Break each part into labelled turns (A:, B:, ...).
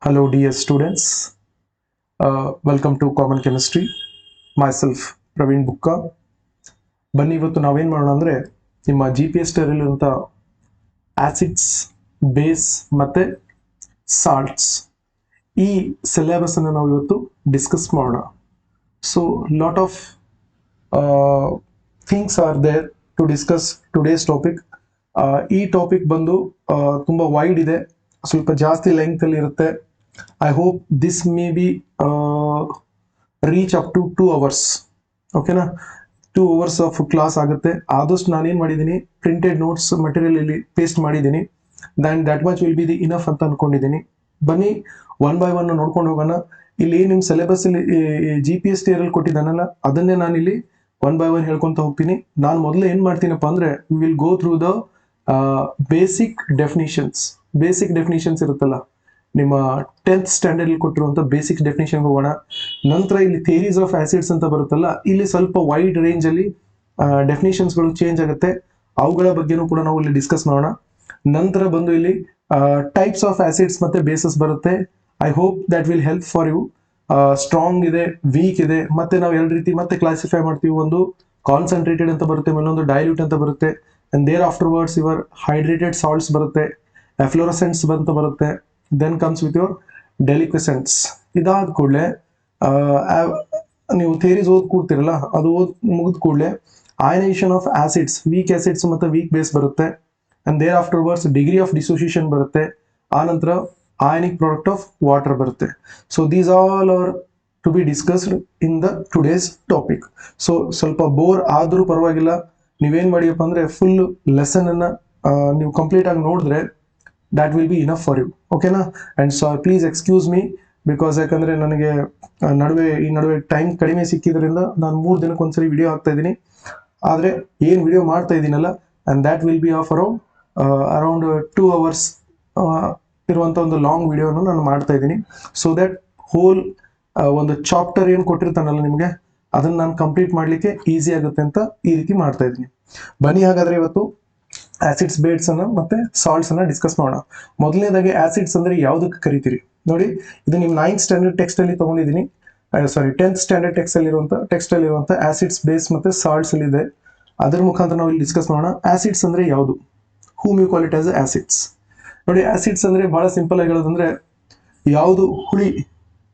A: Hello, dear students. Welcome to Common Chemistry. Myself, Praveen Bukka. ಬನ್ನಿ ಇವತ್ತು ನಾವೇನು ಮಾಡೋಣ ಅಂದರೆ ನಿಮ್ಮ ಜಿ ಪಿ ಎಸ್ ಟಲ್ಲಿರುವಂಥ ಆಸಿಡ್ಸ್, ಬೇಸ್ ಮತ್ತು ಸಾಲ್ಟ್ಸ್ ಈ ಸಿಲೆಬಸನ್ನು ನಾವು ಇವತ್ತು ಡಿಸ್ಕಸ್ ಮಾಡೋಣ. So lot of things are there to discuss today's topic. ಈ ಟಾಪಿಕ್ ಬಂದು ತುಂಬ ವೈಡ್ ಇದೆ, ಸ್ವಲ್ಪ ಜಾಸ್ತಿ ಲೆಂಗ್ತಲ್ಲಿ ಇರುತ್ತೆ. I hope this may be reach up to 2 hours. ಓಕೆನಾ, 2 hours ಆಫ್ ಕ್ಲಾಸ್ ಆಗುತ್ತೆ. ಆದಷ್ಟು ನಾನೇನು ಮಾಡಿದ್ದೀನಿ, ಪ್ರಿಂಟೆಡ್ ನೋಟ್ಸ್ ಮಟೀರಿಯಲ್ ಇಲ್ಲಿ ಪೇಸ್ಟ್ ಮಾಡಿದ್ದೀನಿ. That much will be the enough ಅಂತ ಅನ್ಕೊಂಡಿದ್ದೀನಿ. ಬನ್ನಿ ಒನ್ ಬೈ ಒನ್ ನೋಡ್ಕೊಂಡು ಹೋಗೋಣ. ಇಲ್ಲಿ ನಿಮ್ಮ ಸಿಲೆಬಸ್ ಇಲ್ಲಿ ಜಿ ಪಿ ಎಸ್ ಟಿ ಅಲ್ಲಿ ಕೊಟ್ಟಿದ್ದಾನಲ್ಲ, ಅದನ್ನೇ ನಾನು ಇಲ್ಲಿ ಒನ್ ಬೈ ಒನ್ ಹೇಳ್ಕೊತ ಹೋಗ್ತೀನಿ. ನಾನು ಮೊದಲು ಏನು ಮಾಡ್ತೀನಪ್ಪ ಅಂದರೆ, will go through the basic definitions ಇರುತ್ತಲ್ಲ, ನಿಮ್ಮ 10th ಸ್ಟ್ಯಾಂಡರ್ಡ್ ಕೊಟ್ಟಿರುವಂಥ ಬೇಸಿಕ್ ಡೆಫಿನಿಷನ್ಗೆ ಹೋಗೋಣ. ನಂತರ ಇಲ್ಲಿ ಥಿಯರೀಸ್ ಆಫ್ ಆಸಿಡ್ಸ್ ಅಂತ ಬರುತ್ತಲ್ಲ, ಇಲ್ಲಿ ಸ್ವಲ್ಪ ವೈಡ್ ರೇಂಜಲ್ಲಿ ಡೆಫಿನಿಷನ್ಸ್ಗಳು ಚೇಂಜ್ ಆಗುತ್ತೆ. ಅವುಗಳ ಬಗ್ಗೆನೂ ಕೂಡ ನಾವು ಇಲ್ಲಿ ಡಿಸ್ಕಸ್ ಮಾಡೋಣ. ನಂತರ ಬಂದು ಇಲ್ಲಿ ಟೈಪ್ಸ್ ಆಫ್ ಆಸಿಡ್ಸ್ ಮತ್ತೆ ಬೇಸಸ್ ಬರುತ್ತೆ. I hope that will help for you. Strong ಇದೆ, ವೀಕ್ ಇದೆ, ಮತ್ತೆ ನಾವು ಎರಡು ರೀತಿ ಮತ್ತೆ ಕ್ಲಾಸಿಫೈ ಮಾಡ್ತೀವಿ. ಒಂದು ಕಾನ್ಸಂಟ್ರೇಟೆಡ್ ಅಂತ ಬರುತ್ತೆ, ಇನ್ನೊಂದು ಡೈಲ್ಯೂಟ್ ಅಂತ ಬರುತ್ತೆ. And there afterwards your hydrated salts ಬರುತ್ತೆ, ಎಫ್ಲೋರಸೆಂಟ್ಸ್ ಅಂತ ಬರುತ್ತೆ. Then comes with your deliquescence. ಇದಾದ ಕೂಡಲೇ ನೀವು ಥಿಯರೀಸ್ ಓದ್ ಕೂಡ್ತಿರಲ್ಲ, ಅದು ಮುಗಿದ ಕೂಡಲೇ ionisation of acids, weak acids ಮತ್ತು ವೀಕ್ ಬೇಸ್ ಬರುತ್ತೆ. And there afterwards degree of dissociation ಬರುತ್ತೆ. ಆನಂತರ ಅಯಾನಿಕ್ ಪ್ರಾಡಕ್ಟ್ ಆಫ್ ವಾಟರ್ ಬರುತ್ತೆ. So these all are to be discussed in the today's topic. So ಸ್ವಲ್ಪ ಬೋರ್ ಆದರೂ ಪರವಾಗಿಲ್ಲ, ನೀವೇನು ಮಾಡಿಯಪ್ಪ ಅಂದರೆ ಫುಲ್ ಲೆಸನನ್ನು ನೀವು ಕಂಪ್ಲೀಟ್ ಆಗಿ ನೋಡಿದ್ರೆ that will be enough for you. ಓಕೆನಾ? And so please excuse me, because ಯಾಕಂದರೆ ನನಗೆ ಈ ನಡುವೆ ಟೈಮ್ ಕಡಿಮೆ ಸಿಕ್ಕಿದ್ರಿಂದ ನಾನು 3 ದಿನಕ್ಕೊಂದ್ಸರಿ ವಿಡಿಯೋ ಹಾಕ್ತಾ ಇದ್ದೀನಿ. ಆದರೆ ಏನು ವಿಡಿಯೋ ಮಾಡ್ತಾ ಇದ್ದೀನಲ್ಲ, and that will be of around 2 hours ಇರುವಂಥ ಒಂದು ಲಾಂಗ್ ವಿಡಿಯೋನ ನಾನು ಮಾಡ್ತಾ ಇದ್ದೀನಿ. ಸೊ ದ್ಯಾಟ್ ಹೋಲ್ ಒಂದು ಚಾಪ್ಟರ್ ಏನು ಕೊಟ್ಟಿರ್ತಾನಲ್ಲ ನಿಮಗೆ, ಅದನ್ನು ನಾನು ಕಂಪ್ಲೀಟ್ ಮಾಡಲಿಕ್ಕೆ ಈಸಿ ಆಗುತ್ತೆ ಅಂತ ಈ ರೀತಿ ಮಾಡ್ತಾ ಇದ್ದೀನಿ. ಬನ್ನಿ ಹಾಗಾದರೆ ಇವತ್ತು ಆಸಿಡ್ಸ್, ಬೇಸ್ ಅನ್ನ ಮತ್ತೆ ಸಾಲ್ಟ್ಸ್ ಅನ್ನ ಡಿಸ್ಕಸ್ ಮಾಡೋಣ. ಮೊದಲನೇದಾಗಿ ಆಸಿಡ್ಸ್ ಅಂದ್ರೆ ಯಾವುದಕ್ಕೆ ಕರಿತೀರಿ ನೋಡಿ. ಇದು ನಿಮ್ಮ 9th ಸ್ಟ್ಯಾಂಡರ್ಡ್ ಟೆಕ್ಸ್ಟ್ ಅಲ್ಲಿ ತಗೊಂಡಿದ್ದೀನಿ, 10th ಸ್ಟ್ಯಾಂಡರ್ಡ್ ಟೆಕ್ಸ್ಟ್ ಅಲ್ಲಿ ಇರುವಂತ ಆಸಿಡ್ಸ್, ಬೇಸ್ ಮತ್ತೆ ಸಾಲ್ಟ್ಸ್ ಅಲ್ಲಿ ಇದೆ. ಅದರ ಮುಖಾಂತರ ನಾವು ಇಲ್ಲಿ ಡಿಸ್ಕಸ್ ಮಾಡೋಣ. ಆಸಿಡ್ಸ್ ಅಂದ್ರೆ ಯಾವುದು, whom you call it as acids. ನೋಡಿ, ಆಸಿಡ್ಸ್ ಅಂದ್ರೆ ಬಹಳ ಸಿಂಪಲ್ ಆಗಿ ಹೇಳೋದಂದ್ರೆ ಯಾವುದು ಹುಳಿ,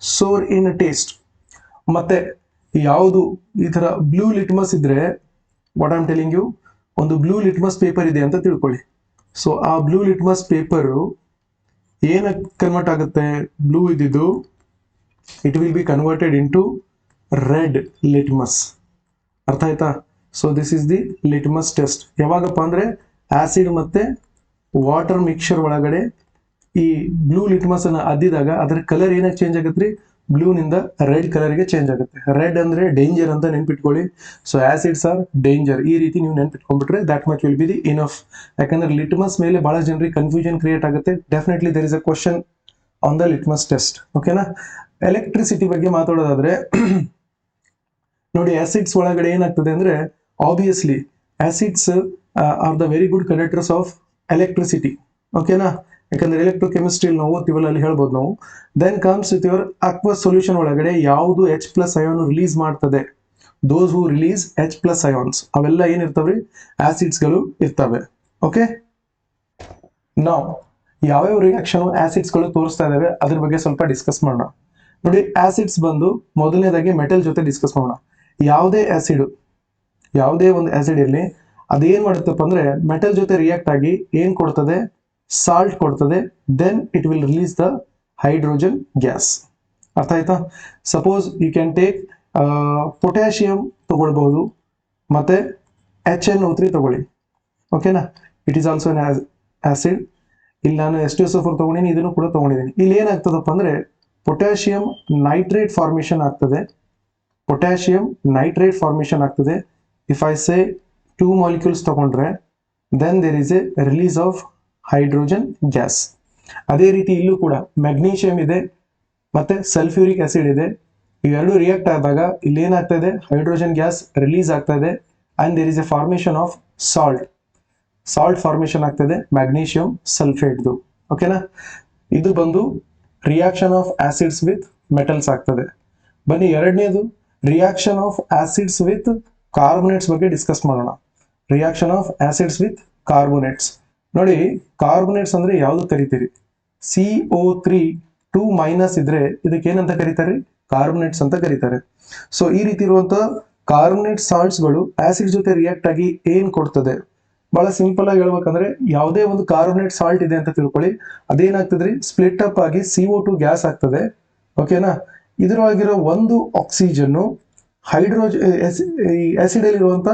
A: ಸೋರ್ ಇನ್ ಟೇಸ್ಟ್, ಮತ್ತೆ ಯಾವುದು ಈ ತರ ಬ್ಲೂ ಲಿಟ್ಮಸ್ ಇದ್ರೆ, what I am telling you, ಒಂದು ಬ್ಲೂ ಲಿಟ್ಮಸ್ ಪೇಪರ್ ಇದೆ ಅಂತ ತಿಳ್ಕೊಳ್ಳಿ. ಸೊ ಆ ಬ್ಲೂ ಲಿಟ್ಮಸ್ ಪೇಪರು ಏನಕ್ಕೆ ಕನ್ವರ್ಟ್ ಆಗುತ್ತೆ, ಬ್ಲೂ ಇದ್ದಿದ್ದು it will be converted into red litmus. ಅರ್ಥ ಆಯ್ತಾ? So this is the litmus test. ಯಾವಾಗಪ್ಪ ಅಂದರೆ ಆಸಿಡ್ ಮತ್ತೆ ವಾಟರ್ ಮಿಕ್ಸರ್ ಒಳಗಡೆ ಈ ಬ್ಲೂ ಲಿಟ್ಮಸ್ ಅನ್ನ ಅದ್ದಿದಾಗ ಅದರ ಕಲರ್ ಏನಕ್ಕೆ ಚೇಂಜ್ ಆಗುತ್ತೆ ರೀ, ಬ್ಲೂನಿಂದ ರೆಡ್ ಕಲರ್ಗೆ ಚೇಂಜ್ ಆಗುತ್ತೆ. ರೆಡ್ ಅಂದ್ರೆ ಡೇಂಜರ್ ಅಂತ ನೆನ್ಪಿಟ್ಕೊಳ್ಳಿ. ಸೊ ಆಸಿಡ್ಸ್ ಆರ್ ಡೇಂಜರ್, ಈ ರೀತಿ ನೀವು ನೆನ್ಪಿಟ್ಕೊಂಡ್ಬಿಟ್ರೆ that much will be the enough. ಯಾಕಂದ್ರೆ ಲಿಟ್ಮಸ್ ಮೇಲೆ ಬಹಳ ಜನರಿಗೆ ಕನ್ಫ್ಯೂಷನ್ ಕ್ರಿಯೇಟ್ ಆಗುತ್ತೆ. Definitely there is a question on the litmus test. ಓಕೆನಾ? ಎಲೆಕ್ಟ್ರಿಸಿಟಿ ಬಗ್ಗೆ ಮಾತಾಡೋದಾದ್ರೆ ನೋಡಿ, ಆಸಿಡ್ಸ್ ಒಳಗಡೆ ಏನಾಗ್ತದೆ ಅಂದ್ರೆ, obviously acids are the very good conductors of electricity. ಓಕೆನಾ? ಯಾಕಂದ್ರೆ ಎಲೆಕ್ಟ್ರೋಕೆಮಿಸ್ಟ್ರಿ ನಾವು ಓದ್ತೀವಲ್ಲ, ಅಲ್ಲಿ ಹೇಳ್ಬೋದು ನಾವು. Then comes with your aqueous solution ಒಳಗಡೆ ಯಾವುದು H+ ಅಯಾನ್ ರಿಲೀಸ್ ಮಾಡ್ತದೆ, those who release H+ ions, ಅವೆಲ್ಲ ಏನಿರ್ತವ್ರಿ, ಆಸಿಡ್ಸ್ಗಳು ಇರ್ತವೆ. ಓಕೆ, ನಾವು ಯಾವ್ಯಾವ ರಿಯಾಕ್ಷನ್ ಆಸಿಡ್ಸ್ಗಳು ತೋರಿಸ್ತಾ ಇದಾವೆ ಅದ್ರ ಬಗ್ಗೆ ಸ್ವಲ್ಪ ಡಿಸ್ಕಸ್ ಮಾಡೋಣ. ನೋಡಿ, ಆಸಿಡ್ಸ್ ಬಂದು ಮೊದಲನೇದಾಗಿ ಮೆಟಲ್ ಜೊತೆ ಡಿಸ್ಕಸ್ ಮಾಡೋಣ. ಯಾವುದೇ ಒಂದು ಆಸಿಡ್ ಇರಲಿ, ಅದೇನ್ ಮಾಡುತ್ತಪ್ಪ ಅಂದ್ರೆ ಮೆಟಲ್ ಜೊತೆ ರಿಯಾಕ್ಟ್ ಆಗಿ ಏನ್ ಕೊಡ್ತದೆ, ಸಾಲ್ಟ್ ಕೊಡ್ತದೆ. Then it will release the hydrogen gas. ಅರ್ಥ ಆಯ್ತಾ? Suppose you can take potassium ತಗೊಳ್ಬಹುದು, ಮತ್ತೆ HNO3 ತಗೊಳ್ಳಿ. ಓಕೆನಾ? It is also an acid. ಇಲ್ಲಿ ನಾನು H2SO4 ತಗೊಂಡಿನಿ, ಇದನ್ನು ಕೂಡ ತಗೊಂಡಿದ್ದೀನಿ. ಇಲ್ಲಿ ಏನಾಗ್ತದಪ್ಪ ಅಂದ್ರೆ ಪೊಟ್ಯಾಷಿಯಂ ನೈಟ್ರೇಟ್ ಫಾರ್ಮೇಷನ್ ಆಗ್ತದೆ. ಇಫ್ ಐ ಸೇ 2 ಮಾಲಿಕ್ಯೂಲ್ಸ್ ತಗೊಂಡ್ರೆ, then there is a release of hydrogen gas. ಅದೇ ರೀತಿ ಇಲ್ಲೂ ಕೂಡ ಮೆಗ್ನೀಷಿಯಂ ಇದೆ ಮತ್ತೆ ಸಲ್ಫ್ಯೂರಿಕ್ ಆಸಿಡ್ ಇದೆ. ಇವೆರಡು ರಿಯಾಕ್ಟ್ ಆದಾಗ ಇಲ್ಲಿ ಏನಾಗ್ತಾ ಇದೆ, ಹೈಡ್ರೋಜನ್ ಗ್ಯಾಸ್ ರಿಲೀಸ್ ಆಗ್ತಾ ಇದೆ. And there is a formation of salt formation ಆಗ್ತದೆ, ಮ್ಯಾಗ್ನೀಷಿಯಂ ಸಲ್ಫೇಟ್ದು. ಓಕೆನಾ? ಇದು ಬಂದು reaction of acids with metals ಆಗ್ತದೆ. ಬನ್ನಿ ಎರಡನೇದು reaction of acids with carbonates ಬಗ್ಗೆ ಡಿಸ್ಕಸ್ ಮಾಡೋಣ. Reaction of acids with carbonates. ನೋಡಿ ಕಾರ್ಬೋನೇಟ್ಸ್ ಅಂದ್ರೆ ಯಾವ್ದು ಕರಿತೀರಿ? CO3 2- ಇದ್ರೆ ಇದಕ್ಕೆ ಏನಂತ ಕರೀತಾರೆ? ಕಾರ್ಬೋನೇಟ್ಸ್ ಅಂತ ಕರೀತಾರೆ. ಸೊ ಈ ರೀತಿ ಇರುವಂತ ಕಾರ್ಬೋನೇಟ್ ಸಾಲ್ಟ್ಸ್ ಗಳು ಆಸಿಡ್ ಜೊತೆ ರಿಯಾಕ್ಟ್ ಆಗಿ ಏನ್ ಕೊಡ್ತದೆ? ಬಹಳ ಸಿಂಪಲ್ ಆಗಿ ಹೇಳ್ಬೇಕಂದ್ರೆ ಯಾವುದೇ ಒಂದು ಕಾರ್ಬೋನೇಟ್ ಸಾಲ್ಟ್ ಇದೆ ಅಂತ ತಿಳ್ಕೊಳ್ಳಿ, ಅದೇನಾಗ್ತದ್ರಿ ಸ್ಪ್ಲಿಟ್ ಅಪ್ ಆಗಿ CO2 ಗ್ಯಾಸ್ ಆಗ್ತದೆ. ಓಕೆನಾ? ಇದರೊಳಗಿರೋ ಒಂದು ಆಕ್ಸಿಜನ್ ಆಸಿಡ್ ಅಲ್ಲಿ ಇರುವಂತ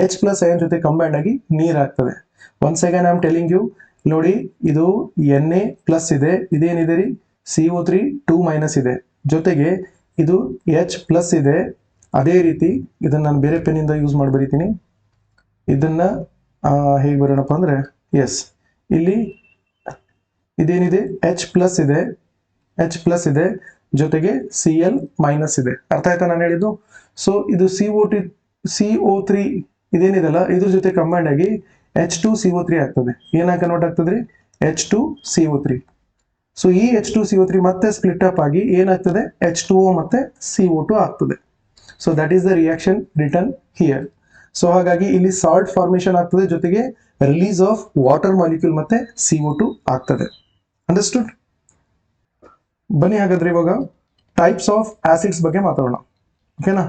A: H+ ಅಯಾನ್ ಜೊತೆ ಕಂಬೈಂಡ್ ಆಗಿ ನೀರಾಗ್ತದೆ. Once again I am telling you, ನೋಡಿ ಇದು Na+ ಇದೆ, ಇದೇನಿದೆ ರೀ CO3 2- ಇದೆ, ಜೊತೆಗೆ ಇದು H+ ಇದೆ. ಅದೇ ರೀತಿ ಇದನ್ನ ನಾನು ಬೇರೆ ಪೆನ್ನಿಂದ ಯೂಸ್ ಮಾಡಿ ಬರೀತೀನಿ. ಇದನ್ನ ಹೇಗೆ ಬರೋಣಪ್ಪ ಅಂದ್ರೆ, ಎಸ್ ಇಲ್ಲಿ ಇದೇನಿದೆ H+ ಇದೆ, H+ ಇದೆ, ಜೊತೆಗೆ Cl- ಇದೆ. ಅರ್ಥ ಆಯ್ತಾ ನಾನು ಹೇಳಿದ್ದು? ಸೊ ಇದು CO3 ಇದೇನಿದೆಲ್ಲ ಇದ್ರ ಜೊತೆ ಕಂಬೈಂಡ್ ಆಗಿ H2CO3 ಆಗ್ತದೆ. ಏನಾಗಿ ಕನ್ವರ್ಟ್ ಆಗ್ತದ್ರಿ? H2CO3. ಸೊ ಈ H2CO3 ಮತ್ತೆ ಸ್ಪ್ಲಿಟ್ ಅಪ್ ಆಗಿ ಏನಾಗ್ತದೆ? H2O ಮತ್ತೆ CO2 ಆಗ್ತದೆ. So that is the reaction return here. So ಹಾಗಾಗಿ ಇಲ್ಲಿ ಸಾಲ್ಟ್ ಫಾರ್ಮೇಶನ್ ಆಗ್ತದೆ, ಜೊತೆಗೆ ರಿಲೀಸ್ ಆಫ್ ವಾಟರ್ ಮಾಲಿಕ್ಯೂಲ್ ಮತ್ತೆ CO2 ಆಗ್ತದೆ. ಅಂಡರ್ಸ್ಟುಡ್? ಬನ್ನಿ ಹಾಗಾದ್ರೆ ಇವಾಗ ಟೈಪ್ಸ್ ಆಫ್ ಆಸಿಡ್ಸ್ ಬಗ್ಗೆ ಮಾತಾಡೋಣ. ಓಕೆನಾ?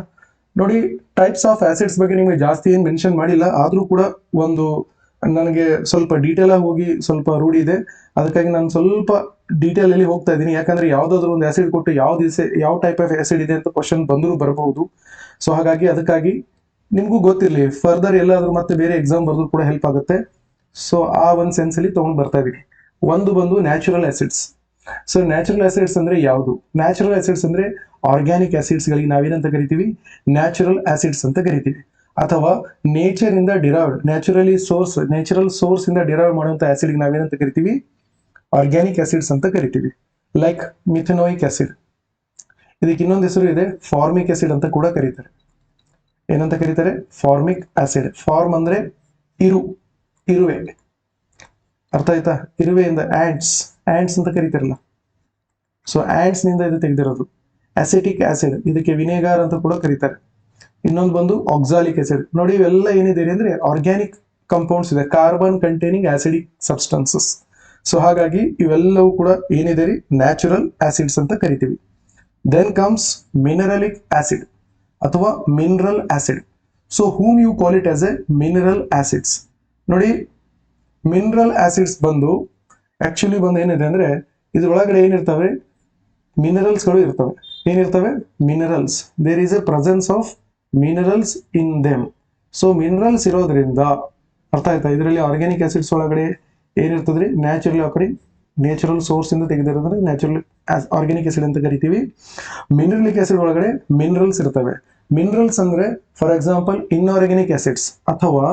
A: ನೋಡಿ ಟೈಪ್ಸ್ ಆಫ್ ಆಸಿಡ್ಸ್ ಬಗ್ಗೆ ನಿಮಗೆ ಜಾಸ್ತಿ ಏನು ಮೆನ್ಷನ್ ಮಾಡಿಲ್ಲ, ಆದ್ರೂ ಕೂಡ ಒಂದು ನನಗೆ ಸ್ವಲ್ಪ ಡೀಟೇಲ್ ಆಗಿ ಹೋಗಿ ಸ್ವಲ್ಪ ರೂಢಿ ಇದೆ, ಅದಕ್ಕಾಗಿ ನಾನು ಸ್ವಲ್ಪ ಡೀಟೇಲ್ ಅಲ್ಲಿ ಹೋಗ್ತಾ ಇದ್ದೀನಿ. ಯಾಕಂದ್ರೆ ಯಾವ್ದಾದ್ರು ಒಂದು ಆಸಿಡ್ ಕೊಟ್ಟು ಯಾವ ಟೈಪ್ ಆಫ್ ಆಸಿಡ್ ಇದೆ ಅಂತ ಕ್ವಶನ್ ಬಂದರೂ ಬರಬಹುದು. ಸೊ ಹಾಗಾಗಿ ಅದಕ್ಕಾಗಿ ನಿಮಗೂ ಗೊತ್ತಿರಲಿ, ಫರ್ದರ್ ಎಲ್ಲಾದ್ರೂ ಮತ್ತೆ ಬೇರೆ ಎಕ್ಸಾಮ್ ಬರೆದ್ರು ಕೂಡ ಹೆಲ್ಪ್ ಆಗುತ್ತೆ. ಸೊ ಆ ಒಂದು ಸೆನ್ಸ್ ಅಲ್ಲಿ ತಗೊಂಡ್ ಬರ್ತಾ ಇದೀನಿ. ಒಂದು ಬಂದು natural acids. So natural acids ಅಂದ್ರೆ ಯಾವುದು? ನ್ಯಾಚುರಲ್ ಆಸಿಡ್ಸ್ ಅಂದ್ರೆ ಆರ್ಗ್ಯಾನಿಕ್ ಆಸಿಡ್ಸ್ ಗಳಿಗೆ ನಾವೇನಂತ ಕರಿತೀವಿ? ನ್ಯಾಚುರಲ್ ಆಸಿಡ್ಸ್ ಅಂತ ಕರಿತೀವಿ. ಅಥವಾ ನೇಚರ್ ಇಂದ ಡಿರೈವ್ಡ್, ನ್ಯಾಚುರಲ್ ಸೋರ್ಸ್ ಇಂದ ಡಿರೈವ್ ಮಾಡುವಂತ ಆಸಿಡ್ ನಾವೇನಂತ ಕರಿತೀವಿ? ಆರ್ಗ್ಯಾನಿಕ್ ಆಸಿಡ್ಸ್ ಅಂತ ಕರಿತೀವಿ. Like methanoic acid. ಇದಕ್ಕೆ ಇನ್ನೊಂದು ಹೆಸರು ಇದೆ, ಫಾರ್ಮಿಕ್ ಆಸಿಡ್ ಅಂತ ಕೂಡ ಕರೀತಾರೆ. ಏನಂತ ಕರೀತಾರೆ? Formic acid. ಫಾರ್ಮ್ ಅಂದ್ರೆ ಇರುವೆ. ಅರ್ಥ ಆಯ್ತಾ? ಇರುವೆಯಿಂದ ಆಂಟ್ಸ್ ಅಂತ ಕರೀತಾರಲ್ಲ, ಸೊ ಆಂಟ್ಸ್ ನಿಂದ ಇದು ತೆಗೆದಿರೋದು. ಅಸೆಟಿಕ್ ಆಸಿಡ್, ಇದಕ್ಕೆ ವಿನೆಗಾರ್ ಅಂತ ಕೂಡ ಕರೀತಾರೆ. ಇನ್ನೊಂದು ಬಂದು ಆಕ್ಸಾಲಿಕ್ ಆಸಿಡ್. ನೋಡಿ ಇವೆಲ್ಲ ಏನಿದೆ ಅಂದ್ರೆ ಆರ್ಗ್ಯಾನಿಕ್ ಕಂಪೌಂಡ್ಸ್ ಇದೆ, carbon containing acidic substances. So ಹಾಗಾಗಿ ಇವೆಲ್ಲವೂ ಕೂಡ ಏನಿದೆ ರೀ ನ್ಯಾಚುರಲ್ ಆಸಿಡ್ಸ್ ಅಂತ ಕರಿತೀವಿ. ದೆನ್ ಕಮ್ಸ್ ಮಿನರಲಿಕ್ ಆಸಿಡ್ ಅಥವಾ mineral acid. So whom you call it as a mineral acids. ನೋಡಿ ಮಿನರಲ್ ಆಸಿಡ್ಸ್ ಬಂದು ಆಕ್ಚುಲಿ ಬಂದು ಏನಿದೆ ಅಂದ್ರೆ ಇದ್ರೊಳಗಡೆ ಏನಿರ್ತವೆ? ಮಿನರಲ್ಸ್ಗಳು ಇರ್ತವೆ. ಏನಿರ್ತವೆ? Minerals. There is a presence of minerals in them. So minerals ಇರೋದ್ರಿಂದ ಅರ್ಥ ಆಯ್ತಾ? ಇದರಲ್ಲಿ ಆರ್ಗ್ಯಾನಿಕ್ ಆಸಿಡ್ಸ್ ಒಳಗಡೆ ಏನಿರ್ತದ್ರಿ? ನ್ಯಾಚುರಲ್ ಸೋರ್ಸ್ ಇಂದ ತೆಗೆದಿರೋದ್ರೆ ನ್ಯಾಚುರಲ್ ಆರ್ಗ್ಯಾನಿಕ್ ಆಸಿಡ್ ಅಂತ ಕರಿತೀವಿ. ಮಿನರಲಿಕ್ ಆಸಿಡ್ ಒಳಗಡೆ ಮಿನರಲ್ಸ್ ಇರ್ತವೆ. ಮಿನರಲ್ಸ್ ಅಂದ್ರೆ ಫಾರ್ ಎಕ್ಸಾಂಪಲ್ ಇನ್ಆರ್ಗ್ಯಾನಿಕ್ ಆಸಿಡ್ಸ್, ಅಥವಾ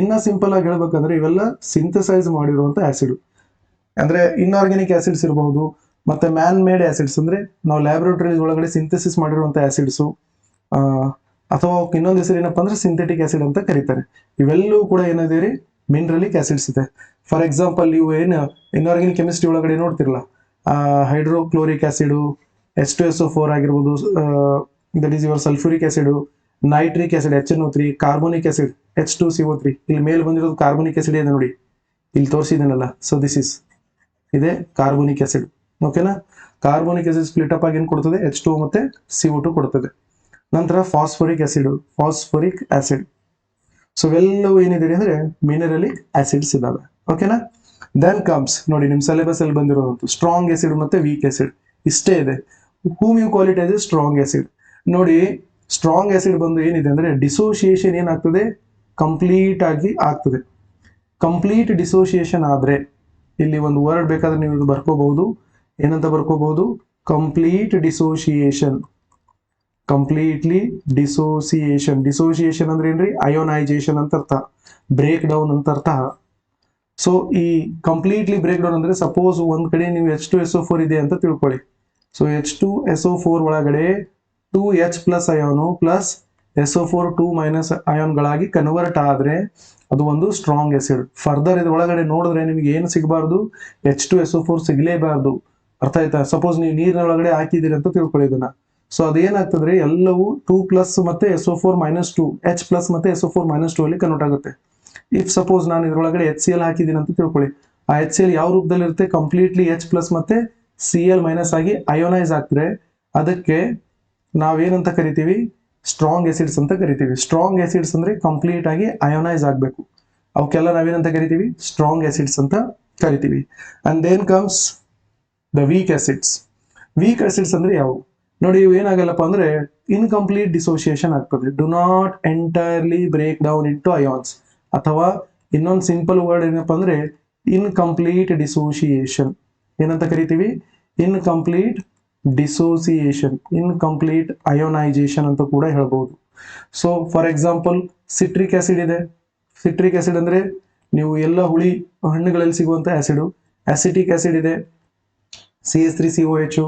A: ಇನ್ನ ಸಿಂಪಲ್ ಆಗಿ ಹೇಳ್ಬೇಕಂದ್ರೆ ಇವೆಲ್ಲ ಸಿಂಥಸೈಸ್ ಮಾಡಿರುವಂತ ಆಸಿಡ್. ಅಂದ್ರೆ ಇನ್ಆರ್ಗ್ಯಾನಿಕ್ ಆಸಿಡ್ಸ್ ಇರಬಹುದು, ಮತ್ತೆ ಮ್ಯಾನ್ ಮೇಡ್ ಆಸಿಡ್ಸ್ ಅಂದ್ರೆ ನಾವು ಲ್ಯಾಬೊರೇಟರಿ ಒಳಗಡೆ ಸಿಂಥಸಿಸ್ ಮಾಡಿರುವಂತ ಆಸಿಡ್ಸು, ಅಥವಾ ಇನ್ನೊಂದು ಹೆಸರು ಏನಪ್ಪಾ ಅಂದ್ರೆ ಸಿಂಥೆಟಿಕ್ ಆಸಿಡ್ ಅಂತ ಕರೀತಾರೆ. ಇವೆಲ್ಲವೂ ಕೂಡ ಏನಿದೆ ರೀ ಮಿನರಲಿಕ್ ಆಸಿಡ್ಸ್ ಇದೆ. ಫಾರ್ ಎಕ್ಸಾಂಪಲ್ ನೀವು ಏನು ಇನ್ಆರ್ಗ್ಯಾನಿಕ್ ಕೆಮಿಸ್ಟ್ರಿ ಒಳಗಡೆ ನೋಡ್ತಿರಲ್ಲ, ಹೈಡ್ರೋಕ್ಲೋರಿಕ್ ಆಸಿಡ್, H2SO4 ಆಗಿರ್ಬೋದು, that is your sulphuric acid, nitric acid HNO3, carbonic acid H2CO3. ಇಲ್ಲಿ ಮೇಲೆ ಬಂದಿರೋದು ಕಾರ್ಬೋನಿಕ್ ಆಸಿಡ್ ಇದೆ ನೋಡಿ, ಇಲ್ಲಿ ತೋರಿಸಿದೇನಲ್ಲ. ಸೊ ದಿಸ್ ಇಸ್ ಇದೆ ಕಾರ್ಬೋನಿಕ್ ಆಸಿಡ್. ಓಕೆನಾ? ಕಾರ್ಬೋನಿಕ್ ಆಸಿಡ್ ಸ್ಪ್ಲಿಟ್ ಅಪ್ ಆಗಿ ಏನ್ ಕೊಡ್ತದೆ? H2O ಮತ್ತೆ CO2 ಕೊಡ್ತದೆ. ನಂತರ ಫಾಸ್ಫರಿಕ್ ಆಸಿಡ್. ಸೊ ಇವೆಲ್ಲವೂ ಏನಿದೆ ಅಂದ್ರೆ ಮಿನರಲಿಕ್ ಆಸಿಡ್ಸ್ ಇದಾವೆ. ಓಕೆನಾ? ದೆನ್ ಕಮ್ಸ್ ನೋಡಿ ನಿಮ್ ಸಿಲೆಬಸ್ ಅಲ್ಲಿ ಬಂದಿರೋದು ಸ್ಟ್ರಾಂಗ್ ಆಸಿಡ್ ಮತ್ತೆ ವೀಕ್ ಆಸಿಡ್. ಇಷ್ಟೇ ಇದೆ. Whom you call it as a strong acid. ನೋಡಿ ಸ್ಟ್ರಾಂಗ್ ಆಸಿಡ್ ಬಂದು ಏನಿದೆ ಅಂದ್ರೆ ಡಿಸೋಸಿಯೇಷನ್ ಏನಾಗ್ತದೆ? ಕಂಪ್ಲೀಟ್ ಆಗಿ ಆಗ್ತದೆ. ಕಂಪ್ಲೀಟ್ ಡಿಸೋಸಿಯೇಷನ್ ಆದ್ರೆ ಇಲ್ಲಿ ಒಂದು ವರ್ಡ್ ಬೇಕಾದ್ರೆ ನೀವು ಇದು ಬರ್ಕೋಬಹುದು. ಏನಂತ ಬರ್ಕೋಬಹುದು? Complete dissociation. ಕಂಪ್ಲೀಟ್ಲಿ ಡಿಸೋಸಿಯೇಷನ್ ಅಂದ್ರೆ ಏನ್ರಿ? ಅಯೋನೈಸೇಷನ್ ಅಂತ ಅರ್ಥ, ಬ್ರೇಕ್ ಡೌನ್ ಅಂತ ಅರ್ಥ. ಸೊ ಈ ಕಂಪ್ಲೀಟ್ಲಿ ಬ್ರೇಕ್ ಡೌನ್ ಅಂದ್ರೆ ಸಪೋಸ್ ಒಂದ್ ಕಡೆ ನೀವು H2SO4 ಇದೆ ಅಂತ ತಿಳ್ಕೊಳ್ಳಿ. ಸೊ H2SO4 ಒಳಗಡೆ 2H+ ಅಯಾನು ಪ್ಲಸ್ SO4 2- ಅಯಾನ್ಗಳಾಗಿ ಕನ್ವರ್ಟ್ ಆದ್ರೆ ಅದು ಒಂದು ಸ್ಟ್ರಾಂಗ್ ಆಸಿಡ್. ಫರ್ದರ್ ಇದ್ರ ಒಳಗಡೆ ನೋಡಿದ್ರೆ ನಿಮ್ಗೆ ಏನು ಸಿಗಬಾರ್ದು? H2SO4 ಸಿಗಲೇಬಾರ್ದು. ಅರ್ಥ ಆಯ್ತಾ? ಸಪೋಸ್ ನೀವು ನೀರಿನ ಒಳಗಡೆ ಹಾಕಿದ್ದೀರಿ ಅಂತ ತಿಳ್ಕೊಳ್ಳಿ ಇದನ್ನ. ಸೊ ಅದೇನಾಗ್ತದ್ರೆ ಎಲ್ಲವೂ 2+ ಮತ್ತೆ SO4-2 H+ ಮತ್ತೆ SO4-2 ಅಲ್ಲಿ ಕನ್ವರ್ಟ್ ಆಗುತ್ತೆ. ಇಫ್ ಸಪೋಸ್ ನಾನು ಇದ್ರೊಳಗಡೆ HCl ಹಾಕಿದ್ದೀನಿ ಅಂತ ತಿಳ್ಕೊಳ್ಳಿ, ಆ HCl ಯಾವ ರೂಪದಲ್ಲಿ ಇರುತ್ತೆ? ಕಂಪ್ಲೀಟ್ಲಿ H+ ಮತ್ತೆ Cl- ಆಗಿ ಅಯೋನೈಸ್ ಆಗ್ತದೆ. ಅದಕ್ಕೆ ನಾವೇನಂತ ಕರಿತೀವಿ? ಸ್ಟ್ರಾಂಗ್ ಆಸಿಡ್ಸ್ ಅಂತ ಕರಿತೀವಿ. ಸ್ಟ್ರಾಂಗ್ ಆಸಿಡ್ಸ್ ಅಂದ್ರೆ ಕಂಪ್ಲೀಟ್ ಆಗಿ ಅಯೋನೈಸ್ ಆಗಬೇಕು. ಅವಕ್ಕೆಲ್ಲ ನಾವೇನಂತ ಕರಿತೀವಿ? ಸ್ಟ್ರಾಂಗ್ ಆಸಿಡ್ಸ್ ಅಂತ ಕರಿತೀವಿ. And then comes the weak acids. Weak acids ಅಂದ್ರೆ ಯಾವುವು? ನೋಡಿ, ಇವು ಏನಾಗಲ್ಲಪ್ಪ ಅಂದ್ರೆ ಇನ್ಕಂಪ್ಲೀಟ್ ಡಿಸೋಸಿಯೇಷನ್ ಆಗ್ತದೆ. Do not entirely break down into ions, ಅಥವಾ ಇನ್ನೊಂದು ಸಿಂಪಲ್ ವರ್ಡ್ ಏನಪ್ಪಾ ಅಂದ್ರೆ ಇನ್ಕಂಪ್ಲೀಟ್ ಡಿಸೋಸಿಯೇಷನ್. ಏನಂತ ಕರಿತೀವಿ? ಇನ್ಕಂಪ್ಲೀಟ್ ಡಿಸೋಸಿಯೇಷನ್, ಇನ್ಕಂಪ್ಲೀಟ್ ಅಯೋನೈಸೇಷನ್ ಅಂತ ಕೂಡ ಹೇಳ್ಬೋದು. So for example citric acid ಇದೆ. ಸಿಟ್ರಿಕ್ ಆಸಿಡ್ ಅಂದ್ರೆ ನೀವು ಎಲ್ಲ ಹುಳಿ ಹಣ್ಣುಗಳಲ್ಲಿ ಸಿಗುವಂತ ಆಸಿಡ್. ಅಸಿಟಿಕ್ ಆಸಿಡ್ ಇದೆ, CH3COH,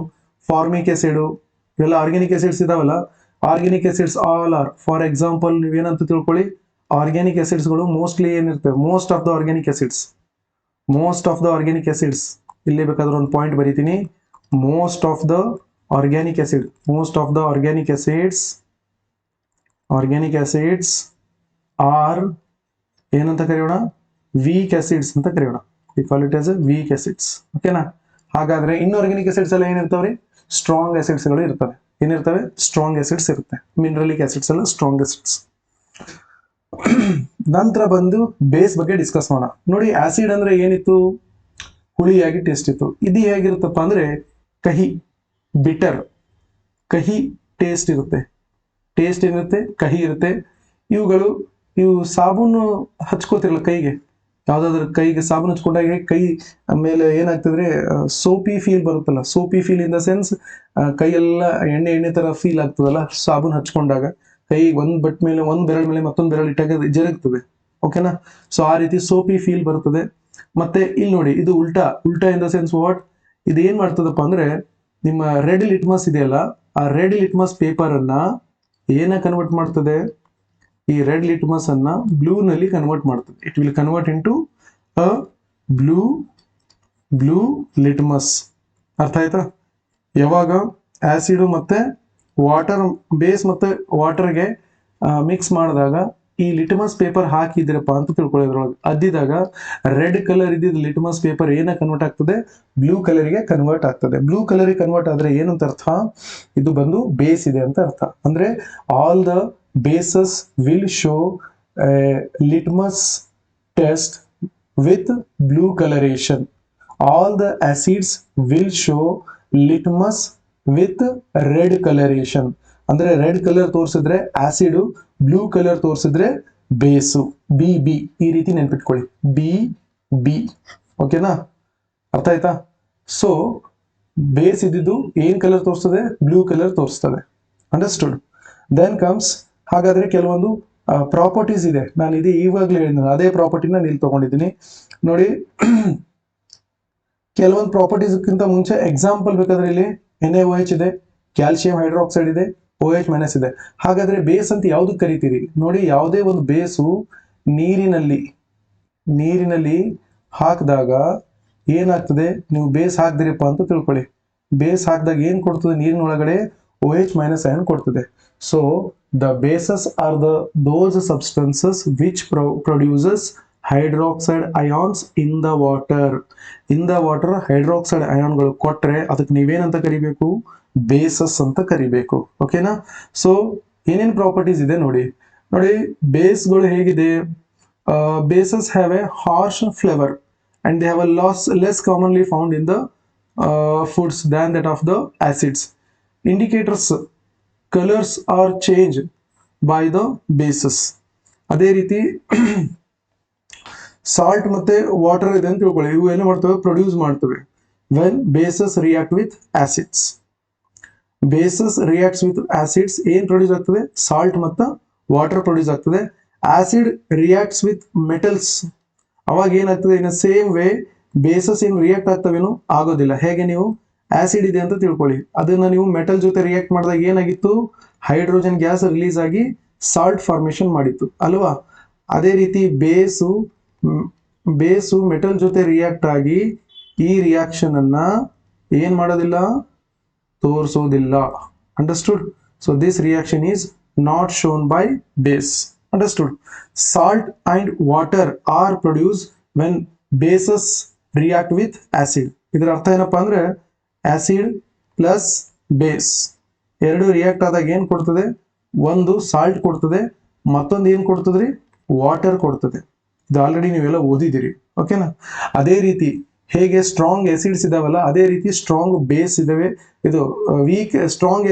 A: ಫಾರ್ಮಿಕ್ ಆಸಿಡ್, ಇವೆಲ್ಲ ಆರ್ಗ್ಯಾನಿಕ್ ಆಸಿಡ್ಸ್ ಇದಾವಲ್ಲ. Organic acids all are, for example ನೀವೇನಂತ ತಿಳ್ಕೊಳ್ಳಿ, ಆರ್ಗ್ಯಾನಿಕ್ ಆಸಿಡ್ಸ್ಗಳು ಮೋಸ್ಟ್ಲಿ ಏನಿರ್ತವೆ? Most of the organic acids, ಇಲ್ಲಿ ಬೇಕಾದ್ರೆ ಒಂದು ಪಾಯಿಂಟ್ ಬರೀತೀನಿ. Most of the organic acids are ಏನಂತ ಕರೆಯೋಣ? ವೀಕ್ ಆಸಿಡ್ಸ್ ಅಂತ ಕರೆಯೋಣ. We call it as weak acids. ಓಕೆನಾ? ಹಾಗಾದ್ರೆ ಇನ್ಆರ್ಗ್ಯಾನಿಕ್ ಆಸಿಡ್ಸ್ ಎಲ್ಲ ಏನಿರ್ತಾವ್ರಿ? ಸ್ಟ್ರಾಂಗ್ ಆಸಿಡ್ಸ್ಗಳು ಇರ್ತವೆ. ಏನಿರ್ತವೆ? ಸ್ಟ್ರಾಂಗ್ ಆಸಿಡ್ಸ್ ಇರುತ್ತೆ. ಮಿನರಲಿಕ್ ಆಸಿಡ್ಸ್ ಎಲ್ಲ ಸ್ಟ್ರಾಂಗ್ ಆಸಿಡ್ಸ್. ನಂತರ ಬಂದು ಬೇಸ್ ಬಗ್ಗೆ ಡಿಸ್ಕಸ್ ಮಾಡೋಣ. ನೋಡಿ, ಆಸಿಡ್ ಅಂದ್ರೆ ಏನಿತ್ತು? ಹುಳಿಯಾಗಿ ಟೇಸ್ಟ್ ಇತ್ತು. ಇದು ಹೇಗಿರುತ್ತಪ್ಪ ಅಂದ್ರೆ ಕಹಿ, ಬಿಟರ್, ಕಹಿ ಟೇಸ್ಟ್ ಇರುತ್ತೆ. ಟೇಸ್ಟ್ ಏನಿರುತ್ತೆ? ಕಹಿ ಇರುತ್ತೆ. ಇವು ಸಾಬೂನು ಹಚ್ಕೋತಿರಲ್ಲ ಕೈಗೆ, ಯಾವ್ದಾದ್ರು ಕೈಗೆ ಸಾಬೂನು ಹಚ್ಕೊಂಡಾಗ ಕೈ ಮೇಲೆ ಏನಾಗ್ತದ್ರೆ ಸೋಪಿ ಫೀಲ್ ಬರುತ್ತಲ್ಲ. ಸೋಪಿ ಫೀಲ್ ಇನ್ ದ ಸೆನ್ಸ್ ಕೈ ಎಲ್ಲ ಎಣ್ಣೆ ತರ ಫೀಲ್ ಆಗ್ತದಲ್ಲ ಸಾಬೂನು ಹಚ್ಕೊಂಡಾಗ. ಕೈ ಒಂದ್ ಬೆರಳ ಮೇಲೆ ಮತ್ತೊಂದು ಬೆರಳು ಇಟ್ಟಾಗ ಜರುಗ್ತದೆ. ಓಕೆನಾ? ಸೊ ಆ ರೀತಿ ಸೋಪಿ ಫೀಲ್ ಬರ್ತದೆ. ಮತ್ತೆ ಇಲ್ಲಿ ನೋಡಿ, ಇದು ಉಲ್ಟಾ ಇನ್ ದ ಸೆನ್ಸ್ ವಾಟ್? ಇದು ಏನ್ ಮಾಡ್ತದಪ್ಪ ಅಂದ್ರೆ ನಿಮ್ಮ ರೆಡ್ ಲಿಟ್ಮಸ್ ಇದೆಯಲ್ಲ, ಆ ರೆಡ್ ಲಿಟ್ಮಸ್ ಪೇಪರ್ ಅನ್ನ ಏನ ಕನ್ವರ್ಟ್ ಮಾಡ್ತದೆ? ಈ ರೆಡ್ ಲಿಟ್ಮಸ್ ಅನ್ನ ಬ್ಲೂ ನಲ್ಲಿ ಕನ್ವರ್ಟ್ ಮಾಡ್ತದೆ. It will convert into a blue litmus. ಅರ್ಥ ಆಯ್ತಾ? ಯಾವಾಗ ಆಸಿಡ್ ಮತ್ತೆ ವಾಟರ್, ಬೇಸ್ ಮತ್ತೆ ವಾಟರ್ಗೆ ಮಿಕ್ಸ್ ಮಾಡಿದಾಗ ಈ ಲಿಟ್ಮಸ್ ಪೇಪರ್ ಹಾಕಿದ್ರಪ್ಪ ಅಂತ ತಿಳ್ಕೊಳ್ಳೋದ್ರೊಳಗೆ ಅದ್ದಿದಾಗ ರೆಡ್ ಕಲರ್ ಇದ್ದಿದ್ದು ಲಿಟ್ಮಸ್ ಪೇಪರ್ ಏನ ಕನ್ವರ್ಟ್ ಆಗ್ತದೆ? ಬ್ಲೂ ಕಲರ್ಗೆ ಕನ್ವರ್ಟ್ ಆಗ್ತದೆ. ಬ್ಲೂ ಕಲರ್ಗೆ ಕನ್ವರ್ಟ್ ಆದ್ರೆ ಏನಂತ ಅರ್ಥ? ಇದು ಬಂದು ಬೇಸ್ ಇದೆ ಅಂತ ಅರ್ಥ. ಅಂದ್ರೆ all the bases will show a litmus test with blue coloration. All the acids will show litmus with red coloration. ಅಂದ್ರೆ ರೆಡ್ ಕಲರ್ ತೋರಿಸಿದ್ರೆ ಆಸಿಡ್, ಬ್ಲೂ ಕಲರ್ ತೋರಿಸಿದ್ರೆ ಬೇಸು. BB ಈ ರೀತಿ ನೆನ್ಪಿಟ್ಕೊಳ್ಳಿ, BB. ಓಕೆನಾ? ಅರ್ಥ ಆಯ್ತಾ? ಸೊ ಬೇಸ್ ಇದ್ದಿದ್ದು ಏನ್ ಕಲರ್ ತೋರಿಸ್ತದೆ? ಬ್ಲೂ ಕಲರ್ ತೋರಿಸ್ತದೆ. ಅಂಡರ್ಸ್ಟುಡ್? ದೆನ್ ಕಮ್ಸ್, ಹಾಗಾದ್ರೆ ಕೆಲವೊಂದು ಪ್ರಾಪರ್ಟೀಸ್ ಇದೆ. ನಾನು ಇದು ಈವಾಗಲೇ ಹೇಳಿದ್ದೀನಿ, ಅದೇ ಪ್ರಾಪರ್ಟಿನ ಇಲ್ಲಿ ತಗೊಂಡಿದ್ದೀನಿ ನೋಡಿ. ಕೆಲವೊಂದು ಪ್ರಾಪರ್ಟೀಸ್ಗಿಂತ ಮುಂಚೆ ಎಕ್ಸಾಂಪಲ್ ಬೇಕಾದ್ರೆ ಇಲ್ಲಿ NaOH ಇದೆ, ಕ್ಯಾಲ್ಸಿಯಂ ಹೈಡ್ರಾಕ್ಸೈಡ್ ಇದೆ, OH- ಇದೆ. ಹಾಗಾದ್ರೆ ಬೇಸ್ ಅಂತ ಯಾವ್ದಕ್ಕೆ ಕರಿತೀರಿ? ನೋಡಿ, ಯಾವುದೇ ಒಂದು ಬೇಸು ನೀರಿನಲ್ಲಿ ಹಾಕಿದಾಗ ಏನಾಗ್ತದೆ? ನೀವು ಬೇಸ್ ಹಾಕ್ದಿರಪ್ಪ ಅಂತ ತಿಳ್ಕೊಳ್ಳಿ. ಬೇಸ್ ಹಾಕಿದಾಗ ಏನ್ ಕೊಡ್ತದೆ? ನೀರಿನ ಒಳಗಡೆ OH- ಅಯಾನ್ ಕೊಡ್ತದೆ. So the bases are those substances which produces hydroxide ions in the water. Hydroxide ಅಯಾನ್ಗಳು ಕೊಟ್ರೆ ಅದಕ್ಕೆ ನೀವೇನಂತ ಕರಿಬೇಕು? ಬೇಸಸ್ ಅಂತ ಕರಿಬೇಕು. ಓಕೆನಾ? ಸೊ ಏನೇನ್ ಪ್ರಾಪರ್ಟೀಸ್ ಇದೆ ನೋಡಿ. ಬೇಸ್ಗಳು ಹೇಗಿದೆ? Basis have A harsh flavour and they have a less commonly found in the foods than that of the acids. Indicators, colors are changed by the bases. ಅದೇ ರೀತಿ ಸಾಲ್ಟ್ ಮತ್ತೆ ವಾಟರ್ ಇದೆ ಅಂತ ತಿಳ್ಕೊಳ್ಳಿ. ಇವು ಏನು ಮಾಡ್ತವೆ? ಪ್ರೊಡ್ಯೂಸ್ ಮಾಡ್ತವೆ. When bases react with acids, ಏನ್ ಪ್ರೊಡ್ಯೂಸ್ ಆಗ್ತದೆ? ಸಾಲ್ಟ್ ಮತ್ತು ವಾಟರ್ ಪ್ರೊಡ್ಯೂಸ್ ಆಗ್ತದೆ. ಆಸಿಡ್ ರಿಯಾಕ್ಟ್ಸ್ ವಿತ್ ಮೆಟಲ್ಸ್, ಅವಾಗ ಏನಾಗ್ತದೆ? ಇನ್ ಸೇಮ್ ವೇ ಬೇಸಸ್ ಏನ್ ರಿಯಾಕ್ಟ್ ಆಗ್ತವೇನು? ಆಗೋದಿಲ್ಲ. ಹೇಗೆ? ನೀವು ಆಸಿಡ್ ಇದೆ ಅಂತ ತಿಳ್ಕೊಳ್ಳಿ, ಅದನ್ನ ನೀವು ಮೆಟಲ್ ಜೊತೆ ರಿಯಾಕ್ಟ್ ಮಾಡಿದಾಗ ಏನಾಗಿತ್ತು? ಹೈಡ್ರೋಜನ್ ಗ್ಯಾಸ್ ರಿಲೀಸ್ ಆಗಿ ಸಾಲ್ಟ್ ಫಾರ್ಮೇಶನ್ ಮಾಡಿತ್ತು ಅಲ್ವಾ? ಅದೇ ರೀತಿ ಬೇಸು ಮೆಟಲ್ ಜೊತೆ ರಿಯಾಕ್ಟ್ ಆಗಿ ಈ ರಿಯಾಕ್ಷನ್ ಅನ್ನ ಏನ್ ಮಾಡೋದಿಲ್ಲ, ತೋರಿಸೋದಿಲ್ಲ. Understood? So this reaction is not shown by base. Understood? Salt and water are produce when bases react with acid. ಇದರ ಅರ್ಥ ಏನಪ್ಪಾ ಅಂದ್ರೆ ಆಸಿಡ್ ಪ್ಲಸ್ ಬೇಸ್ ಎರಡು ರಿಯಾಕ್ಟ್ ಆದಾಗ ಏನ್ ಕೊಡ್ತದೆ, ಒಂದು ಸಾಲ್ಟ್ ಕೊಡ್ತದೆ, ಮತ್ತೊಂದು ಏನ್ ಕೊಡ್ತದ್ರಿ, ವಾಟರ್ ಕೊಡ್ತದೆ. ಇದು ಆಲ್ರೆಡಿ ನೀವೆಲ್ಲ ಓದಿದಿರಿ. ಓಕೆನಾ? ಅದೇ ರೀತಿ ಹೇಗೆ ಸ್ಟ್ರಾಂಗ್ ಆಸಿಡ್ಸ್ ಇದಾವಲ್ಲ, ಅದೇ ರೀತಿ ಸ್ಟ್ರಾಂಗ್ ಬೇಸ್ ಇದಾವೆ. ಇದು ವೀಕ್ ಸ್ಟ್ರಾಂಗ್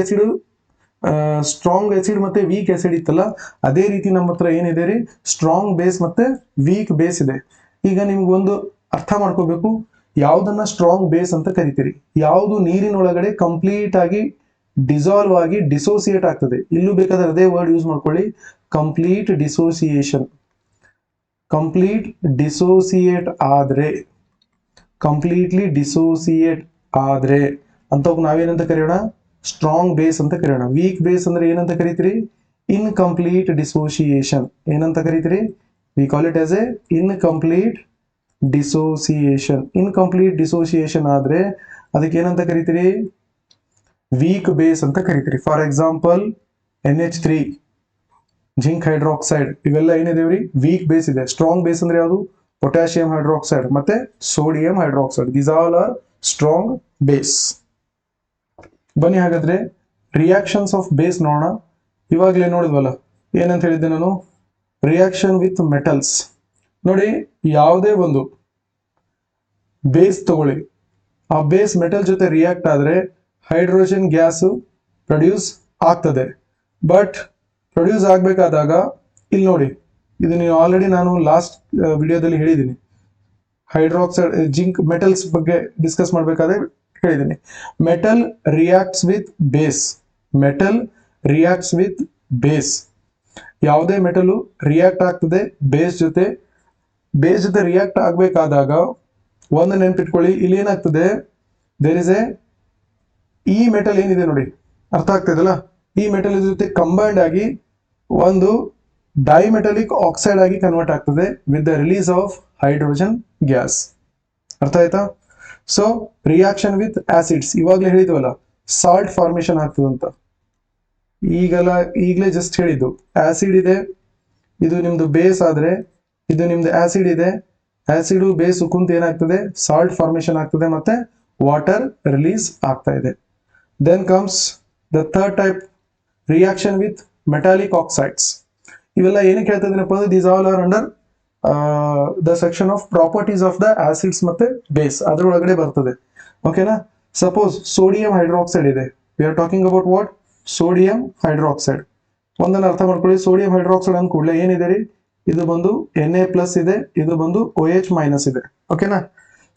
A: ಆಸಿಡ್ ಮತ್ತೆ ವೀಕ್ ಆಸಿಡ್ ಇತ್ತಲ್ಲ, ಅದೇ ರೀತಿ ನಮ್ಮ ಹತ್ರ ಏನಿದೆ ರೀ, ಸ್ಟ್ರಾಂಗ್ ಬೇಸ್ ಮತ್ತೆ ವೀಕ್ ಬೇಸ್ ಇದೆ. ಈಗ ನಿಮ್ಗೊಂದು ಅರ್ಥ ಮಾಡ್ಕೋಬೇಕು, ಯಾವ್ದನ್ನ ಸ್ಟ್ರಾಂಗ್ ಬೇಸ್ ಅಂತ ಕರಿತೀರಿ, ಯಾವುದು ನೀರಿನೊಳಗಡೆ ಕಂಪ್ಲೀಟ್ ಆಗಿ ಡಿಸಾಲ್ವ್ ಆಗಿ ಡಿಸೋಸಿಯೇಟ್ ಆಗ್ತದೆ. ಇಲ್ಲೂ ಬೇಕಾದ್ರೆ ಅದೇ ವರ್ಡ್ ಯೂಸ್ ಮಾಡ್ಕೊಳ್ಳಿ, ಕಂಪ್ಲೀಟ್ ಡಿಸೋಸಿಯೇಷನ್. ಕಂಪ್ಲೀಟ್ ಡಿಸೋಸಿಯೇಟ್ ಆದ್ರೆ, ಕಂಪ್ಲೀಟ್ಲಿ ಡಿಸೋಸಿಯೇಟ್ ಆದ್ರೆ ಅಂತವ್ ನಾವೇನಂತ ಕರೆಯೋಣ, ಸ್ಟ್ರಾಂಗ್ ಬೇಸ್ ಅಂತ ಕರೆಯೋಣ. ವೀಕ್ ಬೇಸ್ ಅಂದ್ರೆ ಏನಂತ ಕರಿತೀರಿ, ಇನ್ಕಂಪ್ಲೀಟ್ ಡಿಸೋಸಿಯೇಷನ್. ಏನಂತ ಕರಿತೀರಿ, we call it as a incomplete dissociation. Incomplete dissociation ಆದ್ರೆ ಅದಕ್ಕೆ ಏನಂತ ಕರಿತೀರಿ, ವೀಕ್ ಬೇಸ್ ಅಂತ ಕರಿತೀರಿ. For example NH3, zinc hydroxide, ಇವೆಲ್ಲ ಏನಿದೇವ್ರಿ, ವೀಕ್ ಬೇಸ್ ಇದೆ. ಸ್ಟ್ರಾಂಗ್ ಬೇಸ್ ಅಂದ್ರೆ ಯಾವುದು, ಪೊಟ್ಯಾಷಿಯಂ ಹೈಡ್ರಾಕ್ಸೈಡ್ ಮತ್ತೆ sodium hydroxide. These all are strong base. ಬನ್ನಿ ಹಾಗಾದ್ರೆ ರಿಯಾಕ್ಷನ್ಸ್ ಆಫ್ ಬೇಸ್ ನೋಡೋಣ. ಇವಾಗಲೇ ನೋಡಿದ್ವಲ್ಲ, ಏನಂತ ಹೇಳಿದ್ದೆ ನಾನು, ರಿಯಾಕ್ಷನ್ ವಿತ್ ಮೆಟಲ್ಸ್. ನೋಡಿ, ಯಾವುದೇ ಒಂದು ಬೇಸ್ ತಗೊಳ್ಳಿ, ಆ ಬೇಸ್ ಮೆಟಲ್ ಜೊತೆ ರಿಯಾಕ್ಟ್ ಆದ್ರೆ ಹೈಡ್ರೋಜನ್ ಗ್ಯಾಸ್ ಪ್ರೊಡ್ಯೂಸ್ ಆಗ್ತದೆ. ಬಟ್ ಪ್ರೊಡ್ಯೂಸ್ ಆಗ್ಬೇಕಾದಾಗ ಇಲ್ಲಿ ನೋಡಿ, ಇದು ನೀವು ಆಲ್ರೆಡಿ ನಾನು ಲಾಸ್ಟ್ ವಿಡಿಯೋದಲ್ಲಿ ಹೇಳಿದ್ದೀನಿ, ಹೈಡ್ರಾಕ್ಸೈಡ್ ಜಿಂಕ್ ಮೆಟಲ್ಸ್ ಬಗ್ಗೆ ಡಿಸ್ಕಸ್ ಮಾಡಬೇಕಾದ್ರೆ ಹೇಳಿದ್ದೀನಿ. Metal reacts with base. Metal reacts with base. ಯಾವುದೇ ಮೆಟಲ್ ರಿಯಾಕ್ಟ್ ಆಗ್ತದೆ ಬೇಸ್ ಜೊತೆ. ಬೇಸ್ ಜೊತೆ ರಿಯಾಕ್ಟ್ ಆಗ್ಬೇಕಾದಾಗ ಒಂದು ನೆನ್ಪಿಟ್ಕೊಳ್ಳಿ, ಇಲ್ಲಿ ಏನಾಗ್ತದೆ, ದೇರ್ ಇಸ್ ಎ, ಈ ಮೆಟಲ್ ಏನಿದೆ ನೋಡಿ, ಅರ್ಥ ಆಗ್ತದಲ್ಲ, ಈ ಮೆಟಲ್ ಜೊತೆ ಕಂಬೈಂಡ್ ಆಗಿ ಒಂದು ಡೈಮೆಟಲಿಕ್ ಆಕ್ಸೈಡ್ ಆಗಿ ಕನ್ವರ್ಟ್ ಆಗ್ತದೆ with the release of hydrogen gas. ಅರ್ಥ ಆಯ್ತಾ? ಸೊ ರಿಯಾಕ್ಷನ್ ವಿತ್ ಆಸಿಡ್ಸ್, ಇವಾಗಲೇ ಹೇಳಿದ್ವಲ್ಲ, ಸಾಲ್ಟ್ ಫಾರ್ಮೇಶನ್ ಆಗ್ತದಂತ. ಈಗಲೇ ಜಸ್ಟ್ ಹೇಳಿದ್ದು, ಆಸಿಡ್ ಇದೆ, ಇದು ನಿಮ್ದು ಬೇಸ್ ಆದ್ರೆ, ಇದು ನಿಮ್ದು ಆಸಿಡ್ ಇದೆ, ಆಸಿಡ್ ಬೇಸ್ ಕುಂತ ಏನಾಗ್ತದೆ, ಸಾಲ್ಟ್ ಫಾರ್ಮೇಶನ್ ಆಗ್ತದೆ ಮತ್ತೆ ವಾಟರ್ ರಿಲೀಸ್ ಆಗ್ತಾ ಇದೆ. Then comes the third type, reaction with metallic oxides. ಇವೆಲ್ಲ ಏನಕ್ಕೆ ಹೇಳ್ತಾ ಇದೀನಪ್ಪ ಅಂದ್ರೆ, these all are under the section of properties of the acids ಮತ್ತೆ ಬೇಸ್, ಅದ್ರೊಳಗಡೆ ಬರ್ತದೆ. ಓಕೆನಾ? ಸಪೋಸ್ ಸೋಡಿಯಂ ಹೈಡ್ರಾಕ್ಸೈಡ್ ಇದೆ, we are talking about what, sodium hydroxide. ಒಂದನ್ನ ಅರ್ಥ ಮಾಡ್ಕೊಳ್ಳಿ, ಸೋಡಿಯಂ ಹೈಡ್ರಾಕ್ಸೈಡ್ ಅಂದ ಕೂಡಲೇ ಏನಿದೆ ರೀ, ಇದು ಬಂದು Na+ ಇದೆ, ಇದು ಬಂದು OH- ಇದೆ. ಓಕೆನಾ?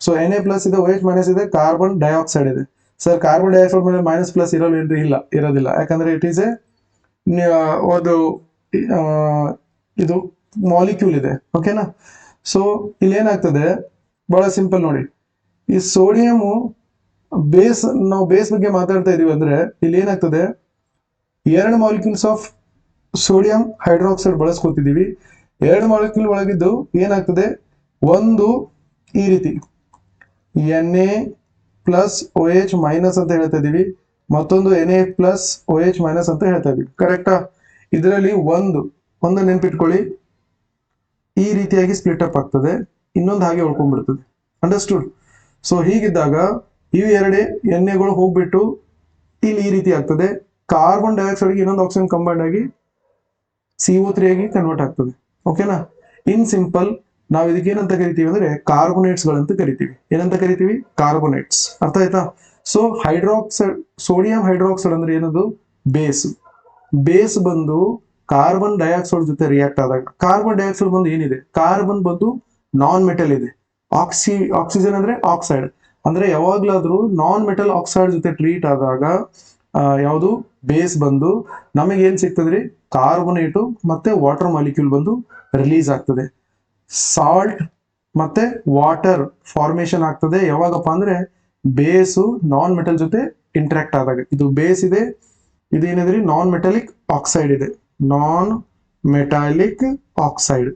A: ಸೊ Na+ ಇದೆ, OH- ಇದೆ, ಕಾರ್ಬನ್ ಡೈಆಕ್ಸೈಡ್ ಇದೆ. ಸರ್ ಕಾರ್ಬನ್ ಡೈಆಕ್ಸೈಡ್ ಮೇಲೆ ಮೈನಸ್ ಪ್ಲಸ್ ಇರೋಲ್ವೇನ್ರಿ? ಇಲ್ಲ, ಇರೋದಿಲ್ಲ. ಯಾಕಂದ್ರೆ ಇಟ್ ಈಸ್ ಎ ಒಂದು ಇದು ಮಾಲಿಕ್ಯೂಲ್ ಇದೆ. ಓಕೆನಾ? ಸೊ ಇಲ್ಲಿ ಏನಾಗ್ತದೆ, ಬಹಳ ಸಿಂಪಲ್ ನೋಡಿ, ಈ ಸೋಡಿಯಂ ಬೇಸ್, ನಾವು ಬೇಸ್ ಬಗ್ಗೆ ಮಾತಾಡ್ತಾ ಇದೀವಿ ಅಂದ್ರೆ ಇಲ್ಲಿ ಏನಾಗ್ತದೆ, ಎರಡು ಮಾಲಿಕ್ಯೂಲ್ಸ್ ಆಫ್ ಸೋಡಿಯಂ ಹೈಡ್ರಾಕ್ಸೈಡ್ ಬಳಸ್ಕೊತಿದೀವಿ. ಎರಡು ಮಾಲಿಕ್ಯೂಲ್ ಒಳಗಿದ್ದು ಏನಾಗ್ತದೆ, ಒಂದು ಈ ರೀತಿ Na+OH- ಅಂತ ಹೇಳ್ತಾ ಇದೀವಿ, ಮತ್ತೊಂದು Na+OH- ಅಂತ ಹೇಳ್ತಾ ಇದೀವಿ. ಕರೆಕ್ಟಾ? ಇದರಲ್ಲಿ ಒಂದು ನೆನ್ಪಿಟ್ಕೊಳ್ಳಿ, ಈ ರೀತಿಯಾಗಿ ಸ್ಪ್ಲಿಟ್ ಅಪ್ ಆಗ್ತದೆ, ಇನ್ನೊಂದು ಹಾಗೆ ಉಳ್ಕೊಂಡ್ಬಿಡ್ತದೆ. ಅಂಡರ್ಸ್ಟುಡ್? ಸೊ ಹೀಗಿದ್ದಾಗ ಇವು ಎರಡೇ ಎಣ್ಣೆಗಳು ಹೋಗ್ಬಿಟ್ಟು ಇಲ್ಲಿ ಈ ರೀತಿ ಆಗ್ತದೆ, ಕಾರ್ಬನ್ ಡೈಆಕ್ಸೈಡ್ಗೆ ಇನ್ನೊಂದು ಆಕ್ಸಿಜನ್ ಕಂಬೈಂಡ್ ಆಗಿ CO3 ಆಗಿ ಕನ್ವರ್ಟ್ ಆಗ್ತದೆ. ಓಕೆನಾ? ಇನ್ ಸಿಂಪಲ್ ನಾವು ಇದಕ್ಕೆ ಏನಂತ ಕರಿತೀವಿ ಅಂದ್ರೆ ಕಾರ್ಬೋನೇಟ್ಸ್ ಗಳಂತ ಕರಿತೀವಿ. ಏನಂತ ಕರಿತೀವಿ? ಕಾರ್ಬೋನೇಟ್ಸ್. ಅರ್ಥ ಆಯ್ತಾ? ಸೊ ಹೈಡ್ರಾಕ್ಸೈಡ್, ಸೋಡಿಯಂ ಹೈಡ್ರಾಕ್ಸೈಡ್ ಅಂದ್ರೆ ಏನದು, ಬೇಸ್. ಬೇಸ್ ಬಂದು ಕಾರ್ಬನ್ ಡೈಆಕ್ಸೈಡ್ ಜೊತೆ ರಿಯಾಕ್ಟ್ ಆದಾಗ, ಕಾರ್ಬನ್ ಡೈಆಕ್ಸೈಡ್ ಬಂದು ಏನಿದೆ, ಕಾರ್ಬನ್ ಬಂದು ನಾನ್ ಮೆಟಲ್ ಇದೆ, ಆಕ್ಸಿಜನ್ ಅಂದ್ರೆ ಆಕ್ಸೈಡ್. ಅಂದ್ರೆ ಯಾವಾಗ್ಲಾದ್ರೂ ನಾನ್ ಮೆಟಲ್ ಆಕ್ಸೈಡ್ ಜೊತೆ ಟ್ರೀಟ್ ಆದಾಗ ಯಾವುದು ಬೇಸ್ ಬಂದು ನಮಗೆ ಏನ್ ಸಿಗ್ತದ್ರಿ, ಕಾರ್ಬೋನೇಟು ಮತ್ತೆ ವಾಟರ್ ಮಾಲಿಕ್ಯೂಲ್ ಬಂದು ರಿಲೀಸ್ ಆಗ್ತದೆ. ಸಾಲ್ಟ್ ಮತ್ತೆ ವಾಟರ್ ಫಾರ್ಮೇಶನ್ ಆಗ್ತದೆ ಯಾವಾಗಪ್ಪ ಅಂದ್ರೆ ಬೇಸು ನಾನ್ ಮೆಟಲ್ ಜೊತೆ ಇಂಟ್ರಾಕ್ಟ್ ಆದಾಗ. ಇದು ಬೇಸ್ ಇದೆ, ಇದೇನಿದ್ರಿ ನಾನ್ ಮೆಟಾಲಿಕ್ ಆಕ್ಸೈಡ್ ಇದೆ, ನಾನ್ ಮೆಟಾಲಿಕ್ ಆಕ್ಸೈಡ್.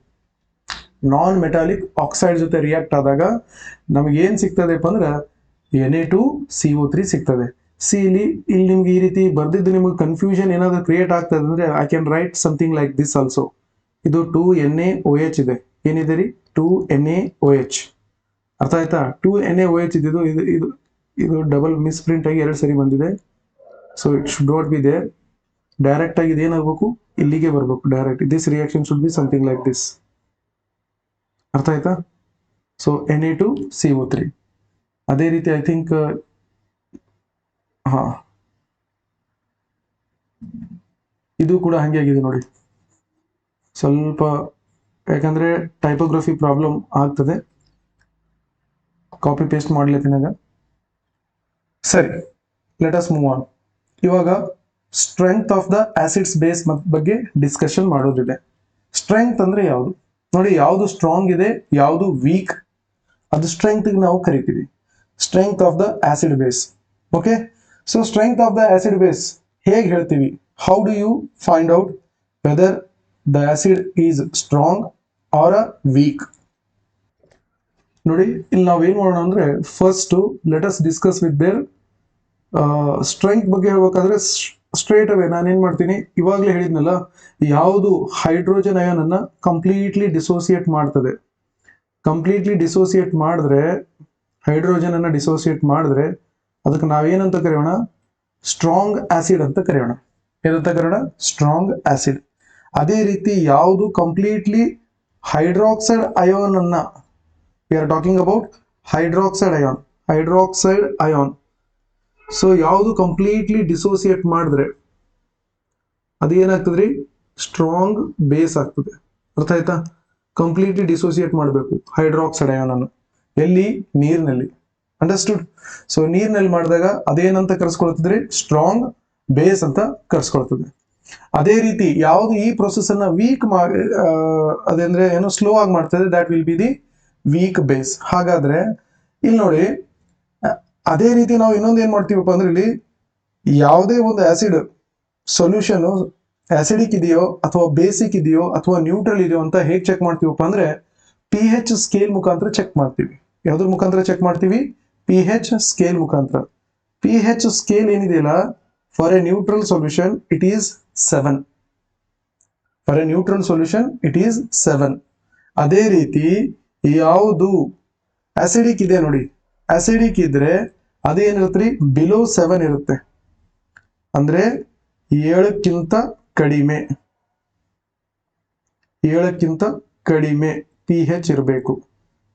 A: ನಾನ್ ಮೆಟಾಲಿಕ್ ಆಕ್ಸೈಡ್ ಜೊತೆ ರಿಯಾಕ್ಟ್ ಆದಾಗ ನಮಗೆ ಏನ್ ಸಿಗ್ತದೆಪ್ಪ ಅಂದ್ರೆ Na2CO3 ಸಿಗ್ತದೆ. ಸಿ ಇಲ್ಲಿ ನಿಮ್ಗೆ ಈ ರೀತಿ ಬರ್ದಿದ್ದು ನಿಮಗೆ ಕನ್ಫ್ಯೂಷನ್ ಏನಾದರೂ ಕ್ರಿಯೇಟ್ ಆಗ್ತದೆ ಅಂದ್ರೆ I can write something like this also. ಇದು 2NaOH ಇದೆ, ಏನಿದೆ ರೀ 2NaOH. ಅರ್ಥ ಆಯ್ತಾ? 2NaOH ಇದ್ದು ಇದು ಡಬಲ್ ಮಿಸ್ ಪ್ರಿಂಟ್ ಆಗಿ 2 ಸರಿ ಬಂದಿದೆ. So it should not be there. Direct ಆಗಿ ಇದೇನಾಗಬೇಕು, ಇಲ್ಲಿಗೆ ಬರಬೇಕು direct. This reaction should be something like this. ಅರ್ಥ ಆಯ್ತಾ? So Na2CO3. ಅದೇ ರೀತಿ ಐ ಥಿಂಕ್ ಇದು ಕೂಡ ಹಂಗೆ ಆಗಿದೆ ನೋಡಿ, ಸ್ವಲ್ಪ ಯಾಕಂದ್ರೆ ಟೈಪೋಗ್ರಫಿ ಪ್ರಾಬ್ಲಮ್ ಆಗ್ತದೆ, ಕಾಪಿ ಪೇಸ್ಟ್ ಮಾಡ್ಲತ್ತಿನಾಗ. ಸರಿ, ಲೆಟ್ ಅಸ್ ಮೂವ್ ಆನ್. ಇವಾಗ strength of the acids base ಬಗ್ಗೆ ಡಿಸ್ಕಷನ್ ಮಾಡೋದಿದೆ. ಸ್ಟ್ರೆಂತ್ ಅಂದ್ರೆ ಯಾವುದು ನೋಡಿ, ಯಾವುದು ಸ್ಟ್ರಾಂಗ್ ಇದೆ ಯಾವುದು ವೀಕ್, ಅದು ಸ್ಟ್ರೆಂತ್ ನಾವು ಕರಿತೀವಿ. Strength of the acid base. Okay, so strength of the acid base ಹೇಗೆ ಹೇಳ್ತೀವಿ? How do you find out whether the acid is strong or a weak? ನೋಡಿ, ಇಲ್ಲಿ ನಾವೇನ್ ಮಾಡೋಣ ಅಂದ್ರೆ first let us discuss with their strength ಬಗ್ಗೆ ಹೇಳ್ಬೇಕಾದ್ರೆ straight away ನಾನೇನ್ ಮಾಡ್ತೀನಿ, ಇವಾಗಲೇ ಹೇಳಿದ್ನಲ್ಲ, ಯಾವುದು ಹೈಡ್ರೋಜನ್ ಅಯಾನ್ ಅನ್ನ ಕಂಪ್ಲೀಟ್ಲಿ ಡಿಸೋಸಿಯೇಟ್ ಮಾಡ್ತದೆ. ಕಂಪ್ಲೀಟ್ಲಿ ಡಿಸೋಸಿಯೇಟ್ ಮಾಡಿದ್ರೆ, ಹೈಡ್ರೋಜನ್ ಅನ್ನ ಡಿಸೋಸಿಯೇಟ್ ಮಾಡಿದ್ರೆ ಅದಕ್ಕೆ ನಾವೇನಂತ ಕರೆಯೋಣ? ಸ್ಟ್ರಾಂಗ್ ಆಸಿಡ್ ಅಂತ ಕರೆಯೋಣ. ಏನಂತ ಕರೆಯೋಣ? Strong acid. ಅದೇ ರೀತಿ ಯಾವುದು ಕಂಪ್ಲೀಟ್ಲಿ ಹೈಡ್ರಾಕ್ಸೈಡ್ ಅಯಾನ್ ಅನ್ನ, V are talking about hydroxide ion, hydroxide ion. So ಯಾವುದು ಕಂಪ್ಲೀಟ್ಲಿ ಡಿಸೋಸಿಯೇಟ್ ಮಾಡಿದ್ರೆ ಅದೇನಾಗ್ತದ್ರಿ? ಸ್ಟ್ರಾಂಗ್ ಬೇಸ್ ಆಗ್ತದೆ. ಅರ್ಥ ಆಯ್ತಾ? ಕಂಪ್ಲೀಟ್ಲಿ ಡಿಸೋಸಿಯೇಟ್ ಮಾಡಬೇಕು ಹೈಡ್ರಾಕ್ಸೈಡ್ ಅಯಾನ್ ಅನ್ನು. ಎಲ್ಲಿ? ನೀರಿನಲ್ಲಿ. ಅಂಡರ್ಸ್ಟುಡ್? ಸೊ ನೀರಿನಲ್ಲಿ ಮಾಡಿದಾಗ ಅದೇನಂತ ಕರೆಸ್ಕೊಳ್ತದ್ರಿ? ಸ್ಟ್ರಾಂಗ್ ಬೇಸ್ ಅಂತ ಕರೆಸ್ಕೊಳ್ತದೆ. ಅದೇ ರೀತಿ ಯಾವುದು ಈ ಪ್ರೊಸೆಸ್ ಅನ್ನ ವೀಕ್ ಅದಂದ್ರೆ ಏನೋ ಸ್ಲೋ ಆಗಿ ಮಾಡ್ತದೆ, that will be the weak base. ಹಾಗಾದ್ರೆ ಇಲ್ಲಿ ನೋಡಿ, ಅದೇ ರೀತಿ ನಾವು ಇನ್ನೊಂದು ಏನ್ ಮಾಡ್ತೀವಪ್ಪ ಅಂದ್ರೆ, ಇಲ್ಲಿ ಯಾವುದೇ ಒಂದು ಆಸಿಡ್ ಸೊಲ್ಯೂಷನ್ ಆಸಿಡಿಕ್ ಇದೆಯೋ ಅಥವಾ ಬೇಸಿಕ್ ಇದೆಯೋ ಅಥವಾ ನ್ಯೂಟ್ರಲ್ ಇದೆಯೋ ಅಂತ ಹೇಗೆ ಚೆಕ್ ಮಾಡ್ತೀವಪ್ಪ ಅಂದ್ರೆ pH ಸ್ಕೇಲ್ ಮುಖಾಂತರ ಚೆಕ್ ಮಾಡ್ತೀವಿ. ಯಾವ್ದ್ರ ಮುಖಾಂತರ ಚೆಕ್ ಮಾಡ್ತೀವಿ? pH ಸ್ಕೇಲ್ ಮುಖಾಂತರ. pH ಸ್ಕೇಲ್ ಏನಿದೆಯಲ್ಲ, for A neutral solution it is 7. For A neutral solution it is 7. ಅದೇ ರೀತಿ ಯಾವುದು ಆಸಿಡಿಕ್ ಇದೆ ನೋಡಿ, ಆಸಿಡಿಕ್ ಇದ್ರೆ ಅದೇನಿರುತ್ತೆ? ಬಿಲೋ 7 ಇರುತ್ತೆ. ಅಂದ್ರೆ 7ಕ್ಕಿಂತ ಕಡಿಮೆ, 7ಕ್ಕಿಂತ ಕಡಿಮೆ pH ಇರಬೇಕು.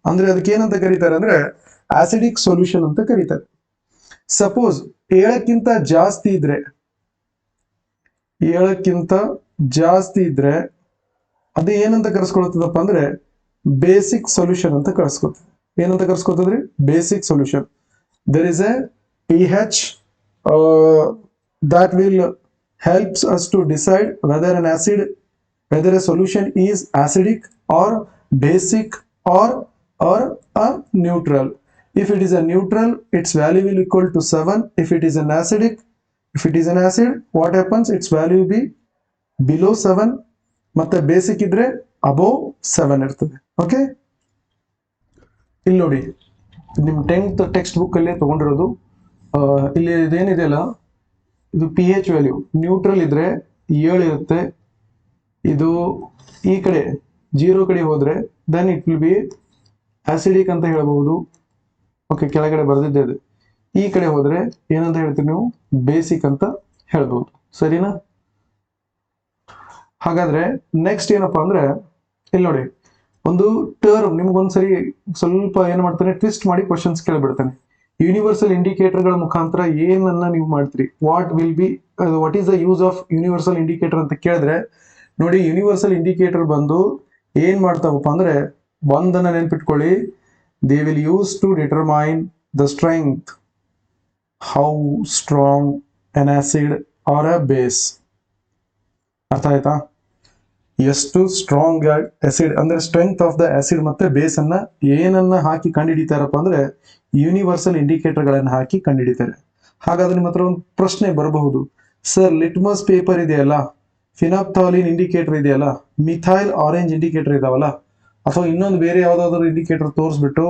A: ಅಂದ್ರೆ ಅದಕ್ಕೆ ಏನಂತ ಕರೀತಾರೆ ಅಂದ್ರೆ ಆಸಿಡಿಕ್ ಸೊಲ್ಯೂಷನ್ ಅಂತ ಕರೀತಾರೆ. ಸಪೋಸ್ 7ಕ್ಕಿಂತ ಜಾಸ್ತಿ ಇದ್ರೆ, 7ಕ್ಕಿಂತ ಜಾಸ್ತಿ ಇದ್ರೆ ಅದು ಏನಂತ ಕರೆಸ್ಕೊಳ್ತದಪ್ಪ ಅಂದ್ರೆ ಬೇಸಿಕ್ ಸೊಲ್ಯೂಷನ್ ಅಂತ ಕರೆಸ್ಕೊಳ್ತದೆ. ಏನಂತ ಕರೆಸ್ಕೊಳ್ತದ್ರಿ? Basic solution. There is a pH that will helps us to decide whether a solution is acidic or basic or a neutral. If it is a neutral, its value will equal to 7. If it is an acid, what happens? Its value will be below 7. ಮತ್ತೆ basic ಇದ್ರೆ above 7 ಇರ್ತದೆ. Okay, ಇಲ್ಲಿ ನೋಡಿ, ನಿಮ್ 10th text book ಅಲ್ಲೇ ತಗೊಂಡಿರೋದು. ಇಲ್ಲಿ ಇದೇನಿದೆಯಲ್ಲ, ಇದು pH ವ್ಯಾಲ್ಯೂ ನ್ಯೂಟ್ರಲ್ ಇದ್ರೆ 7 ಇರುತ್ತೆ. ಇದು ಈ ಕಡೆ 0 ಕಡೆ ಹೋದ್ರೆ then it will be acidic ಅಂತ ಹೇಳಬಹುದು. ಓಕೆ, ಕೆಳಗಡೆ ಬರೆದಿದ್ದೆ ಅದು. ಈ ಕಡೆ ಹೋದ್ರೆ ಏನಂತ ಹೇಳ್ತೀವಿ ನೀವು? ಬೇಸಿಕ್ ಅಂತ ಹೇಳ್ಬಹುದು. ಸರಿನಾ? ಹಾಗಾದ್ರೆ ನೆಕ್ಸ್ಟ್ ಏನಪ್ಪಾ ಅಂದ್ರೆ, ಇಲ್ಲಿ ನೋಡಿ, ಒಂದು ಟರ್ಮ್ ನಿಮ್ಗೊಂದ್ಸರಿ ಸ್ವಲ್ಪ ಏನ್ ಮಾಡ್ತಾನೆ, ಟ್ವಿಸ್ಟ್ ಮಾಡಿ ಕ್ವಶನ್ಸ್ ಕೇಳ್ಬಿಡ್ತಾನೆ. ಯೂನಿವರ್ಸಲ್ ಇಂಡಿಕೇಟರ್ಗಳ ಮುಖಾಂತರ ಏನನ್ನ ನೀವು ಮಾಡ್ತೀರಿ? What is the use of universal indicator ಅಂತ ಕೇಳಿದ್ರೆ ನೋಡಿ, ಯೂನಿವರ್ಸಲ್ ಇಂಡಿಕೇಟರ್ ಬಂದು ಏನ್ ಮಾಡ್ತಾವಪ್ಪ ಅಂದ್ರೆ, ಒಂದನ್ನ ನೆನ್ಪಿಟ್ಕೊಳ್ಳಿ, they will use to determine the strength, how strong an acid or a base. ಅರ್ಥ ಆಯ್ತಾ? ಎಷ್ಟು ಸ್ಟ್ರಾಂಗ್ ಆಸಿಡ್ ಅಂದ್ರೆ ಸ್ಟ್ರೆಂತ್ ಆಫ್ ದ ಆಸಿಡ್ ಮತ್ತೆ ಬೇಸ್ ಅನ್ನ ಏನನ್ನ ಹಾಕಿ ಕಂಡುಹಿಡಿತಾರಪ್ಪ ಅಂದ್ರೆ ಯೂನಿವರ್ಸಲ್ ಇಂಡಿಕೇಟರ್ ಗಳನ್ನ ಹಾಕಿ ಕಂಡುಹಿಡಿತಾರೆ. ಹಾಗಾದ್ರೆ ನಿಮ್ಮ ಹತ್ರ ಒಂದು ಪ್ರಶ್ನೆ ಬರಬಹುದು, ಸರ್ ಲಿಟ್ಮಸ್ ಪೇಪರ್ ಇದೆಯಲ್ಲ, ಫಿನಾಪ್ಥಾಲಿನ್ ಇಂಡಿಕೇಟರ್ ಇದೆಯಲ್ಲ, ಮಿಥೈಲ್ ಆರೆಂಜ್ ಇಂಡಿಕೇಟರ್ ಇದಾವಲ್ಲ, ಅಥವಾ ಇನ್ನೊಂದು ಬೇರೆ ಯಾವ್ದಾದ್ರು ಇಂಡಿಕೇಟರ್ ತೋರಿಸ್ಬಿಟ್ಟು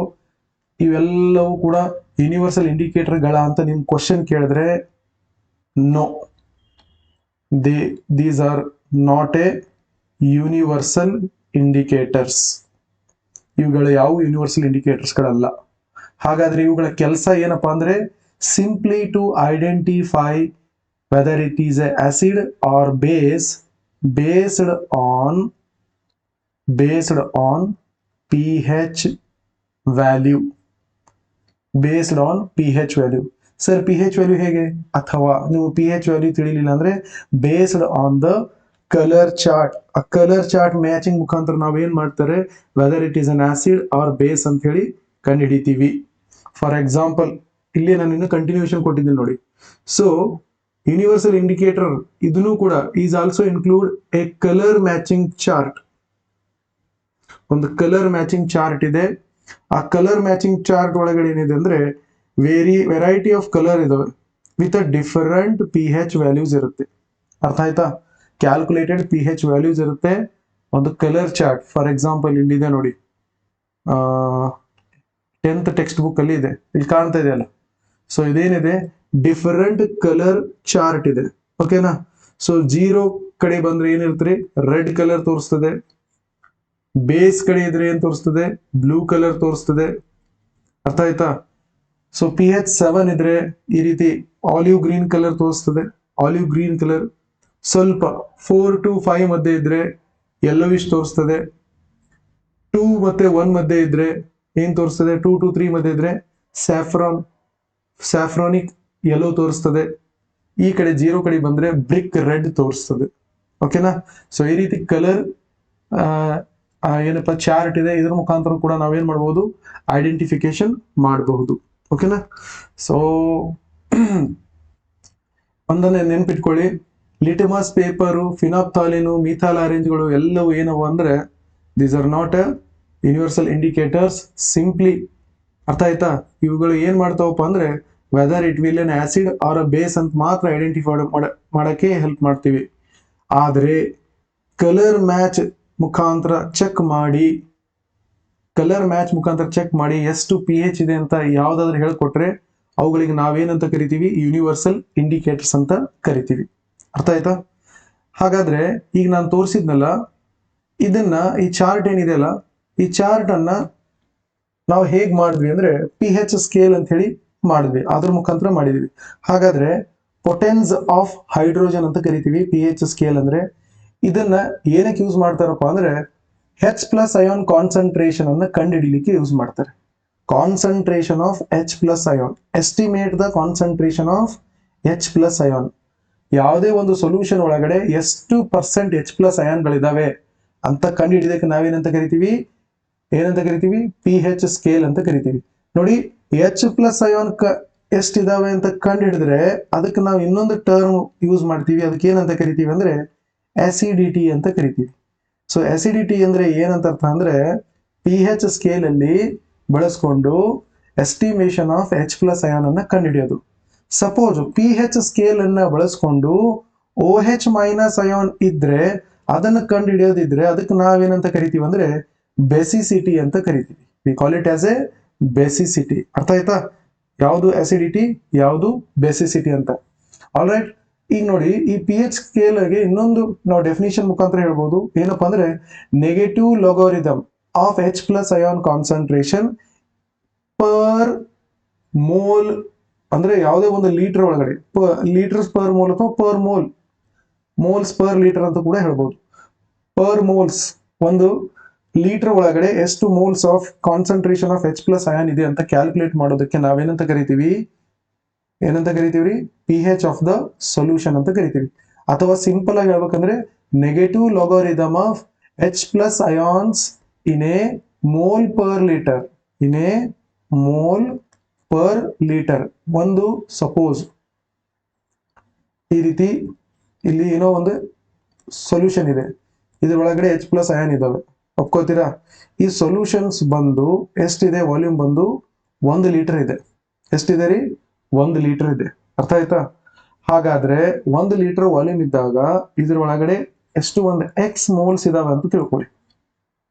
A: ಇವೆಲ್ಲವೂ ಕೂಡ ಯೂನಿವರ್ಸಲ್ ಇಂಡಿಕೇಟರ್ಗಳ ಅಂತ ನಿಮ್ ಕ್ವಶನ್ ಕೇಳಿದ್ರೆ no, these are not a universal indicators. ಇವುಗಳು ಯಾವ ಯೂನಿವರ್ಸಲ್ ಇಂಡಿಕೇಟರ್ಸ್ಗಳಲ್ಲ. ಹಾಗಾದ್ರೆ ಇವುಗಳ ಕೆಲಸ ಏನಪ್ಪಾ ಅಂದ್ರೆ simply to identify whether it is a acid or base based on pH value. Based on pH value. Sir pH value ಹೇಗೆ? ಅಥವಾ ನೀವು pH ವ್ಯಾಲ್ಯೂ ತಿಳಿಲಿಲ್ಲ ಅಂದ್ರೆ based on the colour chart. ಆ ಕಲರ್ ಚಾರ್ಟ್ ಮ್ಯಾಚಿಂಗ್ ಮುಖಾಂತರ ನಾವೇನ್ ಮಾಡ್ತಾರೆ whether it is an acid or base ಅಂತ ಹೇಳಿ ಕಂಡು ಹಿಡಿತೀವಿ. ಫಾರ್ ಎಕ್ಸಾಂಪಲ್ ಇಲ್ಲಿ ನಾನು ಇನ್ನು ಕಂಟಿನ್ಯೂಷನ್ ಕೊಟ್ಟಿದ್ದೀನಿ ನೋಡಿ. ಸೊ ಯೂನಿವರ್ಸಲ್ ಇಂಡಿಕೇಟರ್ ಇದನ್ನು ಕೂಡ is also include A colour matching chart. ಒಂದು ಕಲರ್ ಮ್ಯಾಚಿಂಗ್ ಚಾರ್ಟ್ ಇದೆ. ಆ ಕಲರ್ ಮ್ಯಾಚಿಂಗ್ ಚಾರ್ಟ್ ಒಳಗಡೆ ಏನಿದೆ ಅಂದ್ರೆ ವೆರೈಟಿ ಆಫ್ ಕಲರ್ ಇದಾವೆ with a different pH values ಇರುತ್ತೆ. ಅರ್ಥ ಆಯ್ತಾ? ಕ್ಯಾಲ್ಕುಲೇಟೆಡ್ pH ವ್ಯಾಲ್ಯೂಸ್ ಇರುತ್ತೆ ಒಂದು ಕಲರ್ ಚಾರ್ಟ್. ಫಾರ್ ಎಕ್ಸಾಂಪಲ್ ಇಲ್ಲಿದೆ ನೋಡಿ, 10th ಟೆಕ್ಸ್ಟ್ ಬುಕ್ ಅಲ್ಲಿ ಇದೆ, ಇಲ್ಲಿ ಕಾಣ್ತಾ ಇದೆಯಲ್ಲ. ಸೊ ಇದೇನಿದೆ ಡಿಫರೆಂಟ್ ಕಲರ್ ಚಾರ್ಟ್ ಇದೆ. ಓಕೆನಾ? ಸೊ 0 ಕಡೆ ಬಂದ್ರೆ ಏನಿರುತ್ತೆ ರೆಡ್ ಕಲರ್ ತೋರಿಸ್ತದೆ. ಬೇಸ್ ಕಡೆ ಇದ್ರೆ ಏನ್ ತೋರಿಸ್ತದೆ ಬ್ಲೂ ಕಲರ್ ತೋರಿಸ್ತದೆ. ಅರ್ಥ ಆಯ್ತಾ? ಸೊ pH 7 ಇದ್ರೆ ಈ ರೀತಿ ಆಲಿವ್ ಗ್ರೀನ್ ಕಲರ್ ತೋರಿಸ್ತದೆ, ಆಲಿವ್ ಗ್ರೀನ್ ಕಲರ್. ಸ್ವಲ್ಪ 4 to 5 ಮಧ್ಯೆ ಇದ್ರೆ ಯೆಲ್ಲೋವಿಶ್ ತೋರಿಸ್ತದೆ. 2 ಮತ್ತೆ 1 ಮಧ್ಯೆ ಇದ್ರೆ ಏನ್ ತೋರಿಸ್ತದೆ 2 to 3 ಮಧ್ಯೆ ಇದ್ರೆ ಸ್ಯಾಫ್ರಾನಿಕ್ ಯೆಲ್ಲೋ ತೋರಿಸ್ತದೆ. ಈ ಕಡೆ 0 ಕಡೆ ಬಂದ್ರೆ ಬ್ರಿಕ್ ರೆಡ್ ತೋರಿಸ್ತದೆ. ಓಕೆನಾ? ಸೊ ಈ ರೀತಿ ಕಲರ್ ಏನಪ್ಪ ಚಾರ್ಟ್ ಇದೆ, ಇದ್ರ ಮುಖಾಂತರ ಕೂಡ ನಾವೇನ್ ಮಾಡಬಹುದು ಐಡೆಂಟಿಫಿಕೇಶನ್ ಮಾಡಬಹುದು. ಓಕೆನಾ? ಸೊ ಒಂದನ್ನೇ ನೆನ್ಪಿಟ್ಕೊಳ್ಳಿ, ಲಿಟಮಸ್ ಪೇಪರು, ಫಿನಾಪ್ಥಾಲಿನು, ಮಿಥಾಲ್ ಆರೆಂಜ್ಗಳು ಎಲ್ಲವೂ ಏನವು ಅಂದ್ರೆ these are not a universal indicators. Simply ಅರ್ಥ ಆಯ್ತಾ? ಇವುಗಳು ಏನ್ ಮಾಡ್ತಾವಪ್ಪ ಅಂದ್ರೆ whether it will an acid or a base ಅಂತ ಮಾತ್ರ ಐಡೆಂಟಿಫೈ ಮಾಡಕ್ಕೆ ಹೆಲ್ಪ್ ಮಾಡ್ತೀವಿ. ಆದ್ರೆ ಕಲರ್ ಮ್ಯಾಚ್ ಮುಖಾಂತರ ಚೆಕ್ ಮಾಡಿ ಎಷ್ಟು pH ಇದೆ ಅಂತ ಯಾವ್ದಾದ್ರು ಹೇಳ್ಕೊಟ್ರೆ ಅವುಗಳಿಗೆ ನಾವೇನಂತ ಕರಿತೀವಿ ಯೂನಿವರ್ಸಲ್ ಇಂಡಿಕೇಟರ್ಸ್ ಅಂತ ಕರಿತೀವಿ. ಅರ್ಥ ಆಯ್ತಾ? ಹಾಗಾದ್ರೆ ಈಗ ನಾನು ತೋರಿಸಿದ್ನಲ್ಲ ಇದನ್ನ, ಈ ಚಾರ್ಟ್ ಏನಿದೆಯಲ್ಲ ಈ ಚಾರ್ಟ್ ಅನ್ನ ನಾವು ಹೇಗ್ ಮಾಡಿದ್ವಿ ಅಂದ್ರೆ pH ಸ್ಕೇಲ್ ಅಂತ ಹೇಳಿ ಮಾಡಿದ್ವಿ, ಅದ್ರ ಮುಖಾಂತರ ಮಾಡಿದ್ವಿ. ಹಾಗಾದ್ರೆ ಪೊಟೆನ್ಸ್ ಆಫ್ ಹೈಡ್ರೋಜನ್ ಅಂತ ಕರಿತೀವಿ pH ಸ್ಕೇಲ್ ಅಂದ್ರೆ. ಇದನ್ನ ಏನಕ್ಕೆ ಯೂಸ್ ಮಾಡ್ತಾರಪ್ಪ ಅಂದ್ರೆ H+ ಅಯಾನ್ ಕಾನ್ಸಂಟ್ರೇಷನ್ ಅನ್ನ ಕಂಡುಹಿಡಿಲಿಕ್ಕೆ ಯೂಸ್ ಮಾಡ್ತಾರೆ. Concentration of H+ ion, estimate the concentration of H+ ion. ಯಾವುದೇ ಒಂದು ಸೊಲ್ಯೂಷನ್ ಒಳಗಡೆ ಎಷ್ಟು % H+ ಅಯಾನ್ಗಳಿದಾವೆ ಅಂತ ಕಂಡುಹಿಡಿದಕ್ಕೆ ನಾವೇನಂತ ಕರಿತೀವಿ pH ಸ್ಕೇಲ್ ಅಂತ ಕರಿತೀವಿ. ನೋಡಿ H+ ಅಯಾನ್ ಎಷ್ಟಿದಾವೆ ಅಂತ ಕಂಡುಹಿಡಿದ್ರೆ ಅದಕ್ಕೆ ನಾವು ಇನ್ನೊಂದು ಟರ್ಮ್ ಯೂಸ್ ಮಾಡ್ತೀವಿ. ಅದಕ್ಕೆ ಏನಂತ ಕರಿತೀವಿ ಅಂದ್ರೆ acidity ಅಂತ ಕರಿತೀವಿ. ಸೊ acidity ಅಂದ್ರೆ ಏನಂತ ಅರ್ಥ ಅಂದ್ರೆ pH ಸ್ಕೇಲ್ ಅಲ್ಲಿ ಬಳಸ್ಕೊಂಡು ಎಸ್ಟಿಮೇಷನ್ ಆಫ್ H+ ಅಯಾನ್ ಅನ್ನ ಕಂಡುಹಿಡಿಯೋದು. ಸಪೋಸ್ pH ಸ್ಕೇಲ್ ಅನ್ನ ಬಳಸ್ಕೊಂಡು OH- ಅಯಾನ್ ಇದ್ರೆ ಅದನ್ನ ಕಂಡುಹಿಡಿಯೋದಿದ್ರೆ ಅದಕ್ಕೆ ನಾವೇನಂತ ಕರಿತೀವಿ ಅಂದ್ರೆ ಬೇಸಿಸಿಟಿ ಅಂತ ಕರಿತೀವಿ. We call it as a basicity. ಅರ್ಥ ಆಯ್ತಾ? ಯಾವುದು acidity, ಯಾವುದು ಬೇಸಿಸಿಟಿ ಅಂತ. All right. ಈಗ ನೋಡಿ ಈ pH ಸ್ಕೇಲ್ಗೆ ಇನ್ನೊಂದು ನಾವು ಡೆಫಿನಿಷನ್ ಮುಖಾಂತರ ಹೇಳ್ಬೋದು. ಏನಪ್ಪಾ ಅಂದ್ರೆ negative logarithm of H+ ion concentration per mole. ಅಂದ್ರೆ ಯಾವುದೇ ಒಂದು ಲೀಟರ್ ಒಳಗಡೆ ಲೀಟರ್ಸ್ ಪರ್ ಮೋಲ್ ಅಥವಾ per mole, moles per litre ಅಂತ ಕೂಡ ಹೇಳ್ಬೋದು. ಪರ್ ಮೋಲ್ಸ್, ಒಂದು ಲೀಟರ್ ಒಳಗಡೆ ಎಷ್ಟು moles of concentration of H+ ion ಇದೆ ಅಂತ ಕ್ಯಾಲ್ಕುಲೇಟ್ ಮಾಡೋದಕ್ಕೆ ನಾವೇನಂತ ಕರಿತೀವಿ pH ಆಫ್ ದ ಸೊಲ್ಯೂಷನ್ ಅಂತ ಕರಿತೀವಿ. ಅಥವಾ ಸಿಂಪಲ್ ಆಗಿ ಹೇಳ್ಬೇಕಂದ್ರೆ negative logarithm of H+ ions in a mole per litre. ಒಂದು ಸಪೋಸ್ ಈ ರೀತಿ ಇಲ್ಲಿ ಏನೋ ಒಂದು ಸೊಲ್ಯೂಷನ್ ಇದೆ, ಇದ್ರೊಳಗಡೆ H+ ಅಯಾನ್ ಇದಾವೆ, ಒಪ್ಕೋತೀರಾ? ಈ ಸೊಲ್ಯೂಷನ್ಸ್ ಬಂದು ಎಷ್ಟಿದೆ, ವಾಲ್ಯೂಮ್ ಬಂದು 1 ಲೀಟರ್ ಇದೆ. ಎಷ್ಟಿದೆ ರೀ? 1 ಲೀಟರ್ ಇದೆ. ಅರ್ಥ ಆಯ್ತಾ? ಹಾಗಾದ್ರೆ 1 ಲೀಟರ್ ವಾಲ್ಯೂಮ್ ಇದ್ದಾಗ ಇದ್ರೊಳಗಡೆ ಎಷ್ಟು ಒಂದು X ಮೋಲ್ಸ್ ಇದಾವೆ ಅಂತ ತಿಳ್ಕೊಳ್ಳಿ.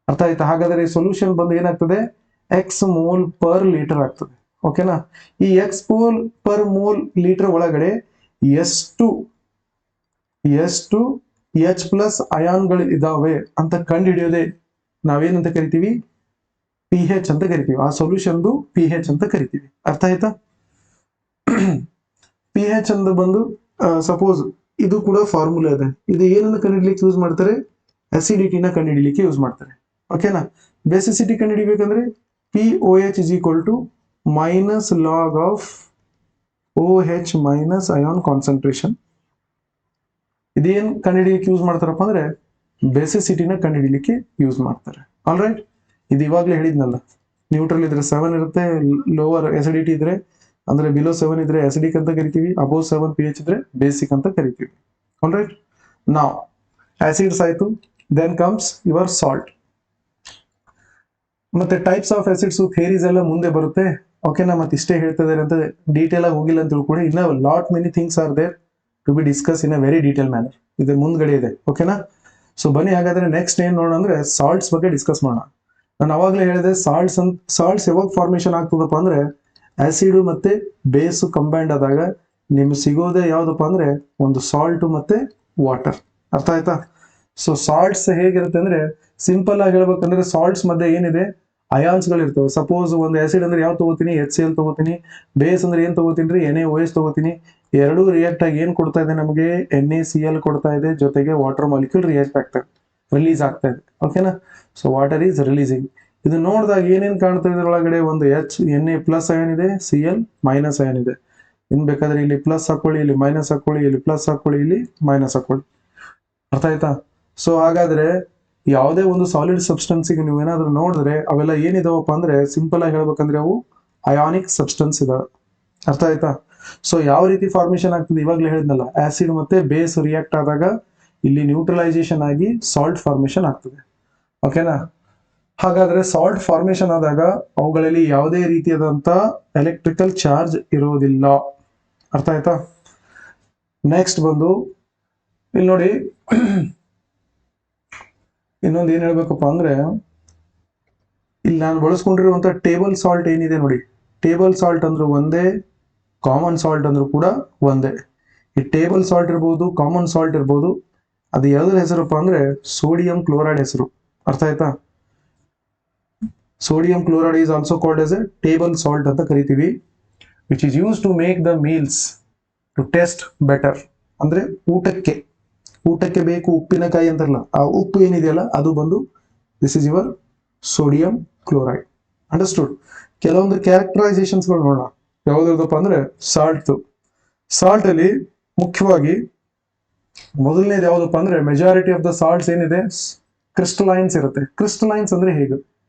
A: ಅರ್ಥ ಆಯ್ತಾ? ಹಾಗಾದ್ರೆ ಈ ಸೊಲ್ಯೂಷನ್ ಬಂದು ಏನಾಗ್ತದೆ ಎಕ್ಸ್ ಮೋಲ್ ಪರ್ ಲೀಟರ್ ಆಗ್ತದೆ. ಓಕೆನಾ, ಈ X mole per mole litre ಒಳಗಡೆ ಎಷ್ಟು ಎಷ್ಟು ಎಚ್ ಪ್ಲಸ್ ಅಯಾನ್ಗಳು ಇದಾವೆ ಅಂತ ಕಂಡು ಹಿಡಿಯೋದೇ ನಾವೇನಂತ ಕರಿತೀವಿ, ಪಿ ಹೆಚ್ ಅಂತ ಕರಿತೀವಿ. ಆ ಸೊಲ್ಯೂಷನ್ದು ಪಿ ಹೆಚ್ ಅಂತ ಕರಿತೀವಿ. ಅರ್ಥ ಆಯ್ತಾ? ಪಿ ಹೆಚ್ ಅಂತ ಬಂದು ಸಪೋಸ್ ಇದು ಕೂಡ ಫಾರ್ಮುಲಾ ಇದೆ. ಇದು ಏನನ್ನು ಕಂಡುಹಿಡಿಲಿಕ್ಕೆ ಯೂಸ್ ಮಾಡ್ತಾರೆ, ಅಸಿಡಿಟಿನ ಕಂಡುಹಿಡಿಲಿಕ್ಕೆ ಯೂಸ್ ಮಾಡ್ತಾರೆ. ಓಕೆನಾ, ಬೇಸಿಸಿಟಿ ಕಂಡುಹಿಡಿಬೇಕಂದ್ರೆ P O H is equal to minus log of O H minus ion concentration. ಇದೇನು ಕಂಡುಹಿಡಿಲಿಕ್ಕೆ ಯೂಸ್ ಮಾಡ್ತಾರಪ್ಪ ಅಂದ್ರೆ ಬೇಸಿಸಿಟಿನ ಕಂಡುಹಿಡಿಲಿಕ್ಕೆ ಯೂಸ್ ಮಾಡ್ತಾರೆ. ಆಲ್ ರೈಟ್, ಇದು ಇವಾಗಲೇ ಹೇಳಿದ್ನಲ್ಲ, ನ್ಯೂಟ್ರಲ್ ಇದ್ರೆ 7 ಇರುತ್ತೆ, ಲೋವರ್ ಎಸಿಡಿಟಿ ಇದ್ರೆ ಅಂದ್ರೆ ಬಿಲೋ 7 ಇದ್ರೆ ಅಸಿಡಿಕ್ ಅಂತ ಕರಿತೀವಿ, ಅಬೋವ್ 7 ಪಿ ಎಚ್ ಇದ್ರೆ ಬೇಸಿಕ್ ಅಂತ ಕರಿತೀವಿ. ಆಲ್ ರೈಟ್, ನಾವ್ ಆಸಿಡ್ಸ್ ಆಯ್ತು, ದೆನ್ ಕಮ್ಸ್ ಯುವರ್ ಸಾಲ್ಟ್. ಮತ್ತೆ ಟೈಪ್ಸ್ ಆಫ್ ಆಸಿಡ್ಸ್ ಥಿಯರೀಸ್ ಎಲ್ಲ ಮುಂದೆ ಬರುತ್ತೆ. ಓಕೆನಾ, ಮತ್ತೆ ಇಷ್ಟೇ ಹೇಳ್ತಾ ಇದಾರೆ ಅಂತ ಡೀಟೇಲ್ ಆಗಿ ಹೋಗಿಲ್ಲ ಅಂತ ತಿಳ್ಕೊಳ್ಳಿ. ಇನ್ನ lot many things are there to be discuss in a very detail manner. ಇದು ಮುಂದ್ಗಡೆ ಇದೆ. ಓಕೆನಾ, ಸೊ ಬನ್ನಿ ಹಾಗಾದ್ರೆ ನೆಕ್ಸ್ಟ್ ಏನ್ ನೋಡೋಣ ಅಂದ್ರೆ ಸಾಲ್ಟ್ಸ್ ಬಗ್ಗೆ ಡಿಸ್ಕಸ್ ಮಾಡೋಣ. ನಾನು ಅವಾಗಲೇ ಹೇಳಿದೆ ಸಾಲ್ಟ್ಸ್ ಯಾವಾಗ ಫಾರ್ಮೇಶನ್ ಆಗ್ತದಪ್ಪ ಅಂದ್ರೆ ಆಸಿಡ್ ಮತ್ತೆ ಬೇಸ್ ಕಂಬೈಂಡ್ ಆದಾಗ ನಿಮ್ಗೆ ಸಿಗೋದೇ ಯಾವ್ದಪ್ಪ ಅಂದ್ರೆ ಒಂದು ಸಾಲ್ಟ್ ಮತ್ತೆ ವಾಟರ್. ಅರ್ಥ ಆಯ್ತಾ? ಸೊ ಸಾಲ್ಟ್ಸ್ ಹೇಗಿರುತ್ತೆ ಅಂದ್ರೆ ಸಿಂಪಲ್ ಆಗಿ ಹೇಳ್ಬೇಕಂದ್ರೆ ಸಾಲ್ಟ್ಸ್ ಮಧ್ಯೆ ಏನಿದೆ, ಅಯಾನ್ಸ್ ಗಳು ಇರ್ತವೆ. ಸಪೋಸ್ ಒಂದು ಆಸಿಡ್ ಅಂದ್ರೆ ಯಾವ ತಗೋತೀನಿ, HCl ತಗೋತೀನಿ. ಬೇಸ್ ಅಂದ್ರೆ ಏನ್ ತಗೋತೀನಿ, NaOH ತಗೋತೀನಿ. ಎರಡೂ ರಿಯಾಕ್ಟ್ ಆಗಿ ಏನ್ ಕೊಡ್ತಾ ಇದೆ ನಮಗೆ, NaCl ಕೊಡ್ತಾ ಇದೆ, ಜೊತೆಗೆ ವಾಟರ್ ಮಾಲಿಕ್ಯೂಲ್ ರಿಯಾಕ್ಟ್ ಆಗ್ತಾ ಇದೆ, ರಿಲೀಸ್ ಆಗ್ತಾ ಇದೆ. ಓಕೆನಾ, ಸೊ ವಾಟರ್ ಈಸ್ ರಿಲೀಸಿಂಗ್. ಇದು ನೋಡಿದಾಗ ಏನೇನ್ ಕಾಣ್ತಾ ಇದೆ ಒಳಗಡೆ, ಒಂದು Na ಪ್ಲಸ್ ಅಯಾನ್ ಇದೆ, Cl ಮೈನಸ್ ಅಯಾನ್ ಇದೆ. ಇನ್ ಬೇಕಾದ್ರೆ ಇಲ್ಲಿ ಪ್ಲಸ್ ಹಾಕೊಳ್ಳಿ, ಇಲ್ಲಿ ಮೈನಸ್ ಹಾಕೊಳ್ಳಿ, ಇಲ್ಲಿ ಪ್ಲಸ್ ಹಾಕೊಳ್ಳಿ, ಇಲ್ಲಿ ಮೈನಸ್ ಹಾಕೊಳ್ಳಿ. ಅರ್ಥ ಆಯ್ತಾ? ಸೊ ಹಾಗಾದ್ರೆ ಯಾವುದೇ ಒಂದು ಸಾಲಿಡ್ ಸಬ್ಸ್ಟೆನ್ಸ್ ಗೆ ನೀವು ಏನಾದ್ರೂ ನೋಡಿದ್ರೆ ಅವೆಲ್ಲ ಏನಿದಾವಪ್ಪ ಅಂದ್ರೆ ಸಿಂಪಲ್ ಆಗಿ ಹೇಳ್ಬೇಕಂದ್ರೆ ಅವು ಅಯಾನಿಕ್ ಸಬ್ಸ್ಟೆನ್ಸ್ ಇದಾವೆ. ಅರ್ಥ ಆಯ್ತಾ? ಸೊ ಯಾವ ರೀತಿ ಫಾರ್ಮೇಶನ್ ಆಗ್ತದೆ ಇವಾಗಲೇ ಹೇಳಿದ್ನಲ್ಲ, ಆಸಿಡ್ ಮತ್ತೆ ಬೇಸ್ ರಿಯಾಕ್ಟ್ ಆದಾಗ ಇಲ್ಲಿ ನ್ಯೂಟ್ರಲೈಸೇಷನ್ ಆಗಿ ಸಾಲ್ಟ್ ಫಾರ್ಮೇಶನ್ ಆಗ್ತದೆ. ಓಕೆನಾ, ಹಾಗಾದ್ರೆ ಸಾಲ್ಟ್ ಫಾರ್ಮೇಶನ್ ಆದಾಗ ಅವುಗಳಲ್ಲಿ ಯಾವುದೇ ರೀತಿಯಾದಂತ ಎಲೆಕ್ಟ್ರಿಕಲ್ ಚಾರ್ಜ್ ಇರೋದಿಲ್ಲ. ಅರ್ಥ ಆಯ್ತಾ? ನೆಕ್ಸ್ಟ್ ಬಂದು ಇಲ್ಲಿ ನೋಡಿ, ಇನ್ನೊಂದು ಏನ್ ಹೇಳ್ಬೇಕಪ್ಪ ಅಂದ್ರೆ ಇಲ್ಲಿ ನಾನು ಬಳಸ್ಕೊಂಡಿರುವಂತ ಟೇಬಲ್ ಸಾಲ್ಟ್ ಏನಿದೆ ನೋಡಿ, ಟೇಬಲ್ ಸಾಲ್ಟ್ ಅಂದ್ರೂ ಒಂದೇ, ಕಾಮನ್ ಸಾಲ್ಟ್ ಅಂದ್ರೂ ಕೂಡ ಒಂದೇ. ಈ ಟೇಬಲ್ ಸಾಲ್ಟ್ ಇರ್ಬೋದು, ಕಾಮನ್ ಸಾಲ್ಟ್ ಇರ್ಬೋದು, ಅದು ಯಾವ್ದ್ರ ಹೆಸರಪ್ಪ ಅಂದ್ರೆ ಸೋಡಿಯಂ ಕ್ಲೋರೈಡ್ ಹೆಸರು. ಅರ್ಥ ಆಯ್ತಾ? Sodium chloride is also called as a table salt ಅಂತ ಕರಿತೀವಿ, which is use to make the meals to taste better. ಅಂದ್ರೆ ಊಟಕ್ಕೆ ಬೇಕು ಉಪ್ಪಿನಕಾಯಿ ಅಂತಾರಲ್ಲ, ಆ ಉಪ್ಪು ಏನಿದೆಯಲ್ಲ ಅದು ಬಂದು this is your sodium chloride. Understood? ಕೆಲವೊಂದು ಕ್ಯಾರೆಕ್ಟರೈಸೇಷನ್ಸ್ಗಳು ನೋಡೋಣ. ಯಾವ್ದಪ್ಪ ಅಂದ್ರೆ ಸಾಲ್ಟ್ ಅಲ್ಲಿ ಮುಖ್ಯವಾಗಿ ಮೊದಲನೇದು ಯಾವ್ದಪ್ಪ ಅಂದ್ರೆ ಮೆಜಾರಿಟಿ ಆಫ್ ದ ಸಾಲ್ಟ್ಸ್ ಏನಿದೆ ಕ್ರಿಸ್ಟಲೈನ್ಸ್ ಇರುತ್ತೆ. ಕ್ರಿಸ್ಟಲೈನ್ಸ್ ಅಂದ್ರೆ ಹೇಗೆ,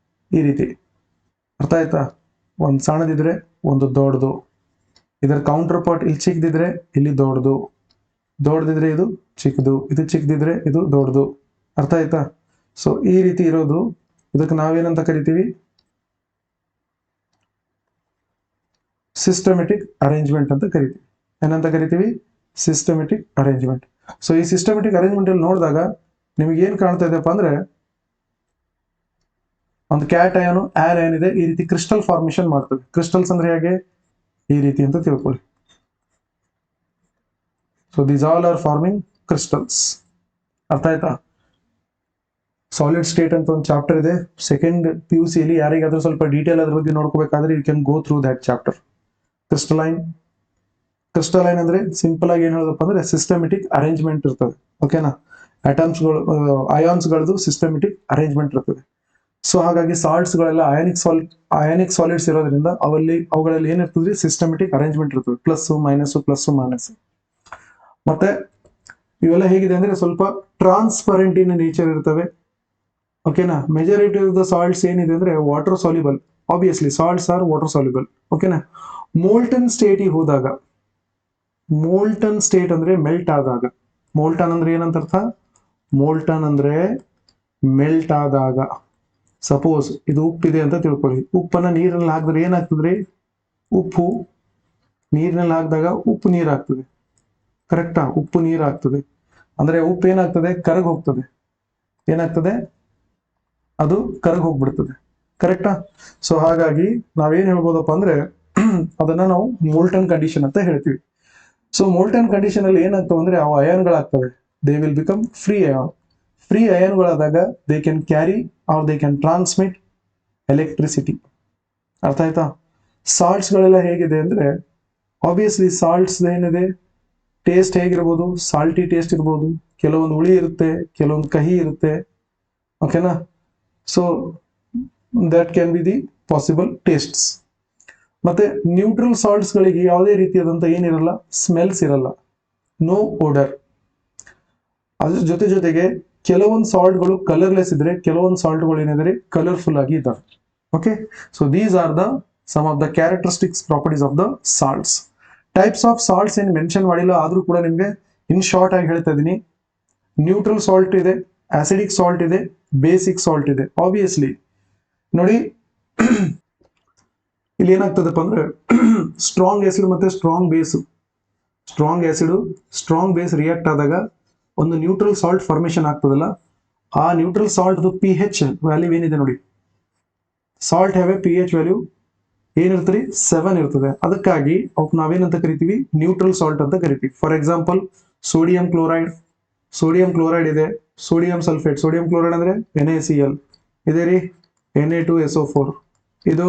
A: ಈ ರೀತಿ. ಅರ್ಥ ಆಯ್ತಾ? ಒಂದು ಸಣ್ಣದಿದ್ರೆ ಒಂದು ದೊಡ್ಡದು, ಇದರ ಕೌಂಟರ್ ಪಾರ್ಟ್ ಇಲ್ಲಿ ಚಿಕ್ಕದಿದ್ರೆ ಇಲ್ಲಿ ದೊಡ್ಡದಿದ್ರೆ ಇದು ಚಿಕ್ಕದು, ಇದು ಚಿಕ್ಕದಿದ್ರೆ ಇದು ದೊಡ್ಡದು. ಅರ್ಥ ಆಯ್ತಾ? ಸೊ ಈ ರೀತಿ ಇರೋದು, ಇದಕ್ಕೆ ನಾವೇನಂತ ಕರಿತೀವಿ, ಸಿಸ್ಟಮೆಟಿಕ್ ಅರೇಂಜ್ಮೆಂಟ್ ಅಂತ ಕರಿತೀವಿ. ಏನಂತ ಕರಿತೀವಿ? Systematic arrangement. ಸೊ ಈ ಸಿಸ್ಟಮೆಟಿಕ್ ಅರೇಂಜ್ಮೆಂಟ್ ಅಲ್ಲಿ ನೋಡಿದಾಗ ನಿಮ್ಗೆ ಏನ್ ಕಾಣ್ತಾ ಇದೆಯಪ್ಪ ಅಂದ್ರೆ ಒಂದು ಕ್ಯಾಟ್ ಅಯಾನು ಆರ್ ಅಯಾನ್ ಇದೆ, ಈ ರೀತಿ ಕ್ರಿಸ್ಟಲ್ ಫಾರ್ಮೇಶನ್ ಮಾಡ್ತದೆ. ಕ್ರಿಸ್ಟಲ್ಸ್ ಅಂದ್ರೆ ಹೇಗೆ, ಈ ರೀತಿ ಅಂತ ತಿಳ್ಕೊಳ್ಳಿ. So these all R farming crystals. ಅರ್ಥ ಆಯ್ತಾ? ಸಾಲಿಡ್ ಸ್ಟೇಟ್ ಅಂತ ಒಂದು ಚಾಪ್ಟರ್ ಇದೆ ಸೆಕೆಂಡ್ PUC ಅಲ್ಲಿ. ಯಾರಿಗಾದ್ರೂ ಸ್ವಲ್ಪ ಡೀಟೇಲ್ ಅದ್ರ ಬಗ್ಗೆ ನೋಡ್ಕೋಬೇಕಾದ್ರೆ you can go through that chapter. Crystalline ಅಂದ್ರೆ ಸಿಂಪಲ್ ಆಗಿ ಏನ್ ಹೇಳೋದಪ್ಪ ಅಂದ್ರೆ ಸಿಸ್ಟಮೆಟಿಕ್ ಅರೇಂಜ್ಮೆಂಟ್ ಇರ್ತದೆ. ಓಕೆನಾ, ಅಟಾಮ್ಸ್ಗಳು ಅಯಾನ್ಸ್ಗಳದ್ದು ಸಿಸ್ಟಮೆಟಿಕ್ ಅರೇಂಜ್ಮೆಂಟ್ ಇರ್ತದೆ. ಸೊ ಹಾಗಾಗಿ ಸಾಲ್ಟ್ಸ್ ಗಳೆಲ್ಲ ಅಯಾನಿಕ್ ಸಾಲಿಡ್ಸ್ ಇರೋದ್ರಿಂದ ಅವುಗಳಲ್ಲಿ ಏನಿರ್ತದೆ, ಸಿಸ್ಟಮೆಟಿಕ್ ಅರೇಂಜ್ಮೆಂಟ್ ಇರ್ತದೆ, ಪ್ಲಸ್ ಮೈನಸ್. ಮತ್ತೆ ಇವೆಲ್ಲ ಹೇಗಿದೆ ಅಂದ್ರೆ ಸ್ವಲ್ಪ ಟ್ರಾನ್ಸ್ಪರೆಂಟ್ ಇನ್ ನೇಚರ್ ಇರ್ತವೆ. ಓಕೆನಾ, ಮೆಜಾರಿಟಿ ಆಫ್ ದ ಸಾಲ್ಟ್ಸ್ ಏನಿದೆ ಅಂದ್ರೆ water soluble. Obviously salts R water soluble. ಓಕೆನಾ, ಮೋಲ್ಟನ್ ಸ್ಟೇಟಿಗೆ ಹೋದಾಗ, ಮೋಲ್ಟನ್ ಸ್ಟೇಟ್ ಅಂದ್ರೆ ಮೆಲ್ಟ್ ಆದಾಗ, ಮೋಲ್ಟನ್ ಅಂದ್ರೆ ಏನಂತ ಅರ್ಥ, ಮೋಲ್ಟನ್ ಅಂದ್ರೆ ಮೆಲ್ಟ್ ಆದಾಗ. ಸಪೋಸ್ ಇದು ಉಪ್ಪಿದೆ ಅಂತ ತಿಳ್ಕೊಳ್ಳಿ, ಉಪ್ಪನ್ನ ನೀರಲ್ಲಿ ಹಾಕಿದ್ರೆ ಏನಾಗ್ತದ್ರಿ, ಉಪ್ಪು ನೀರಿನಲ್ಲಿ ಹಾಕಿದಾಗ ಉಪ್ಪು ನೀರು ಆಗ್ತದೆ. ಕರೆಕ್ಟಾ? ಉಪ್ಪು ನೀರು ಆಗ್ತದೆ ಅಂದ್ರೆ ಉಪ್ಪು ಏನಾಗ್ತದೆ, ಕರಗ್ ಹೋಗ್ತದೆ. ಏನಾಗ್ತದೆ, ಅದು ಕರಗ್ ಹೋಗ್ಬಿಡ್ತದೆ. ಕರೆಕ್ಟಾ? ಸೊ ಹಾಗಾಗಿ ನಾವೇನ್ ಹೇಳ್ಬೋದಪ್ಪ ಅಂದ್ರೆ ಅದನ್ನ ನಾವು ಮೋಲ್ಟನ್ ಕಂಡೀಷನ್ ಅಂತ ಹೇಳ್ತೀವಿ. ಸೊ ಮೋಲ್ಟನ್ ಕಂಡೀಷನ್ ಅಲ್ಲಿ ಏನಾಗ್ತವೆ ಅಂದ್ರೆ ಅವು ಅಯಾನ್ಗಳಾಗ್ತವೆ, they will become free ion. Free ಅಯಾನ್ಗಳಾದಾಗ they can carry or they can transmit electricity. ಅರ್ಥ ಆಯ್ತಾ? ಸಾಲ್ಟ್ಸ್ ಗಳೆಲ್ಲ ಹೇಗಿದೆ ಅಂದ್ರೆ, ಆಬ್ವಿಯಸ್ಲಿ ಸಾಲ್ಟ್ಸ್ ಏನಿದೆ ಟೇಸ್ಟ್ ಹೇಗಿರ್ಬೋದು, ಸಾಲ್ಟಿ ಟೇಸ್ಟ್ ಇರ್ಬೋದು, ಕೆಲವೊಂದು ಹುಳಿ ಇರುತ್ತೆ, ಕೆಲವೊಂದು ಕಹಿ ಇರುತ್ತೆ, ಓಕೆನಾ? So that can be the possible tastes. ಮತ್ತೆ ನ್ಯೂಟ್ರಲ್ ಸಾಲ್ಟ್ಸ್ ಗಳಿಗೆ ಯಾವುದೇ ರೀತಿಯಾದಂತ ಏನಿರಲ್ಲ, ಸ್ಮೆಲ್ಸ್ ಇರಲ್ಲ, ನೋ ಓಡರ್. ಅದ್ರ ಜೊತೆಗೆ ಕೆಲವೊಂದು ಸಾಲ್ಟ್ಗಳು ಕಲರ್ಲೆಸ್ ಇದ್ರೆ, ಕೆಲವೊಂದು ಸಾಲ್ಟ್ಗಳು ಏನಿದ್ರೆ ಕಲರ್ಫುಲ್ ಆಗಿ ಇದ್ದಾವೆ. Okay, so these are the some of the characteristics properties of the salts. Types of salts ಏನು ಮೆನ್ಷನ್ ಮಾಡಿಲ್ಲ, ಆದ್ರೂ ಕೂಡ ನಿಮ್ಗೆ ಇನ್ ಶಾರ್ಟ್ ಆಗಿ ಹೇಳ್ತಾ ಇದೀನಿ. ನ್ಯೂಟ್ರಲ್ ಸಾಲ್ಟ್ ಇದೆ, ಆಸಿಡಿಕ್ ಸಾಲ್ಟ್ ಇದೆ, ಬೇಸಿಕ್ ಸಾಲ್ಟ್ ಇದೆ. ಆಬ್ವಿಯಸ್ಲಿ ನೋಡಿ ಇಲ್ಲಿ ಏನಾಗ್ತದಪ್ಪ ಅಂದ್ರೆ ಸ್ಟ್ರಾಂಗ್ ಆಸಿಡ್ ಮತ್ತೆ strong base, strong acid strong base react ಆದಾಗ ಒಂದು ನ್ಯೂಟ್ರಲ್ ಸಾಲ್ಟ್ ಫಾರ್ಮೇಶನ್ ಆಗ್ತದಲ್ಲ, ಆ neutral salt P H value ಏನಿದೆ ನೋಡಿ, salt have A P H value ಏನಿರ್ತದೆ 7 ಇರ್ತದೆ. ಅದಕ್ಕಾಗಿ ಅವಕ್ಕೆ ನಾವೇನಂತ ಕರಿತೀವಿ, ನ್ಯೂಟ್ರಲ್ ಸಾಲ್ಟ್ ಅಂತ ಕರಿತೀವಿ. ಫಾರ್ ಎಕ್ಸಾಂಪಲ್ ಸೋಡಿಯಂ ಕ್ಲೋರೈಡ್ ಇದೆ, ಸೋಡಿಯಂ ಸಲ್ಫೇಟ್. ಸೋಡಿಯಂ ಕ್ಲೋರೈಡ್ ಅಂದ್ರೆ NaCl ಇದೆ ರೀ, Na2SO4, ಇದು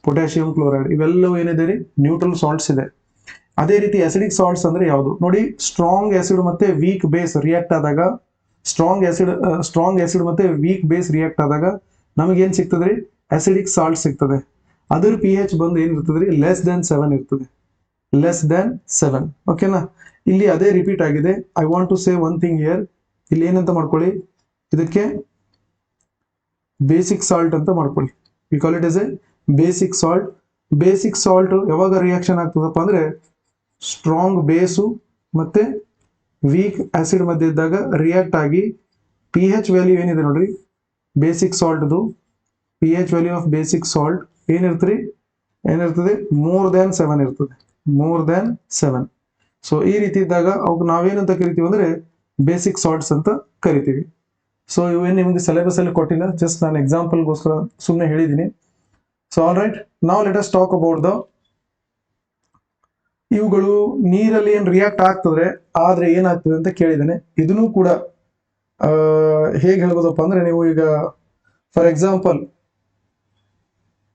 A: ಪೊಟ್ಯಾಷಿಯಂ ಕ್ಲೋರೈಡ್. ಇವೆಲ್ಲವೂ ಏನಿದೆ ರೀ, ನ್ಯೂಟ್ರಲ್ ಸಾಲ್ಟ್ಸ್ ಇದೆ. ಅದೇ ರೀತಿ ಅಸಿಡಿಕ್ ಸಾಲ್ಟ್ಸ್ ಅಂದ್ರೆ ಯಾವುದು ನೋಡಿ, ಸ್ಟ್ರಾಂಗ್ ಆಸಿಡ್ ಮತ್ತೆ ವೀಕ್ ಬೇಸ್ ರಿಯಾಕ್ಟ್ ಆದಾಗ, ಸ್ಟ್ರಾಂಗ್ ಆಸಿಡ್ ಮತ್ತೆ ವೀಕ್ ಬೇಸ್ ರಿಯಾಕ್ಟ್ ಆದಾಗ ನಮಗೇನ್ ಸಿಗ್ತದೆ ರೀ, ಅಸಿಡಿಕ್ ಸಾಲ್ಟ್ ಸಿಗ್ತದೆ. ಅದರ ಪಿ ಎಚ್ ಬಂದು ಏನಿರ್ತದೆ ರೀ, ಲೆಸ್ ದೆನ್ 7 ಇರ್ತದೆ, ಲೆಸ್ ದೆನ್ 7. ಓಕೆನಾ? ಇಲ್ಲಿ ಅದೇ ರಿಪೀಟ್ ಆಗಿದೆ. I want to say one thing here. ಇಲ್ಲಿ ಏನಂತ ಮಾಡ್ಕೊಳ್ಳಿ, ಇದಕ್ಕೆ ಬೇಸಿಕ್ ಸಾಲ್ಟ್ ಅಂತ ಮಾಡ್ಕೊಳ್ಳಿ. We call it as a basic salt. Basic salt ಯಾವಾಗ ರಿಯಾಕ್ಷನ್ ಆಗ್ತದಪ್ಪ ಅಂದ್ರೆ, ಸ್ಟ್ರಾಂಗ್ ಬೇಸು ಮತ್ತೆ ವೀಕ್ ಆಸಿಡ್ ಮಧ್ಯೆ ಇದ್ದಾಗ ರಿಯಾಕ್ಟ್ ಆಗಿ ಪಿ ಎಚ್ ವ್ಯಾಲ್ಯೂ ಏನಿದೆ ನೋಡ್ರಿ, ಬೇಸಿಕ್ ಸಾಲ್ಟ್ದು P H value of basic salt ಏನಿರ್ತದೆ, ಮೋರ್ ದ್ಯಾನ್ 7 ಇರ್ತದೆ, ಮೋರ್ ದ್ಯಾನ್ 7. ಸೊ ಈ ರೀತಿ ಇದ್ದಾಗ ಅವಕ್ಕೆ ನಾವೇನಂತ ಕರಿತೀವಿ ಅಂದ್ರೆ ಬೇಸಿಕ್ ಸಾಲ್ಟ್ಸ್ ಅಂತ ಕರಿತೀವಿ. ಸೊ ಇವೇನು ನಿಮಗೆ ಸಿಲೆಬಸ್ ಅಲ್ಲಿ ಕೊಟ್ಟಿಲ್ಲ, ಜಸ್ಟ್ ನಾನು ಎಕ್ಸಾಂಪಲ್ಗೋಸ್ಕರ ಸುಮ್ಮನೆ ಹೇಳಿದ್ದೀನಿ. ಸೊ ಆಲ್ ರೈಟ್, ನಾವ್ let us talk about the ಇವುಗಳು ನೀರಲ್ಲಿ ಏನ್ ರಿಯಾಕ್ಟ್ ಆಗ್ತದೆ, ಆದ್ರೆ ಏನಾಗ್ತದೆ ಅಂತ ಕೇಳಿದ್ದೇನೆ. ಇದನ್ನು ಕೂಡ ಹೇಗೆ ಹೇಳ್ಬೋದಪ್ಪ ಅಂದ್ರೆ, ನೀವು ಈಗ for example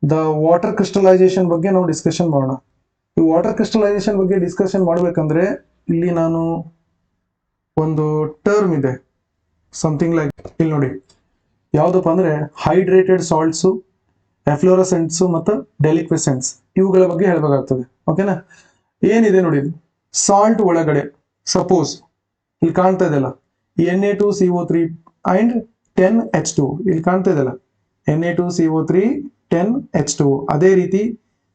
A: the water crystallisation ಬಗ್ಗೆ ನಾವು ಡಿಸ್ಕಷನ್ ಮಾಡೋಣ. ಈ ವಾಟರ್ ಕ್ರಿಸ್ಟಲೈಸೇಷನ್ ಬಗ್ಗೆ ಡಿಸ್ಕಷನ್ ಮಾಡ್ಬೇಕಂದ್ರೆ ಇಲ್ಲಿ ನಾನು ಒಂದು ಟರ್ಮ್ ಇದೆ, ಸಮಥಿಂಗ್ ಲೈಕ್ ಇಲ್ಲಿ ನೋಡಿ, ಯಾವ್ದಪ್ಪ ಅಂದ್ರೆ ಹೈಡ್ರೇಟೆಡ್ ಸಾಲ್ಟ್ಸು, ಎಫ್ಲೋರಸೆಂಟ್ಸು ಮತ್ತು ಡೆಲಿಕ್ವೆಸೆಂಟ್ಸ್, ಇವುಗಳ ಬಗ್ಗೆ ಹೇಳ್ಬೇಕಾಗ್ತದೆ. ಓಕೆನಾ? ಏನಿದೆ ನೋಡಿ, ಸಾಲ್ಟ್ ಒಳಗಡೆ ಸಪೋಸ್ ಇಲ್ಲಿ ಕಾಣ್ತಾ ಇದೆಯಲ್ಲ, Na2CO3 ಅಂಡ್ 10H2, ಇಲ್ಲಿ ಕಾಣ್ತಾ ಇದೆಯಲ್ಲ Na2CO3 10H2. ಅದೇ ರೀತಿ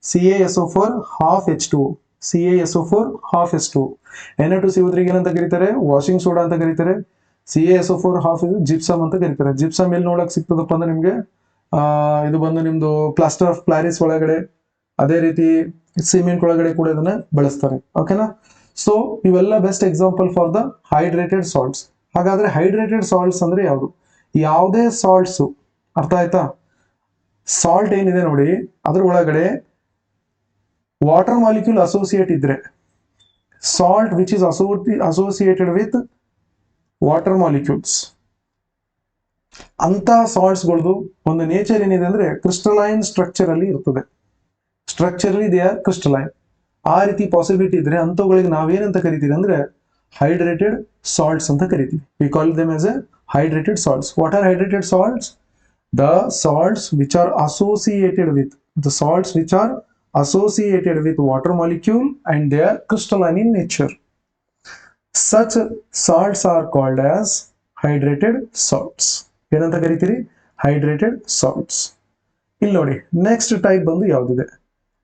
A: CaSO4 half H2, CaSO4 half H2. Na2CO3 ಏನಂತ ಕರೀತಾರೆ, ವಾಷಿಂಗ್ ಸೋಡಾ ಅಂತ ಕರೀತಾರೆ. CaSO4 half ಜಿಪ್ಸಮ್ ಅಂತ ಕರೀತಾರೆ. ಜಿಪ್ಸಮ್ ಎಲ್ಲಿ ನೋಡಕ್ ಸಿಗ್ತದಪ್ಪ ಅಂದ್ರೆ ನಿಮ್ಗೆ ಇದು ಬಂದು ನಿಮ್ದು ಪ್ಲಾಸ್ಟರ್ ಆಫ್ ಪ್ಯಾರಿಸ್ ಒಳಗಡೆ, ಅದೇ ರೀತಿ ಸಿಮೆಂಟ್ ಒಳಗಡೆ ಕೂಡ ಇದನ್ನ ಬಳಸ್ತಾರೆ. ಓಕೆನಾ? ಸೊ ಇವೆಲ್ಲ best example for the hydrated salts. ಹಾಗಾದ್ರೆ ಹೈಡ್ರೇಟೆಡ್ ಸಾಲ್ಟ್ಸ್ ಅಂದ್ರೆ ಯಾವುದು? ಯಾವುದೇ ಸಾಲ್ಟ್ಸ್, ಅರ್ಥ ಆಯ್ತಾ? ಸಾಲ್ಟ್ ಏನಿದೆ ನೋಡಿ, ಅದ್ರ ಒಳಗಡೆ ವಾಟರ್ ಮಾಲಿಕ್ಯೂಲ್ ಅಸೋಸಿಯೇಟ್ ಇದ್ರೆ, salt which is associated with water molecules, ಅಂತ ಸಾಲ್ಟ್ಸ್ಗಳದು ಒಂದು ನೇಚರ್ ಏನಿದೆ ಅಂದ್ರೆ ಕ್ರಿಸ್ಟಲೈನ್ ಸ್ಟ್ರಕ್ಚರ್ ಅಲ್ಲಿ ಇರ್ತದೆ. Structurally they are crystalline. ಆ ರೀತಿ ಪಾಸಿಬಿಲಿಟಿ ಇದ್ರೆ ಅಂತವುಗಳಿಗೆ ನಾವೇನಂತ ಕರಿತೀವಿ ಅಂದ್ರೆ ಹೈಡ್ರೇಟೆಡ್ ಸಾಲ್ಟ್ಸ್ ಅಂತ ಕರಿತೀವಿ. We call them as A hydrated salts. What are hydrated salts? The salts which are associated with water molecule and they are crystalline in nature. Such salts are called as hydrated salts. ಏನಂತ ಕರಿತೀರಿ? Hydrated salts. ಇಲ್ಲಿ ನೋಡಿ, next type ಬಂದು ಯಾವ್ದಿದೆ?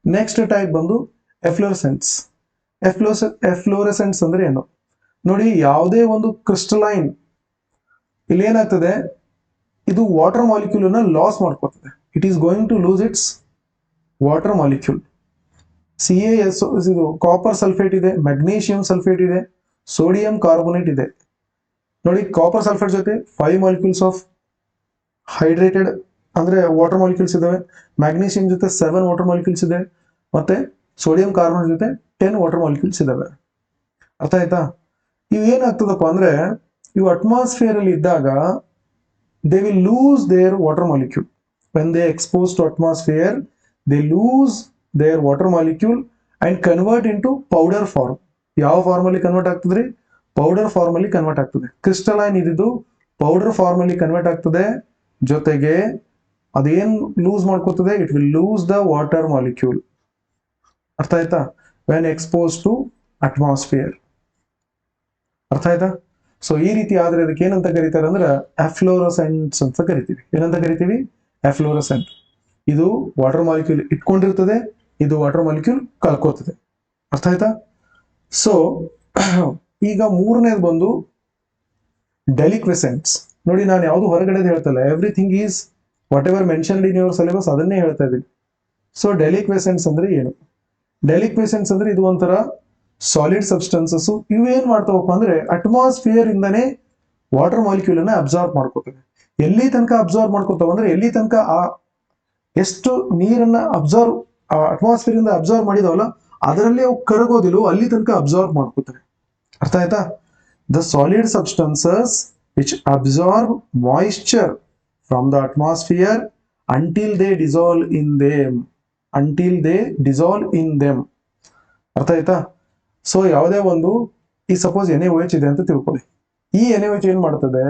A: Next type ಬಂದು ಎಫ್ಲೋರೆಸೆಂಟ್ಸ್. ಎಫ್ಲೋರೆಸೆಂಟ್ಸ್ ಅಂದ್ರೆ ಏನು ನೋಡಿ, ಯಾವುದೇ ಒಂದು ಕ್ರಿಸ್ಟಲೈನ್ ಇಲ್ಲಿ ಏನಾಗ್ತದೆ, ಇದು ವಾಟರ್ ಮಾಲಿಕ್ಯೂಲ್ ಅನ್ನ ಲಾಸ್ ಮಾಡ್ಕೋತದೆ. It is going to lose its water molecule. CaSO, ಇದು ಕಾಪರ್ ಸಲ್ಫೇಟ್ ಇದೆ, ಮೆಗ್ನೀಷಿಯಂ ಸಲ್ಫೇಟ್ ಇದೆ, ಸೋಡಿಯಂ ಕಾರ್ಬೋನೇಟ್ ಇದೆ. ನೋಡಿ, ಕಾಪರ್ ಸಲ್ಫೇಟ್ ಜೊತೆ 5 ಮಾಲಿಕ್ಯೂಲ್ಸ್ ಆಫ್ ಹೈಡ್ರೇಟೆಡ್ ಅಂದ್ರೆ ವಾಟರ್ ಮಾಲಿಕ್ಯೂಲ್ಸ್ ಇದಾವೆ, ಮ್ಯಾಗ್ನೀಷಿಯಂ ಜೊತೆ 7 ವಾಟರ್ ಮಾಲಿಕ್ಯೂಲ್ಸ್ ಇದೆ, ಮತ್ತೆ ಸೋಡಿಯಂ ಕಾರ್ಬನೇಟ್ ಜೊತೆ 10 ವಾಟರ್ ಮಾಲಿಕ್ಯೂಲ್ಸ್ ಇದಾವೆ. ಅರ್ಥ ಆಯ್ತಾ? ಇವು ಏನಾಗ್ತದಪ್ಪ ಅಂದ್ರೆ ಇವು ಅಟ್ಮಾಸ್ಫಿಯರ್ ಅಲ್ಲಿ ಇದ್ದಾಗ they will lose their water molecule. When they expose to atmosphere, they lose their water molecule and convert into powder form. ಯಾವ ಫಾರ್ಮ್ ಅಲ್ಲಿ ಕನ್ವರ್ಟ್ ಆಗ್ತದ್ರಿ? ಪೌಡರ್ ಫಾರ್ಮ್ ಅಲ್ಲಿ ಕನ್ವರ್ಟ್ ಆಗ್ತದೆ. ಕ್ರಿಸ್ಟಲೈನ್ ಇದ್ದು ಪೌಡರ್ ಫಾರ್ಮ್ ಅಲ್ಲಿ ಕನ್ವರ್ಟ್ ಆಗ್ತದೆ. ಜೊತೆಗೆ ಅದೇನ್ ಲೂಸ್ ಮಾಡ್ಕೋತದೆ? It will lose the water molecule. ಅರ್ಥ ಆಯ್ತಾ? When expose to atmosphere. ಅರ್ಥ ಆಯ್ತಾ? ಸೊ ಈ ರೀತಿ ಆದ್ರೆ ಅದಕ್ಕೆ ಏನಂತ ಕರೀತಾರೆ ಅಂದ್ರೆ ಎಫ್ಲೋರಸೆಂಟ್ಸ್ ಅಂತ ಕರಿತೀವಿ. ಏನಂತ ಕರಿತೀವಿ? ಎಫ್ಲೋರಸೆಂಟ್. ಇದು ವಾಟರ್ ಮಾಲಿಕ್ಯೂಲ್ ಇಟ್ಕೊಂಡಿರ್ತದೆ, ಇದು ವಾಟರ್ ಮಾಲಿಕ್ಯೂಲ್ ಕಳ್ಕೋತದೆ. ಅರ್ಥ ಆಯ್ತಾ? ಸೊ ಈಗ ಮೂರನೇದು ಬಂದು ಡೆಲಿಕ್ವೆಸೆಂಟ್ಸ್. ನೋಡಿ, ನಾನು ಯಾವುದು ಹೊರಗಡೆ ಹೇಳ್ತಲ್ಲ, everything is whatever mentioned in your syllabus ಅದನ್ನೇ ಹೇಳ್ತಾ ಇದ್ದೀನಿ. ಸೊ ಡೆಲಿಕ್ವೆಸೆಂಟ್ಸ್ ಅಂದ್ರೆ ಏನು? ಡೆಲಿಕ್ವೆಸೆಂಟ್ಸ್ ಅಂದ್ರೆ ಇದು ಒಂಥರ ಸಾಲಿಡ್ ಸಬ್ಸ್ಟೆನ್ಸಸ್. ಇವೇನ್ ಮಾಡ್ತಾವಪ್ಪ ಅಂದ್ರೆ ಅಟ್ಮಾಸ್ಫಿಯರ್ ಇಂದನೇ ವಾಟರ್ ಮಾಲಿಕ್ಯೂಲ್ ಅನ್ನ ಅಬ್ಸಾರ್ಬ್ ಮಾಡ್ಕೋತವೆ. ಎಲ್ಲಿ ತನಕ ಅಬ್ಸಾರ್ಬ್ ಮಾಡ್ಕೋತಾವ ಅಂದ್ರೆ ಎಲ್ಲಿ ತನಕ ಆ ಎಷ್ಟು ನೀರನ್ನ ಅಟ್ಮಾಸ್ಫಿಯರ್ ಇಂದ ಅಬ್ಸಾರ್ಬ್ ಮಾಡಿದವಲ್ಲ ಅದರಲ್ಲಿ ಅವು ಕರಗೋದಿಲ್ಲ, ಅಲ್ಲಿ ತನಕ ಅಬ್ಸಾರ್ಬ್ ಮಾಡ್ಕೋತವೆ. ಅರ್ಥ ಆಯ್ತಾ? The solid substances which absorb moisture from the atmosphere until they dissolve in them. ಅರ್ಥ ಆಯ್ತಾ? ಸೊ ಯಾವುದೇ ಒಂದು ಈ ಸಪೋಸ್ NaOH ಇದೆ ಅಂತ ತಿಳ್ಕೊಳ್ಳಿ. ಈ NaOH ಏನ್ ಮಾಡ್ತದೆ?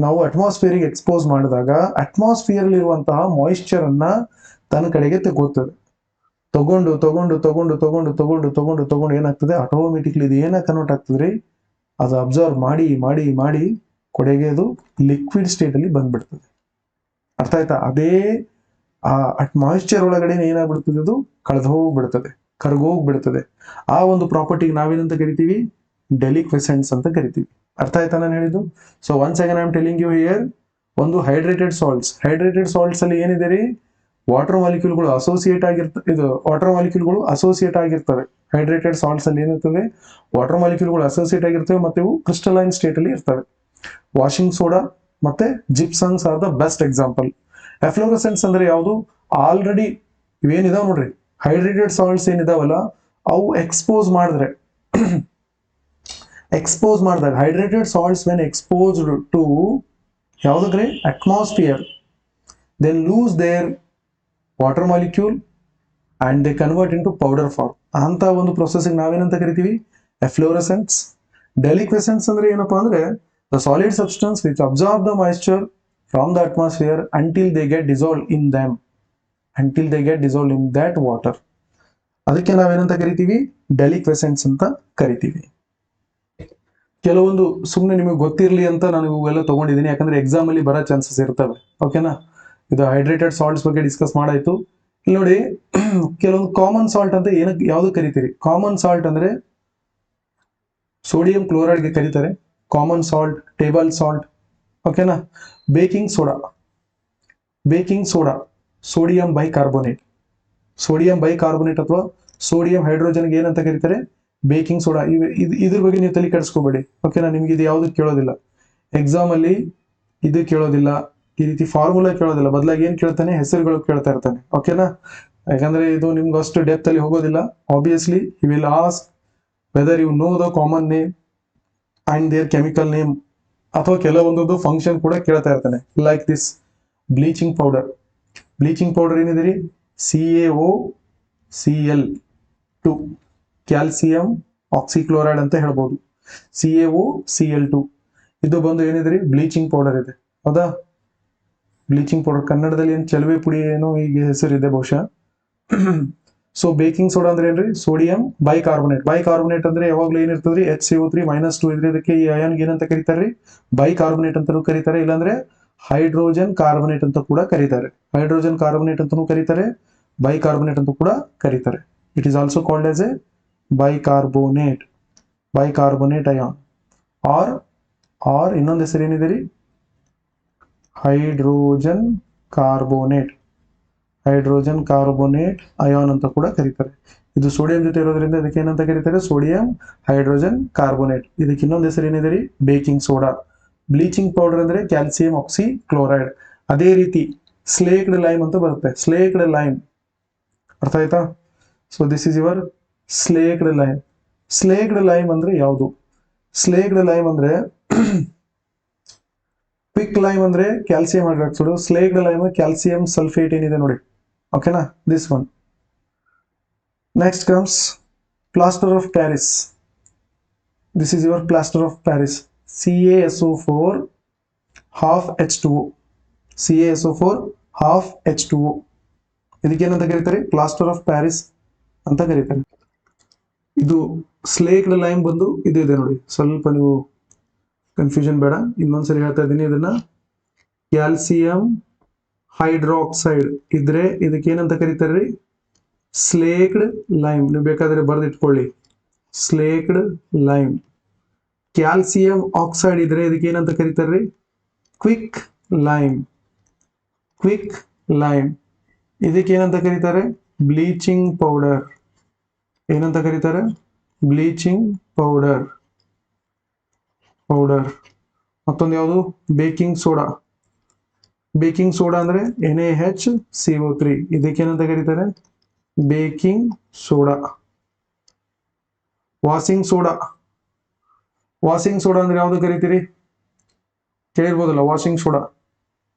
A: ನಾವು ಅಟ್ಮಾಸ್ಫಿಯರ್ಗೆ ಎಕ್ಸ್ಪೋಸ್ ಮಾಡಿದಾಗ ಅಟ್ಮಾಸ್ಫಿಯರ್ ಇರುವಂತಹ ಮಾಯಿಶ್ಚರ್ ಅನ್ನ ತನ್ನ ಕಡೆಗೆ ತಗೋತದೆ. ತಗೊಂಡು ಏನಾಗ್ತದೆ? ಆಟೋಮೆಟಿಕ್ಲಿ ಇದು ಏನ ಕನ್ವರ್ಟ್ ಆಗ್ತದ್ರಿ? ಅದು ಅಬ್ಸರ್ವ್ ಮಾಡಿ ಕೊನೆಗೆ ಅದು ಲಿಕ್ವಿಡ್ ಸ್ಟೇಟ್ ಅಲ್ಲಿ ಬಂದ್ಬಿಡ್ತದೆ. ಅರ್ಥ ಆಯ್ತಾ? ಅದೇ ಆ ಮಾಯಿಶ್ಚರ್ ಒಳಗಡೆ ಏನಾಗ್ಬಿಡ್ತದೆ? ಅದು ಕಳೆದೋಗ್ಬಿಡ್ತದೆ, ಕರ್ಗೋಗ್ಬಿಡ್ತದೆ. ಆ ಒಂದು ಪ್ರಾಪರ್ಟಿಗೆ ನಾವೇನಂತ ಕರಿತೀವಿ? ಡೆಲಿಕ್ವೆಸೆಂಟ್ಸ್ ಅಂತ ಕರಿತೀವಿ. ಅರ್ಥ ಆಯ್ತಾ ನಾನು ಹೇಳಿದ್ದು? So once again I am telling you here, ಒಂದು ಹೈಡ್ರೇಟೆಡ್ ಸಾಲ್ಟ್ಸ್ ಅಲ್ಲಿ ಏನಿದೆ ರೀ? ವಾಟರ್ ಮಾಲಿಕ್ಯೂಲ್ಗಳು ಅಸೋಸಿಯೇಟ್ ಆಗಿರ್ತವೆ. ಹೈಡ್ರೇಟೆಡ್ ಸಾಲ್ಟ್ಸ್ ಅಲ್ಲಿ ಏನಿರ್ತವೆ? ವಾಟರ್ ಮಾಲಿಕ್ಯೂಲ್ಗಳು ಅಸೋಸಿಯೇಟ್ ಆಗಿರ್ತವೆ ಮತ್ತೆ ಇವು ಕ್ರಿಸ್ಟಲೈನ್ ಸ್ಟೇಟ್ ಅಲ್ಲಿ ಇರ್ತವೆ. ವಾಷಿಂಗ್ ಸೋಡಾ ಮತ್ತೆ ಜಿಪ್ಸಮ್ಸ್ ಆರ್ ದ ಬೆಸ್ಟ್ ಎಕ್ಸಾಂಪಲ್. ಎಫ್ಲೋರಸೆಂಟ್ಸ್ ಅಂದ್ರೆ ಯಾವುದು? ಆಲ್ರೆಡಿ ಇವೇನಿದಾವ್ ನೋಡ್ರಿ, ಹೈಡ್ರೇಟೆಡ್ ಸಾಲ್ಟ್ಸ್ ಏನಿದಾವಲ್ಲ ಅವು ಎಕ್ಸ್ಪೋಸ್ ಮಾಡಿದಾಗ hydrated salts when exposed to ಯಾವುದಕ್ರಿ? Atmosphere, then lose their water molecule and they convert into powder form. ಅಂತ ಒಂದು ಪ್ರೊಸೆಸ್ಗೆ ನಾವೇನಂತ ಕರಿತೀವಿ? ಎಫ್ಲೋರಸೆಂಟ್ಸ್. ಡೆಲಿಕ್ವೆಸೆಂಟ್ಸ್ ಅಂದ್ರೆ ಏನಪ್ಪಾ ಅಂದ್ರೆ the solid substance which absorb the moisture from the atmosphere until they get dissolve in that water. ಅದಕ್ಕೆ ನಾವೇನಂತ ಕರಿತೀವಿ? ಡೆಲಿಕ್ವೆಸೆಂಟ್ಸ್ ಅಂತ ಕರಿತೀವಿ. ಕೆಲವೊಂದು ಸುಮ್ಮನೆ ನಿಮಗೆ ಗೊತ್ತಿರಲಿ ಅಂತ ನಾನು ಇವೆಲ್ಲ ತಗೊಂಡಿದ್ದೀನಿ, ಯಾಕಂದ್ರೆ ಎಕ್ಸಾಮ್ ಅಲ್ಲಿ ಬರೋ ಚಾನ್ಸಸ್ ಇರ್ತವೆ. ಓಕೆನಾ? ಇದು ಹೈಡ್ರೇಟೆಡ್ ಸಾಲ್ಟ್ಸ್ ಬಗ್ಗೆ ಡಿಸ್ಕಸ್ ಮಾಡಾಯ್ತು. ಇಲ್ಲಿ ನೋಡಿ, ಕೆಲವೊಂದು ಕಾಮನ್ ಸಾಲ್ಟ್ ಅಂತ ಯಾವ್ದು ಕರಿತೀರಿ? ಕಾಮನ್ ಸಾಲ್ಟ್ ಅಂದ್ರೆ ಸೋಡಿಯಂ ಕ್ಲೋರೈಡ್ಗೆ ಕರೀತಾರೆ ಕಾಮನ್ ಸಾಲ್ಟ್, ಟೇಬಲ್ ಸಾಲ್ಟ್. ಓಕೆನಾ? ಬೇಕಿಂಗ್ ಸೋಡಾ ಸೋಡಿಯಂ ಬೈಕಾರ್ಬೋನೇಟ್ ಅಥವಾ ಸೋಡಿಯಂ ಹೈಡ್ರೋಜನ್ಗೆ ಏನಂತ ಕರೀತಾರೆ? Baking soda. ಇದ್ರ ಬಗ್ಗೆ ನೀವು ತಲೆ ಕೆಡಿಸ್ಕೋಬೇಡಿ. ಓಕೆನಾ? ನಿಮ್ಗೆ ಇದು ಯಾವ್ದು ಕೇಳೋದಿಲ್ಲ ಎಕ್ಸಾಮ್ ಅಲ್ಲಿ, ಇದು ಕೇಳೋದಿಲ್ಲ, ಈ ರೀತಿ ಫಾರ್ಮುಲಾ ಕೇಳೋದಿಲ್ಲ. ಬದಲಾಗಿ ಏನ್ ಕೇಳ್ತಾನೆ? ಹೆಸರುಗಳು ಕೇಳ್ತಾ ಇರ್ತಾನೆ. ಓಕೆನಾ? ಯಾಕಂದ್ರೆ ಇದು ನಿಮ್ಗೆ ಅಷ್ಟು ಡೆಪ್ತ್ ಅಲ್ಲಿ ಹೋಗೋದಿಲ್ಲ. Obviously you will ask whether you know the common name and their chemical name, ಅಥವಾ ಕೆಲವೊಂದು ಫಂಕ್ಷನ್ ಕೂಡ ಕೇಳ್ತಾ ಇರ್ತಾನೆ. ಲೈಕ್ ದಿಸ್ ಬ್ಲೀಚಿಂಗ್ ಪೌಡರ್ ಏನಿದೆ ರೀ? CaOCl2, ಕ್ಯಾಲ್ಸಿಯಂ ಆಕ್ಸಿಕ್ಲೋರೈಡ್ ಅಂತ ಹೇಳ್ಬೋದು. CaOCl2 ಇದು ಬಂದು ಏನಿದೆ ರೀ? ಬ್ಲೀಚಿಂಗ್ ಪೌಡರ್ ಇದೆ. ಹೌದಾ? ಬ್ಲೀಚಿಂಗ್ ಪೌಡರ್ ಕನ್ನಡದಲ್ಲಿ ಏನು ಚೆಲುವೆ ಪುಡಿ ಏನೋ ಈಗ ಹೆಸರಿದೆ ಬಹುಶಃ. ಸೊ ಬೇಕಿಂಗ್ ಸೋಡಾ ಅಂದ್ರೆ ಏನ್ರಿ? ಸೋಡಿಯಂ ಬೈಕಾರ್ಬೋನೇಟ್ ಅಂದ್ರೆ ಯಾವಾಗ್ಲೂ ಏನಿರ್ತದ್ರಿ? HCO3- ಇದ್ರೆ ಇದಕ್ಕೆ ಈ ಅಯಾನ್ಗೆ ಏನಂತ ಕರೀತಾರೆ? ಬೈಕಾರ್ಬೋನೇಟ್ ಅಂತಾನೂ ಕರೀತಾರೆ, ಇಲ್ಲಾಂದ್ರೆ ಹೈಡ್ರೋಜನ್ ಕಾರ್ಬೋನೇಟ್ ಅಂತ ಕೂಡ ಕರೀತಾರೆ. ಬೈಕಾರ್ಬೋನೇಟ್ ಅಂತ ಕೂಡ ಕರೀತಾರೆ. It is also called as a bicarbonate ion or ಇನ್ನೊಂದು ಹೆಸರು ಏನಿದೆ ರೀ? ಹೈಡ್ರೋಜನ್ ಕಾರ್ಬೋನೇಟ್ ಅಯಾನ್ ಅಂತ ಕೂಡ ಕರೀತಾರೆ. ಇದು ಸೋಡಿಯಂ ಜೊತೆ ಇರೋದ್ರಿಂದ ಇದಕ್ಕೆ ಏನಂತ ಕರೀತಾರೆ? Sodium hydrogen carbonate. ಇದಕ್ಕೆ ಇನ್ನೊಂದು ಹೆಸರು ಏನಿದೆ ರೀ? Baking soda. ಬ್ಲೀಚಿಂಗ್ ಪೌಡರ್ ಅಂದ್ರೆ ಕ್ಯಾಲ್ಸಿಯಂ ಆಕ್ಸಿಕ್ಲೋರೈಡ್. ಅದೇ ರೀತಿ ಸ್ಲೇಕ್ಡ್ ಲೈಮ್ ಅಂತ ಬರುತ್ತೆ. ಸ್ಲೇಕ್ಡ್ ಲೈಮ್ ಅರ್ಥ ಆಯ್ತಾ? So this is your slaked lime. Slaked lime ಅಂದ್ರೆ ಯಾವುದು? ಸ್ಲೇಕ್ಡ್ ಲೈಮ್ ಅಂದ್ರೆ ಕ್ವಿಕ್ ಲೈಮ್ ಅಂದ್ರೆ calcium hydroxide, slaked lime calcium sulphate ಏನಿದೆ ನೋಡಿ, ಓಕೆನಾ, this one. Next comes plaster of Paris. This is your plaster of Paris, CaSO4 half H2O. CaSO4 half H2O. ಇದಕ್ಕೇನಂತ ಕರೀತಾರೆ? Plaster of Paris ಅಂತ ಕರೀತಾರೆ. ಇದು ಸ್ಲೇಕ್ಡ್ ಲೈಮ್ ಬಂದು ಇದು ಇದೆ ನೋಡಿ, ಸ್ವಲ್ಪ ನೀವು ಕನ್ಫ್ಯೂಷನ್ ಬೇಡ, ಇನ್ನೊಂದ್ಸರಿ ಹೇಳ್ತಾ ಇದ್ದೀನಿ. ಇದನ್ನ ಕ್ಯಾಲ್ಸಿಯಂ ಹೈಡ್ರಾಕ್ಸೈಡ್ ಇದ್ರೆ ಇದಕ್ಕೇನಂತ ಕರೀತಾರೆ? Slaked lime. ನೀವು ಬೇಕಾದ್ರೆ ಬರೆದಿಟ್ಕೊಳ್ಳಿ, ಸ್ಲೇಕ್ಡ್ ಲೈಮ್. ಕ್ಯಾಲ್ಸಿಯಂ ಆಕ್ಸೈಡ್ ಇದ್ರೆ ಇದಕ್ಕೇನಂತ ಕರೀತಾರೆ? Quick lime. Quick lime. ಇದಕ್ಕೇನಂತ ಕರೀತಾರೆ? Bleaching powder. ಏನಂತ ಕರೀತಾರೆ? Bleaching powder. ಮತ್ತೊಂದು ಯಾವುದು? Baking soda. ಬೇಕಿಂಗ್ ಸೋಡಾ ಅಂದ್ರೆ NaHCO3. ಇದಕ್ಕೇನಂತ ಕರೀತಾರೆ? Baking soda. Washing soda. Washing soda ಅಂದ್ರೆ ಯಾವುದು ಕರಿತೀರಿ? ಕೇಳಿರ್ಬೋದಲ್ಲ, washing soda.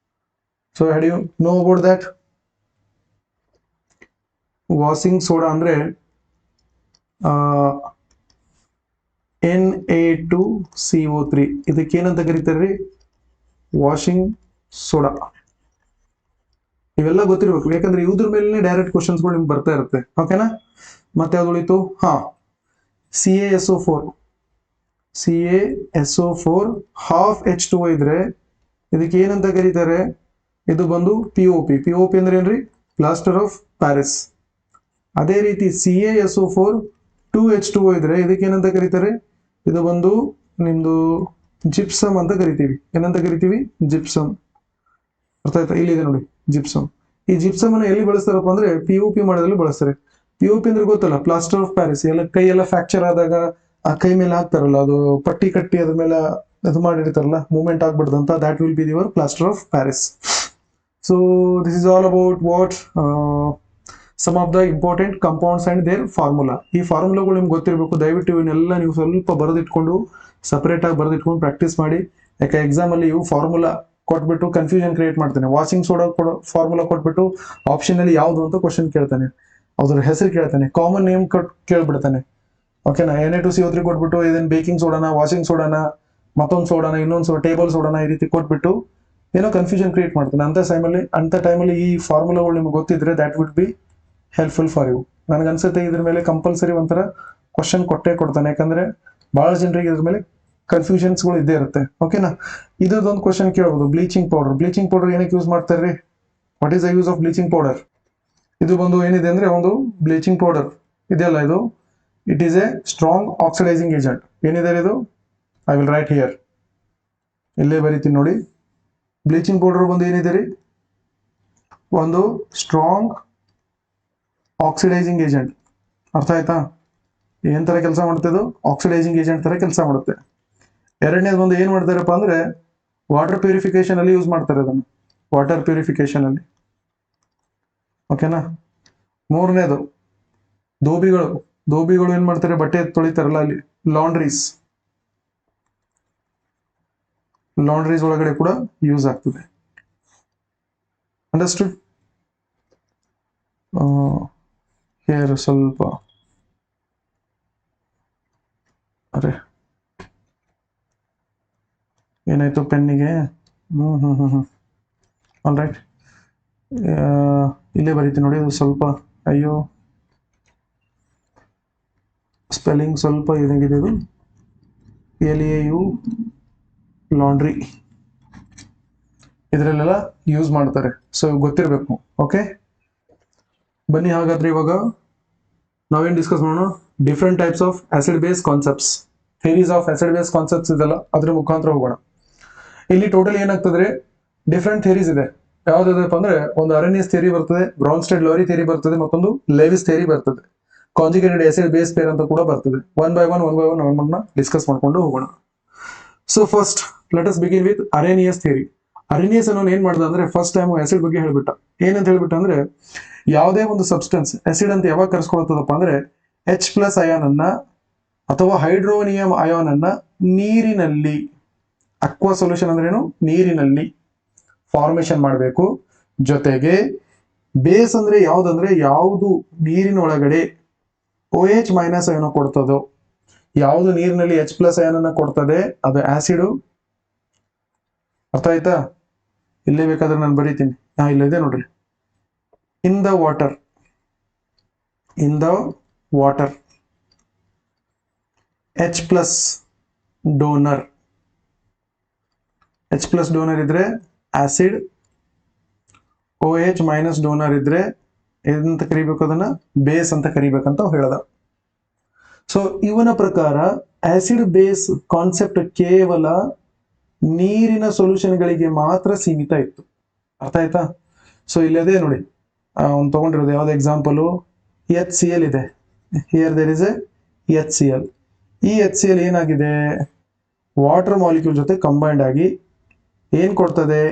A: So had you know about that? Washing soda ಅಂದ್ರೆ Na2CO3. ಇದಕ್ಕೇನಂತ ಕರೀತಾರ್ರಿ? Washing soda. ಇವೆಲ್ಲ ಗೊತ್ತಿರ್ಬೇಕು, ಯಾಕಂದ್ರೆ ಇದ್ರ ಮೇಲೆ ಡೈರೆಕ್ಟ್ ಕ್ವಶನ್ಸ್ಗಳು ನಿಮ್ಗೆ ಬರ್ತಾ ಇರುತ್ತೆ, ಓಕೆನಾ. ಮತ್ತೆ ಯಾವ್ದು ಉಳಿತು? CaSO4. CaSO4 half H2O ಇದ್ರೆ ಇದಕ್ಕೆ ಏನಂತ ಕರೀತಾರೆ? ಇದು ಬಂದು POP. POP ಅಂದ್ರೆ ಏನ್ರಿ? Plaster of Paris. ಅದೇ ರೀತಿ CaSO4 2H2O ಇದ್ರೆ ಇದಕ್ಕೆ ಏನಂತ ಕರೀತಾರೆ? ಇದು ಬಂದು ನಿಮ್ದು ಜಿಪ್ಸಮ್ ಅಂತ ಕರಿತೀವಿ. ಏನಂತ ಕರಿತೀವಿ? ಜಿಪ್ಸಮ್. ಅರ್ಥ ಆಯ್ತಾ? ಇಲ್ಲಿದೆ ನೋಡಿ ಜಿಪ್ಸಮ್. ಈ ಜಿಪ್ಸಮ್ ಅನ್ನು ಎಲ್ಲಿ ಬಳಸ್ತಾರಪ್ಪ ಅಂದ್ರೆ POP ಮಾಡೋದ್ರಲ್ಲಿ ಬಳಸ್ತಾರೆ. POP ಅಂದ್ರೆ ಗೊತ್ತಲ್ಲ, ಪ್ಲಾಸ್ಟರ್ ಆಫ್ ಪ್ಯಾರಿಸ್. ಎಲ್ಲ ಕೈ ಎಲ್ಲ ಫ್ರಾಕ್ಚರ್ ಆದಾಗ ಆ ಕೈ ಮೇಲೆ ಹಾಕ್ತಾರಲ್ಲ, ಅದು ಪಟ್ಟಿ ಕಟ್ಟಿ ಅದ್ರ ಮೇಲೆ ಅದು ಮಾಡಿರ್ತಾರಲ್ಲ, movement ಆಗ್ಬಿಡ್ದಂತ, that will be your plaster of Paris. So this is all about what some of the important compounds and their formula. ಈ ಫಾರ್ಮುಲಾಗಳು ನಿಮ್ಗೆ ಗೊತ್ತಿರಬೇಕು. ದಯವಿಟ್ಟು ಇವನ್ನೆಲ್ಲ ನೀವು ಸ್ವಲ್ಪ ಬರೆದಿಟ್ಕೊಂಡು ಸಪರೇಟ್ ಆಗಿ ಬರೆದಿಟ್ಕೊಂಡು ಪ್ರಾಕ್ಟೀಸ್ ಮಾಡಿ. ಯಾಕೆ ಎಕ್ಸಾಮ್ ಅಲ್ಲಿ ಇವು ಫಾರ್ಮುಲಾ ಕೊಟ್ಬಿಟ್ಟು ಕನ್ಫ್ಯೂಷನ್ ಕ್ರಿಯೇಟ್ ಮಾಡ್ತಾನೆ. ವಾಷಿಂಗ್ ಸೋಡಾ ಫಾರ್ಮುಲಾ ಕೊಟ್ಬಿಟ್ಟು ಆಪ್ಷನ್ ಅಲ್ಲಿ ಯಾವುದು ಅಂತ ಕ್ವಶನ್ ಕೇಳ್ತಾನೆ, ಅದ್ರ ಹೆಸರು ಕೇಳ್ತಾನೆ, ಕಾಮನ್ ನೇಮ್ ಕೇಳ್ಬಿಡ್ತಾನೆ, ಓಕೆನಾ. Na2CO3 ಕೊಟ್ಬಿಟ್ಟು ಇದನ್ನ ಬೇಕಿಂಗ್ ಸೋಡಾನ, ವಾಷಿಂಗ್ ಸೋಡಾನ, ಮತ್ತೊಂದು ಸೋಡಾನ, ಇನ್ನೊಂದು ಟೇಬಲ್ ಸೋಡಾನ, ಈ ರೀತಿ ಕೊಟ್ಬಿಟ್ಟು ಏನೋ ಕನ್ಫ್ಯೂಷನ್ ಕ್ರಿಯೇಟ್ ಮಾಡ್ತಾನೆ. ಅಂತ ಟೈಮಲ್ಲಿ ಈ ಫಾರ್ಮುಲಾಗಳು ನಿಮ್ಗೆ ಗೊತ್ತಿದ್ರೆ that would be helpful for you. ನನಗೆ ಅನ್ಸುತ್ತೆ ಇದ್ರ ಮೇಲೆ ಕಂಪಲ್ಸರಿ ಒಂಥರ ಕ್ವಶನ್ ಕೊಟ್ಟೇ ಕೊಡ್ತಾನೆ, ಯಾಕಂದ್ರೆ ಬಹಳ ಜನರಿಗೆ ಇದ್ರ ಮೇಲೆ ಕನ್ಫ್ಯೂಷನ್ಸ್ಗಳು ಇದ್ದೇ ಇರುತ್ತೆ, ಓಕೆನಾ. ಇದ್ರದ್ದೊಂದು ಕ್ವಶನ್ ಕೇಳಬಹುದು, ಬ್ಲೀಚಿಂಗ್ ಪೌಡರ್. ಬ್ಲೀಚಿಂಗ್ ಪೌಡರ್ ಏನಕ್ಕೆ ಯೂಸ್ ಮಾಡ್ತಾರ್ರಿ? What is the use of bleaching powder? ಇದು ಬಂದು ಏನಿದೆ ಅಂದ್ರೆ ಒಂದು ಬ್ಲೀಚಿಂಗ್ ಪೌಡರ್ ಇದೆಯಲ್ಲ, ಇದು it is A strong oxidising agent. ಏನಿದೆ ಇದು? ಐ ವಿಲ್ ರೈಟ್ ಹಿಯರ್, ಇಲ್ಲೇ ಬರೀತೀನಿ ನೋಡಿ. ಬ್ಲೀಚಿಂಗ್ ಪೌಡರ್ ಬಂದು ಏನಿದೆ ರೀ? ಒಂದು ಸ್ಟ್ರಾಂಗ್ ಆಕ್ಸಿಡೈಸಿಂಗ್ ಏಜೆಂಟ್. ಅರ್ಥ ಆಯ್ತಾ? ಏನ್ ತರ ಕೆಲಸ ಮಾಡುತ್ತೆ ಇದು? ಆಕ್ಸಿಡೈಸಿಂಗ್ ಏಜೆಂಟ್ ತರ ಕೆಲಸ ಮಾಡುತ್ತೆ. ಎರಡನೇದು ಬಂದು ಏನ್ ಮಾಡ್ತಾರಪ್ಪ ಅಂದ್ರೆ ವಾಟರ್ ಪ್ಯೂರಿಫಿಕೇಶನ್ ಅಲ್ಲಿ ಯೂಸ್ ಮಾಡ್ತಾರೆ ಅದನ್ನು, ವಾಟರ್ ಪ್ಯೂರಿಫಿಕೇಶನ್ ಅಲ್ಲಿ, ಓಕೆನಾ. ಮೂರನೇದು ಧೋಬಿಗಳು ಏನ್ ಮಾಡ್ತಾರೆ? ಬಟ್ಟೆ ತೊಳಿತಾರಲ್ಲ ಅಲ್ಲಿ, ಲಾಂಡ್ರೀಸ್ ಒಳಗಡೆ ಕೂಡ ಯೂಸ್ ಆಗ್ತದೆ. ಅಂಡರ್ಸ್ಟುಡ್? ಹೇರ್ ಸ್ವಲ್ಪ ಅರೆ ಏನಾಯ್ತು ಪೆನ್ನಿಗೆ? ಆಲ್ ರೈಟ್, ಇಲ್ಲೇ ಬರೀತೀನಿ ನೋಡಿ. ಅದು ಸ್ವಲ್ಪ ಅಯ್ಯೋ ಸ್ಪೆಲ್ಲಿಂಗ್ ಸ್ವಲ್ಪ ಇದಾಗಿದೆ. ಇದು LAU ಲಾಂಡ್ರಿ, ಇದರಲ್ಲೆಲ್ಲ ಯೂಸ್ ಮಾಡ್ತಾರೆ. ಸೊ ಗೊತ್ತಿರಬೇಕು, ಓಕೆ. ಬನ್ನಿ ಹಾಗಾದ್ರೆ ಇವಾಗ ನಾವೇನ್ ಡಿಸ್ಕಸ್ ಮಾಡೋಣ? Different types of acid base concepts, theories of acid base concepts ಇದೆಲ್ಲ, ಅದ್ರ ಮುಖಾಂತರ ಹೋಗೋಣ. ಇಲ್ಲಿ ಟೋಟಲ್ ಏನಾಗ್ತದೆ? ಡಿಫ್ರೆಂಟ್ ಥಿಯರೀಸ್ ಇದೆ. ಯಾವ್ದಪ್ಪ ಅಂದ್ರೆ ಒಂದು ಅರೆನಿಯಸ್ ಥಿಯರಿ ಬರ್ತದೆ, ಬ್ರೌನ್ಸ್ಟೆಡ್ ಲೋರಿ ಥಿಯರಿ ಬರ್ತದೆ, ಮತ್ತೊಂದು ಲೆವಿಸ್ ಥಿಯರಿ ಬರ್ತದೆ, ಕಾಂಜುಗೇಟೆಡ್ ಆಸಿಡ್ ಬೇಸ್ ಪೇರ್ ಅಂತ ಕೂಡ ಬರ್ತದೆ. ಒನ್ ಬೈ ಒನ್ ಡಿಸ್ಕಸ್ ಮಾಡ್ಕೊಂಡು ಹೋಗೋಣ. So first let us begin with Arrhenius theory. Arrhenius ಅನ್ನೋನು ಏನ್ ಮಾಡ್ದ ಅಂದ್ರೆ ಫಸ್ಟ್ ಟೈಮ್ ಆಸಿಡ್ ಬಗ್ಗೆ ಹೇಳ್ಬಿಟ್ಟ. ಏನಂತ ಹೇಳ್ಬಿಟ್ಟ ಅಂದ್ರೆ ಯಾವುದೇ ಒಂದು ಸಬ್ಸ್ಟೆನ್ಸ್ ಆಸಿಡ್ ಅಂತ ಯಾವಾಗ ಕರೆಸ್ಕೊಳ್ತದಪ್ಪ ಅಂದ್ರೆ H ಪ್ಲಸ್ ಅಯಾನ್ ಅನ್ನ ಅಥವಾ ಹೈಡ್ರೋನಿಯಂ ಅಯಾನ್ ಅನ್ನ ನೀರಿನಲ್ಲಿ, ಅಕ್ವಾ ಸೊಲ್ಯೂಷನ್ ಅಂದ್ರೆ ಏನು, ನೀರಿನಲ್ಲಿ ಫಾರ್ಮೇಶನ್ ಮಾಡಬೇಕು. ಜೊತೆಗೆ ಬೇಸ್ ಅಂದ್ರೆ ಯಾವ್ದಂದ್ರೆ ಯಾವುದು ನೀರಿನ ಒಳಗಡೆ OH ಮೈನಸ್ ಅಯಾನ್ ಕೊಡ್ತದೋ, ಯಾವುದು ನೀರಿನಲ್ಲಿ H ಪ್ಲಸ್ ಅಯಾನ್ ಅನ್ನ ಕೊಡ್ತದೆ ಅದು ಆಸಿಡ್. ಅರ್ಥ ಆಯ್ತಾ? ಇಲ್ಲೇ ಬೇಕಾದ್ರೆ ನಾನು ಬರೀತೀನಿ, ಇಲ್ಲಿದೆ ನೋಡ್ರಿ. In the water H plus donor ಇದ್ರೆ ಆಸಿಡ್, OH ಮೈನಸ್ ಡೋನರ್ ಇದ್ರೆ ಏನಂತ ಕರಿಬೇಕು, ಅದನ್ನ ಬೇಸ್ ಅಂತ ಕರಿಬೇಕಂತ ಹೇಳ್ದ. ಸೊ ಇವನ ಪ್ರಕಾರ ಆಸಿಡ್ ಬೇಸ್ ಕಾನ್ಸೆಪ್ಟ್ ಕೇವಲ ನೀರಿನ ಸೊಲ್ಯೂಷನ್ಗಳಿಗೆ ಮಾತ್ರ ಸೀಮಿತ ಇತ್ತು. ಅರ್ಥ ಆಯ್ತಾ? ಸೊ ಇಲ್ಲದೆ ನೋಡಿ, ಅವ್ನು ತಗೊಂಡಿರೋದು ಯಾವ್ದು ಎಕ್ಸಾಂಪಲ್, HCl ಇದೆ. Here there is a HCl. ಈ HCl ಏನಾಗಿದೆ, ವಾಟರ್ ಮಾಲಿಕ್ಯೂಲ್ ಜೊತೆ ಕಂಬೈಂಡ್ ಆಗಿ ಏನ್ ಕೊಡ್ತದೆ,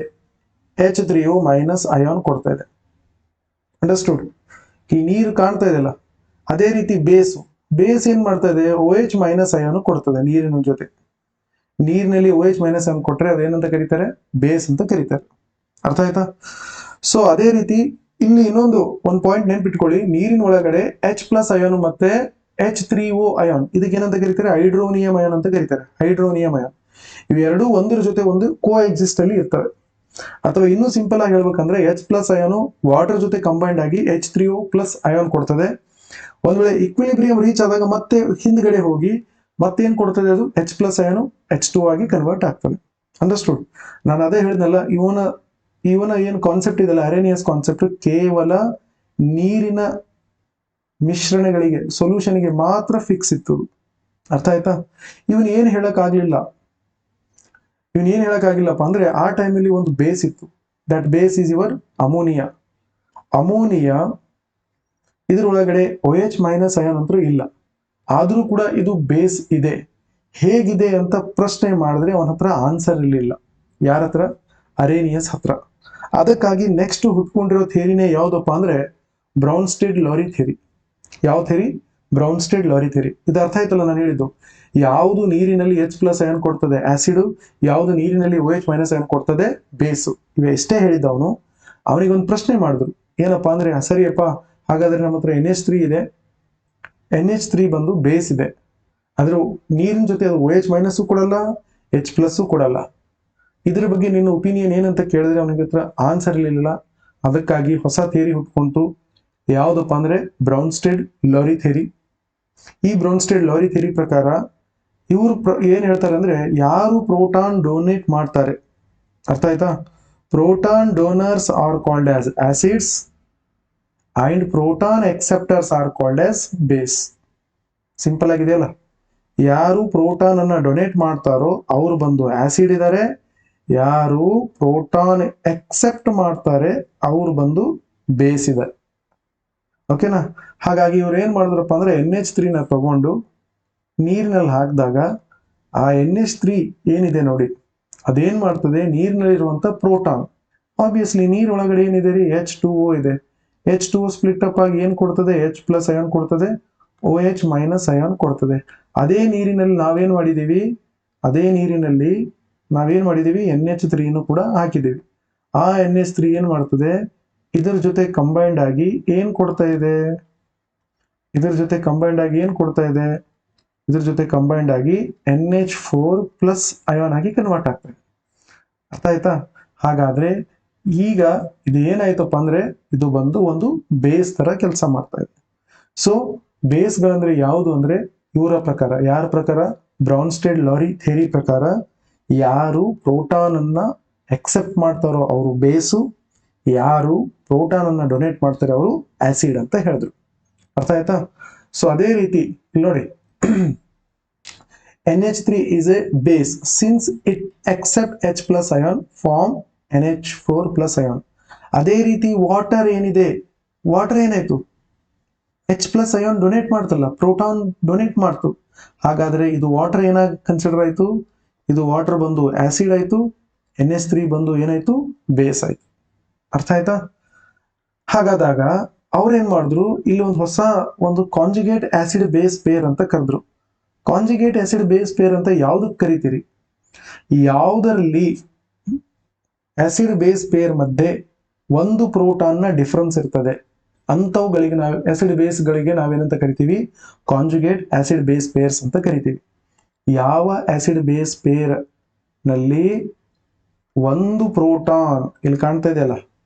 A: H3O ಮೈನಸ್ ಅಯಾನ್ ಕೊಡ್ತಾ ಇದೆ. ಅಂಡರ್ಸ್ಟುಡ್? ಈ ನೀರು ಕಾಣ್ತಾ ಇದೆಯಲ್ಲ, ಅದೇ ರೀತಿ ಬೇಸ್ ಏನ್ ಮಾಡ್ತಾ ಇದೆ, OH ಮೈನಸ್ ಅಯಾನ್ ಕೊಡ್ತದೆ ನೀರಿನ ಜೊತೆ. ನೀರಿನಲ್ಲಿ OH ಮೈನಸ್ ಅಯಾನ್ ಕೊಟ್ರೆ ಅದೇನಂತ ಕರೀತಾರೆ, ಬೇಸ್ ಅಂತ ಕರೀತಾರೆ. ಅರ್ಥ ಆಯ್ತಾ? ಸೊ ಅದೇ ರೀತಿ ಇಲ್ಲಿ ಒಂದು ಪಾಯಿಂಟ್ ನೆನ್ಪಿಟ್ಕೊಳ್ಳಿ, ನೀರಿನ ಒಳಗಡೆ H ಪ್ಲಸ್ ಅಯಾನ್ ಮತ್ತೆ H3O ಅಯಾನ್, ಇದಕ್ಕೆ ಏನಂತ ಕರೀತಾರೆ, ಹೈಡ್ರೋನಿಯಂ ಅಯಾನ್ ಅಂತ ಕರೀತಾರೆ. ಹೈಡ್ರೋನಿಯಂ ಅಯಾನ್ ಇವೆರಡೂ ಒಂದರ ಜೊತೆ ಒಂದು ಕೋ ಎಕ್ಸಿಸ್ಟ್ ಅಲ್ಲಿ ಇರ್ತವೆ. ಅಥವಾ ಇನ್ನೂ ಸಿಂಪಲ್ ಆಗಿ ಹೇಳ್ಬೇಕಂದ್ರೆ H ಪ್ಲಸ್ ಅಯಾನು ವಾಟರ್ ಜೊತೆ ಕಂಬೈಂಡ್ ಆಗಿ H3O ಪ್ಲಸ್ ಅಯಾನ್ ಕೊಡ್ತದೆ. ಒಂದ್ ವೇಳೆ ಈಕ್ವಿಲಿಬ್ರಿಯಂ ರೀಚ್ ಆದಾಗ ಮತ್ತೆ ಹಿಂದ್ಗಡೆ ಹೋಗಿ ಮತ್ತೇನ್ ಕೊಡ್ತದೆ, ಅದು H ಪ್ಲಸ್ ಅಯಾನು H2 ಆಗಿ ಕನ್ವರ್ಟ್ ಆಗ್ತದೆ. ಅಂಡರ್ಸ್ಟುಡ್? ನಾನು ಅದೇ ಹೇಳಿದ್ನಲ್ಲ, ಇವನ ಏನ್ ಕಾನ್ಸೆಪ್ಟ್ ಇದೆಲ್ಲ, ಅರೇನಿಯಸ್ ಕಾನ್ಸೆಪ್ಟ್ ಕೇವಲ ನೀರಿನ ಮಿಶ್ರಣಗಳಿಗೆ, ಸೊಲ್ಯೂಷನ್ಗೆ ಮಾತ್ರ ಫಿಕ್ಸ್ ಇತ್ತು. ಅರ್ಥ ಆಯ್ತಾ? ಇವನ್ ಏನ್ ಹೇಳಕ್ಕಾಗಿಲ್ಲಪ್ಪ ಅಂದ್ರೆ ಆ ಟೈಮಲ್ಲಿ ಒಂದು ಬೇಸ್ ಇತ್ತು. That base is your ammonia. ಇದ್ರೊಳಗಡೆ OH ಮೈನಸ್ ಅಯಾನ್ ಅಂತೂ ಇಲ್ಲ, ಆದ್ರೂ ಕೂಡ ಇದು ಬೇಸ್ ಇದೆ. ಹೇಗಿದೆ ಅಂತ ಪ್ರಶ್ನೆ ಮಾಡಿದ್ರೆ ಅವನ ಹತ್ರ ಆನ್ಸರ್ ಇರಲಿಲ್ಲ. ಯಾರ ಹತ್ರ? ಅರೇನಿಯಸ್ ಹತ್ರ. ಅದಕ್ಕಾಗಿ ನೆಕ್ಸ್ಟ್ ಹುಟ್ಕೊಂಡಿರೋ ಥಿಯರಿನೇ ಯಾವ್ದಪ್ಪ ಅಂದ್ರೆ ಬ್ರೌನ್ಸ್ಟೆಡ್ ಲಾರಿ ಥಿಯರಿ. ಯಾವ ಥಿಯರಿ? Bronsted Lowry theory. ಇದು ಅರ್ಥ ಆಯ್ತಲ್ಲ ನಾನು ಹೇಳಿದ್ದು. ಯಾವುದು ನೀರಿನಲ್ಲಿ H ಪ್ಲಸ್ ಅಯಾನ್ ಕೊಡ್ತದೆ ಆಸಿಡ್, ಯಾವುದು ನೀರಿನಲ್ಲಿ OH ಮೈನಸ್ ಅಯಾನ್ ಕೊಡ್ತದೆ ಬೇಸು. ಇವೆ ಎಷ್ಟೇ ಹೇಳಿದ್ದವನು. ಅವನಿಗೆ ಒಂದು ಪ್ರಶ್ನೆ ಮಾಡಿದ್ರು, ಏನಪ್ಪಾ ಅಂದ್ರೆ, ಸರಿಯಪ್ಪ ಹಾಗಾದ್ರೆ ನಮ್ಮ ಹತ್ರ NH3 ಇದೆ, NH3 ಬಂದು ಬೇಸ್ ಇದೆ, ಆದ್ರೆ ನೀರಿನ ಜೊತೆ ಅದು OH ಮೈನಸ್ ಕೊಡಲ್ಲ, H ಪ್ಲಸ್ ಕೊಡಲ್ಲ. ಇದ್ರ ಬಗ್ಗೆ ನಿನ್ನ ಒಪಿನಿಯನ್ ಏನಂತ ಕೇಳಿದ್ರೆ ಅವನಿಗೆ ಹತ್ರ ಆನ್ಸರ್ ಇರಲಿಲ್ಲ. ಅದಕ್ಕಾಗಿ ಹೊಸ ಥಿಯರಿ ಹುಟ್ಕೊಂತು. ಯಾವ್ದಪ್ಪ ಅಂದ್ರೆ ಬ್ರೌನ್ಸ್ಟೆಡ್ ಲಾರಿ ಥಿಯರಿ. ಈ ಬ್ರೌನ್ಸ್ಟೆಡ್ ಲಾರಿ ಥಿಯರಿ ಪ್ರಕಾರ ಇವರು ಏನ್ ಹೇಳ್ತಾರೆ ಅಂದ್ರೆ, ಯಾರು ಪ್ರೋಟಾನ್ ಡೊನೇಟ್ ಮಾಡ್ತಾರೆ, ಅರ್ಥ ಆಯ್ತಾ, proton donors are called as acids and proton acceptors are called as base. Simple ಆಗಿದೆಯಲ್ಲ. ಯಾರು ಪ್ರೋಟಾನ್ ಅನ್ನ ಡೊನೇಟ್ ಮಾಡ್ತಾರೋ ಅವರು ಬಂದು ಆಸಿಡ್ ಇದ್ದಾರೆ, ಯಾರು ಪ್ರೋಟಾನ್ ಎಕ್ಸೆಪ್ಟ್ ಮಾಡ್ತಾರೆ ಅವರು ಬಂದು ಬೇಸ್ ಇದ್ದಾರೆ. ಓಕೆನಾ? ಹಾಗಾಗಿ ಇವ್ರು ಏನ್ ಮಾಡಿದ್ರಪ್ಪ ಅಂದ್ರೆ NH3 ನ ತಗೊಂಡು ನೀರಿನಲ್ಲಿ ಹಾಕಿದಾಗ ಆ NH3 ಏನಿದೆ ನೋಡಿ, ಅದೇನ್ ಮಾಡ್ತದೆ, ನೀರಿನಲ್ಲಿರುವಂತ ಪ್ರೋಟಾನ್, ಆಬ್ವಿಯಸ್ಲಿ ನೀರೊಳಗಡೆ ಏನಿದೆ ರೀ, H2O ಇದೆ. H2O ಸ್ಪ್ಲಿಟ್ ಅಪ್ ಆಗಿ ಏನ್ ಕೊಡ್ತದೆ, H ಪ್ಲಸ್ ಅಯಾನ್ ಕೊಡ್ತದೆ, OH ಮೈನಸ್ ಅಯಾನ್ ಕೊಡ್ತದೆ. ಅದೇ ನೀರಿನಲ್ಲಿ ನಾವೇನ್ ಮಾಡಿದೀವಿ, NH3 ಕೂಡ ಹಾಕಿದೀವಿ. ಆ NH3 ಏನ್ ಮಾಡ್ತದೆ, ಇದರ ಜೊತೆ ಕಂಬೈಂಡ್ ಆಗಿ ಏನ್ ಕೊಡ್ತಾ ಇದೆ, ಇದ್ರ ಜೊತೆ ಕಂಬೈಂಡ್ ಆಗಿ NH4 ಪ್ಲಸ್ ಅಯಾನ್ ಆಗಿ ಕನ್ವರ್ಟ್ ಆಗ್ತದೆ. ಅರ್ಥ ಆಯ್ತಾ? ಹಾಗಾದ್ರೆ ಈಗ ಇದು ಏನಾಯ್ತಪ್ಪ ಅಂದ್ರೆ ಇದು ಬಂದು ಒಂದು ಬೇಸ್ ತರ ಕೆಲಸ ಮಾಡ್ತಾ ಇದೆ. ಸೊ ಬೇಸ್ಗಳಂದ್ರೆ ಯಾವುದು ಅಂದ್ರೆ ಇವರ ಪ್ರಕಾರ, ಯಾರ ಪ್ರಕಾರ, ಬ್ರೌನ್ಸ್ಟೆಡ್ ಲಾರಿ ಥಿಯರಿ ಪ್ರಕಾರ ಯಾರು ಪ್ರೋಟಾನ್ ಅನ್ನ ಎಕ್ಸೆಪ್ಟ್ ಮಾಡ್ತಾರೋ ಅವರು ಬೇಸು, ಯಾರು ಪ್ರೋಟಾನ್ ಅನ್ನ ಡೊನೇಟ್ ಮಾಡ್ತಾರೆ ಅವರು ಆಸಿಡ್ ಅಂತ ಹೇಳಿದ್ರು. ಅರ್ಥ ಆಯ್ತಾ? ಸೊ ಅದೇ ರೀತಿ ಇಲ್ಲಿ ನೋಡಿ, NH3 is a base since it accept H plus ion form NH4 plus ion. ಅದೇ ರೀತಿ ವಾಟರ್ ಏನಿದೆ, ವಾಟರ್ ಏನಾಯ್ತು, H ಪ್ಲಸ್ ಅಯಾನ್ ಡೊನೇಟ್ ಮಾಡ್ತಲ್ಲ, ಪ್ರೋಟಾನ್ ಡೊನೇಟ್ ಮಾಡ್ತು. ಹಾಗಾದ್ರೆ ಇದು ವಾಟರ್ ಏನಾಗಿ ಕನ್ಸಿಡರ್ ಆಯ್ತು, ಇದು ವಾಟರ್ ಬಂದು ಆಸಿಡ್ ಆಯ್ತು. NH3 ಬಂದು ಏನಾಯ್ತು, ಬೇಸ್ ಆಯ್ತು. ಅರ್ಥ ಆಯ್ತಾ? ಹಾಗಾದಾಗ ಅವ್ರೇನ್ ಮಾಡಿದ್ರು, ಇಲ್ಲಿ ಒಂದು ಹೊಸ ಒಂದು ಕಾಂಜುಗೇಟ್ ಆಸಿಡ್ ಬೇಸ್ ಪೇರ್ ಅಂತ ಕರೆದ್ರು. ಕಾಂಜುಗೇಟ್ ಆಸಿಡ್ ಬೇಸ್ ಪೇರ್ ಅಂತ ಯಾವ್ದಕ್ಕೆ ಕರಿತೀರಿ? ಯಾವುದರಲ್ಲಿ ಆಸಿಡ್ ಬೇಸ್ ಪೇರ್ ಮಧ್ಯೆ ಒಂದು ಪ್ರೋಟಾನ್ ನ ಡಿಫರೆನ್ಸ್ ಇರ್ತದೆ ಅಂತವುಗಳಿಗೆ ನಾವು ಆಸಿಡ್ ಬೇಸ್ ಗಳಿಗೆ ನಾವೇನಂತ ಕರಿತೀವಿ, ಕಾಂಜುಗೇಟ್ ಆಸಿಡ್ ಬೇಸ್ ಪೇರ್ಸ್ ಅಂತ ಕರಿತೀವಿ. ಯಾವ ಆಸಿಡ್ ಬೇಸ್ ಪೇರ್ ನಲ್ಲಿ ಒಂದು ಪ್ರೋಟಾನ್, ಇಲ್ಲಿ ಕಾಣ್ತಾ ಇದೆಯಲ್ಲ,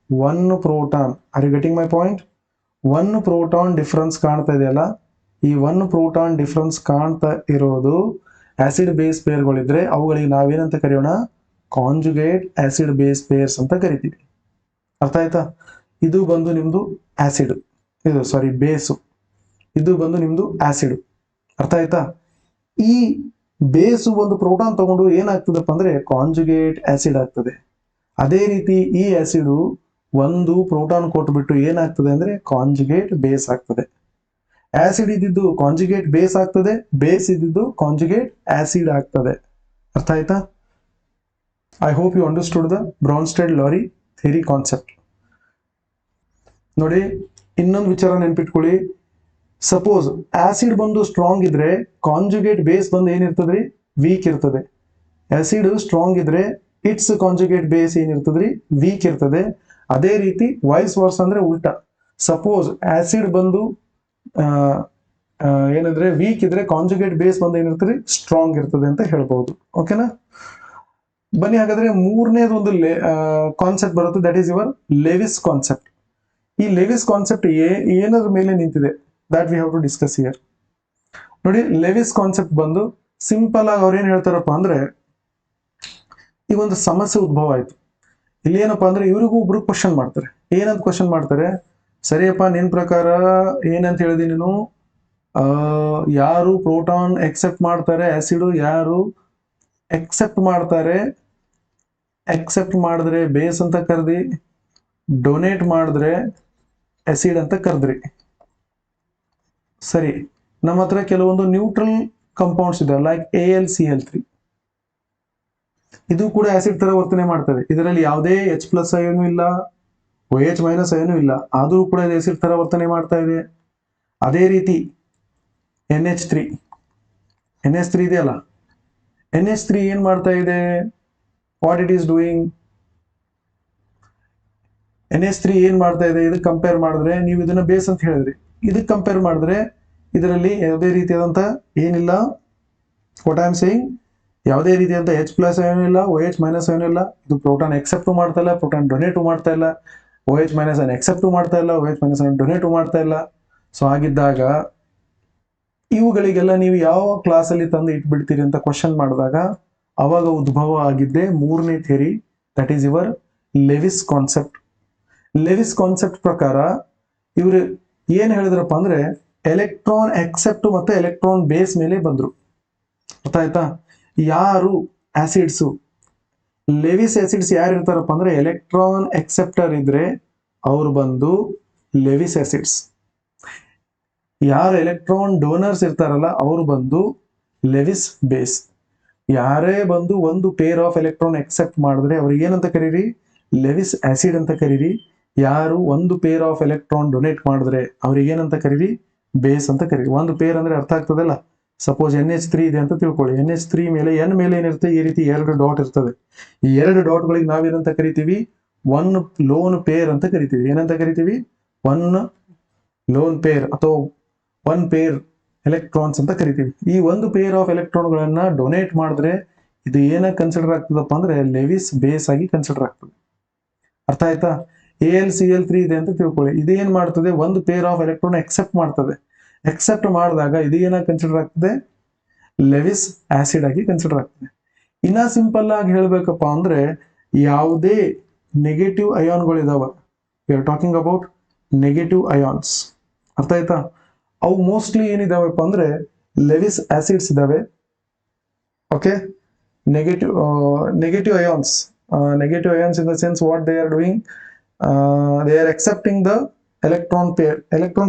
A: one proton, are you getting my point? One proton difference ಕಾಣ್ತಾ ಇದೆಯಲ್ಲ, ಈ ಒನ್ ಪ್ರೋಟಾನ್ ಡಿಫರೆನ್ಸ್ ಕಾಣ್ತಾ ಇರೋದು ಆಸಿಡ್ ಬೇಸ್ ಪೇರ್ಗಳಿದ್ರೆ ಅವುಗಳಿಗೆ ನಾವೇನಂತ ಕರೆಯೋಣ, ಕಾಂಜುಗೇಟ್ ಆಸಿಡ್ ಬೇಸ್ ಪೇರ್ಸ್ ಅಂತ ಕರಿತೀವಿ. ಅರ್ಥ ಆಯ್ತಾ? ಇದು ಬಂದು ನಿಮ್ದು ಆಸಿಡ್, ಇದು ಸಾರಿ ಬೇಸು, ಇದು ಬಂದು ನಿಮ್ದು ಆಸಿಡ್. ಅರ್ಥ ಆಯ್ತಾ? ಈ ಬೇಸು ಒಂದು ಪ್ರೋಟಾನ್ ತಗೊಂಡು ಏನಾಗ್ತದಪ್ಪ ಅಂದ್ರೆ ಕಾಂಜುಗೇಟ್ ಆಸಿಡ್ ಆಗ್ತದೆ. ಅದೇ ರೀತಿ ಈ ಆಸಿಡ್ ಒಂದು ಪ್ರೋಟಾನ್ ಕೊಟ್ಬಿಟ್ಟು ಏನಾಗ್ತದೆ ಅಂದ್ರೆ ಕಾಂಜುಗೇಟ್ ಬೇಸ್ ಆಗ್ತದೆ. ಆಸಿಡ್ ಇದ್ದಿದ್ದು ಕಾಂಜುಗೇಟ್ ಬೇಸ್ ಆಗ್ತದೆ, ಬೇಸ್ ಇದ್ದಿದ್ದು ಕಾಂಜುಗೇಟ್ ಆಸಿಡ್ ಆಗ್ತದೆ. ಅರ್ಥ ಆಯ್ತಾ? I hope you understood the Bronsted Lowry theory concept. ನೋಡಿ, ಇನ್ನೊಂದು ವಿಚಾರ ನೆನ್ಪಿಟ್ಕೊಳ್ಳಿ. ಸಪೋಸ್ ಆಸಿಡ್ ಬಂದು ಸ್ಟ್ರಾಂಗ್ ಇದ್ರೆ ಕಾಂಜುಗೇಟ್ ಬೇಸ್ ಬಂದು ಏನಿರ್ತದ್ರಿ, ವೀಕ್ ಇರ್ತದೆ. ಆಸಿಡ್ ಸ್ಟ್ರಾಂಗ್ ಇದ್ರೆ ಇಟ್ಸ್ ಕಾಂಜುಗೇಟ್ ಬೇಸ್ ಏನಿರ್ತದ್ರಿ, ವೀಕ್ ಇರ್ತದೆ. ಅದೇ ರೀತಿ ವೈಸ್ ವರ್ಸ್ ಅಂದ್ರೆ ಉಲ್ಟಾ. ಸಪೋಸ್ ಆಸಿಡ್ ಬಂದು ಏನಂದ್ರೆ ವೀಕ್ ಇದ್ರೆ ಕಾಂಜುಗೇಟ್ ಬೇಸ್ ಬಂದು ಏನಿರ್ತದೆ, ಸ್ಟ್ರಾಂಗ್ ಇರ್ತದೆ ಅಂತ ಹೇಳ್ಬಹುದು. ಓಕೆನಾ? ಬನ್ನಿ ಹಾಗಾದ್ರೆ ಮೂರನೇದು ಒಂದು ಕಾನ್ಸೆಪ್ಟ್ ಬರುತ್ತೆ, that is your Lewis concept. ಈ ಲೆವಿಸ್ ಕಾನ್ಸೆಪ್ಟ್ ಏನದ್ರ ಮೇಲೆ ನಿಂತಿದೆ, that we have to discuss here. ನೋಡಿ, ಲೆವಿಸ್ ಕಾನ್ಸೆಪ್ಟ್ ಬಂದು ಸಿಂಪಲ್ ಆಗಿ ಅವ್ರು ಏನ್ ಹೇಳ್ತಾರಪ್ಪ ಅಂದ್ರೆ, ಈ ಒಂದು ಸಮಸ್ಯೆ ಉದ್ಭವ ಆಯ್ತು. ಇಲ್ಲಿ ಏನಪ್ಪಾ ಅಂದ್ರೆ ಇವ್ರಿಗೂ ಒಬ್ರು ಕ್ವಶನ್ ಮಾಡ್ತಾರೆ. ಏನಂತ ಕ್ವಶನ್ ಮಾಡ್ತಾರೆ, ಸರಿಯಪ್ಪ ನಿನ್ ಪ್ರಕಾರ ಏನಂತ ಹೇಳಿದಿ ನೀನು, ಯಾರು ಪ್ರೋಟಾನ್ ಎಕ್ಸೆಪ್ಟ್ ಮಾಡ್ತಾರೆ ಆಸಿಡ್, ಯಾರು ಎಕ್ಸೆಪ್ಟ್ ಮಾಡ್ತಾರೆ, ಎಕ್ಸೆಪ್ಟ್ ಮಾಡಿದ್ರೆ ಬೇಸ್ ಅಂತ ಕರ್ದಿ, ಡೊನೇಟ್ ಮಾಡಿದ್ರೆ ಆಸಿಡ್ ಅಂತ ಕರೆದ್ರಿ. ಸರಿ, ನಮ್ಮ ಹತ್ರ ಕೆಲವೊಂದು ನ್ಯೂಟ್ರಲ್ ಕಂಪೌಂಡ್ಸ್ ಇದೆ, ಲೈಕ್ AlCl3. ಇದು ಕೂಡ ಆಸಿಡ್ ತರ ವರ್ತನೆ ಮಾಡ್ತದೆ. ಇದರಲ್ಲಿ ಯಾವುದೇ H+ ಅಯೋನು ಇಲ್ಲ, OH- ಅಯೋನು ಇಲ್ಲ, ಆದರೂ ಕೂಡ ಇದು ಆಸಿಡ್ ತರ ವರ್ತನೆ ಮಾಡ್ತಾ ಇದೆ. ಅದೇ ರೀತಿ NH3 ಇದೆಯಲ್ಲ, NH3 ಏನ್ ಮಾಡ್ತಾ ಇದೆ, what it is doing? NH3 ಏನ್ ಮಾಡ್ತಾ ಇದೆ, ಇದಕ್ಕೆ ಕಂಪೇರ್ ಮಾಡಿದ್ರೆ, ನೀವು ಇದನ್ನ ಬೇಸ್ ಅಂತ ಹೇಳಿದ್ರಿ, ಇದಕ್ಕೆ ಕಂಪೇರ್ ಮಾಡಿದ್ರೆ ಇದರಲ್ಲಿ ಯಾವುದೇ ರೀತಿಯಾದಂತ ಏನಿಲ್ಲ, ವಾಟ್ ಐ ಆಮ್ ಸೇಯಿಂಗ್, ಯಾವುದೇ ರೀತಿಯಾದಂತ H+ ಅಯೋನು ಇಲ್ಲ, OH- ಅಯೋನು ಇಲ್ಲ. ಇದು ಪ್ರೋಟಾನ್ ಎಕ್ಸೆಪ್ಟ್ ಮಾಡ್ತಾ ಇಲ್ಲ, ಪ್ರೋಟಾನ್ ಡೊನೇಟ್ ಮಾಡ್ತಾ ಇಲ್ಲ, OH- ಅನ್ನು ಎಕ್ಸೆಪ್ಟ್ ಮಾಡ್ತಾ ಇಲ್ಲ, OH- ಅನ್ನು ಡೊನೇಟ್ ಮಾಡ್ತಾ ಇಲ್ಲ. ಸೊ ಆಗಿದ್ದಾಗ ಇವುಗಳಿಗೆಲ್ಲ ನೀವು ಯಾವ ಕ್ಲಾಸ್ ಅಲ್ಲಿ ತಂದು ಇಟ್ಬಿಡ್ತೀರಿ ಅಂತ ಕ್ವಶನ್ ಮಾಡಿದಾಗ ಅವಾಗ ಉದ್ಭವ ಆಗಿದ್ದೆ ಮೂರನೇ theory, that is your Lewis concept. Lewis concept ಪ್ರಕಾರ ಇವರು ಏನ್ ಹೇಳಿದ್ರಪ್ಪ ಅಂದ್ರೆ ಎಲೆಕ್ಟ್ರಾನ್ ಎಕ್ಸೆಪ್ಟ್ ಮತ್ತೆ ಎಲೆಕ್ಟ್ರಾನ್ ಬೇಸ್ ಮೇಲೆ ಬಂದ್ರು. ಅರ್ಥ ಆಯ್ತಾ? ಯಾರು ಆಸಿಡ್ಸ್, ಲೆವಿಸ್ ಆಸಿಡ್ಸ್ ಯಾರು ಇರ್ತಾರಪ್ಪ ಅಂದ್ರೆ ಎಲೆಕ್ಟ್ರಾನ್ ಎಕ್ಸೆಪ್ಟರ್ ಇದ್ರೆ ಅವ್ರು ಬಂದು ಲೆವಿಸ್ ಆಸಿಡ್ಸ್. ಯಾರು ಎಲೆಕ್ಟ್ರಾನ್ ಡೋನರ್ಸ್ ಇರ್ತಾರಲ್ಲ ಅವರು ಬಂದು ಲೆವಿಸ್ ಬೇಸ್. ಯಾರೇ ಬಂದು ಒಂದು ಪೇರ್ ಆಫ್ ಎಲೆಕ್ಟ್ರಾನ್ ಎಕ್ಸೆಪ್ಟ್ ಮಾಡಿದ್ರೆ ಅವ್ರಿಗೆ ಏನಂತ ಕರೀರಿ, ಲೆವಿಸ್ ಆಸಿಡ್ ಅಂತ ಕರೀರಿ. ಯಾರು ಒಂದು ಪೇರ್ ಆಫ್ ಎಲೆಕ್ಟ್ರಾನ್ ಡೊನೇಟ್ ಮಾಡಿದ್ರೆ ಅವ್ರಿಗೆ ಏನಂತ ಕರೀರಿ, ಬೇಸ್ ಅಂತ ಕರೀರಿ. ಒಂದು ಪೇರ್ ಅಂದ್ರೆ ಅರ್ಥ ಆಗ್ತದಲ್ಲ, ಸಪೋಸ್ NH3 ಇದೆ ಅಂತ ತಿಳ್ಕೊಳ್ಳಿ. NH3 ಮೇಲೆ N ಮೇಲೆ ಏನಿರುತ್ತೆ, ಈ ರೀತಿ 2 ಡಾಟ್ ಇರ್ತದೆ. ಈ 2 ಡಾಟ್ಗಳಿಗೆ ನಾವೇನಂತ ಕರಿತೀವಿ, ಒನ್ ಲೋನ್ ಪೇರ್ ಅಂತ ಕರಿತೀವಿ. ಏನಂತ ಕರಿತೀವಿ, ಒನ್ ಲೋನ್ ಪೇರ್ ಅಥವಾ ಒನ್ ಪೇರ್ ಎಲೆಕ್ಟ್ರಾನ್ಸ್ ಅಂತ ಕರಿತೀವಿ. ಈ ಒಂದು ಪೇರ್ ಆಫ್ ಎಲೆಕ್ಟ್ರಾನ್ಗಳನ್ನ ಡೊನೇಟ್ ಮಾಡಿದ್ರೆ ಇದು ಏನ ಕನ್ಸಿಡರ್ ಆಗ್ತದಪ್ಪ ಅಂದ್ರೆ ಲೆವಿಸ್ ಬೇಸ್ ಆಗಿ ಕನ್ಸಿಡರ್ ಆಗ್ತದೆ. ಅರ್ಥ ಆಯ್ತಾ? AlCl3 ಇದೆ ಅಂತ ತಿಳ್ಕೊಳ್ಳಿ. ಇದೇನ್ ಮಾಡ್ತದೆ, ಒಂದು ಪೇರ್ ಆಫ್ ಎಲೆಕ್ಟ್ರಾನ್ ಎಕ್ಸೆಪ್ಟ್ ಮಾಡ್ತದೆ. ಎಕ್ಸೆಪ್ಟ್ ಮಾಡಿದಾಗ ಇದು ಏನಾಗಿ ಕನ್ಸಿಡರ್ ಆಗ್ತದೆ, ಲೆವಿಸ್ ಆಸಿಡ್ ಆಗಿ ಕನ್ಸಿಡರ್ ಆಗ್ತದೆ. ಇನ್ನ ಸಿಂಪಲ್ ಆಗಿ ಹೇಳ್ಬೇಕಪ್ಪ ಅಂದ್ರೆ ಯಾವುದೇ ನೆಗೆಟಿವ್ ಅಯಾನ್ಗಳು ಇದಾವ, we are talking about negative ions. ಅರ್ಥ ಆಯ್ತಾ? ಅವು ಮೋಸ್ಟ್ಲಿ ಏನಿದಾವಪ್ಪ ಅಂದ್ರೆ ಲೆವಿಸ್ ಆಸಿಡ್ಸ್ ಇದಾವೆ. Okay, negative ions in the sense what they are doing, they are accepting the electron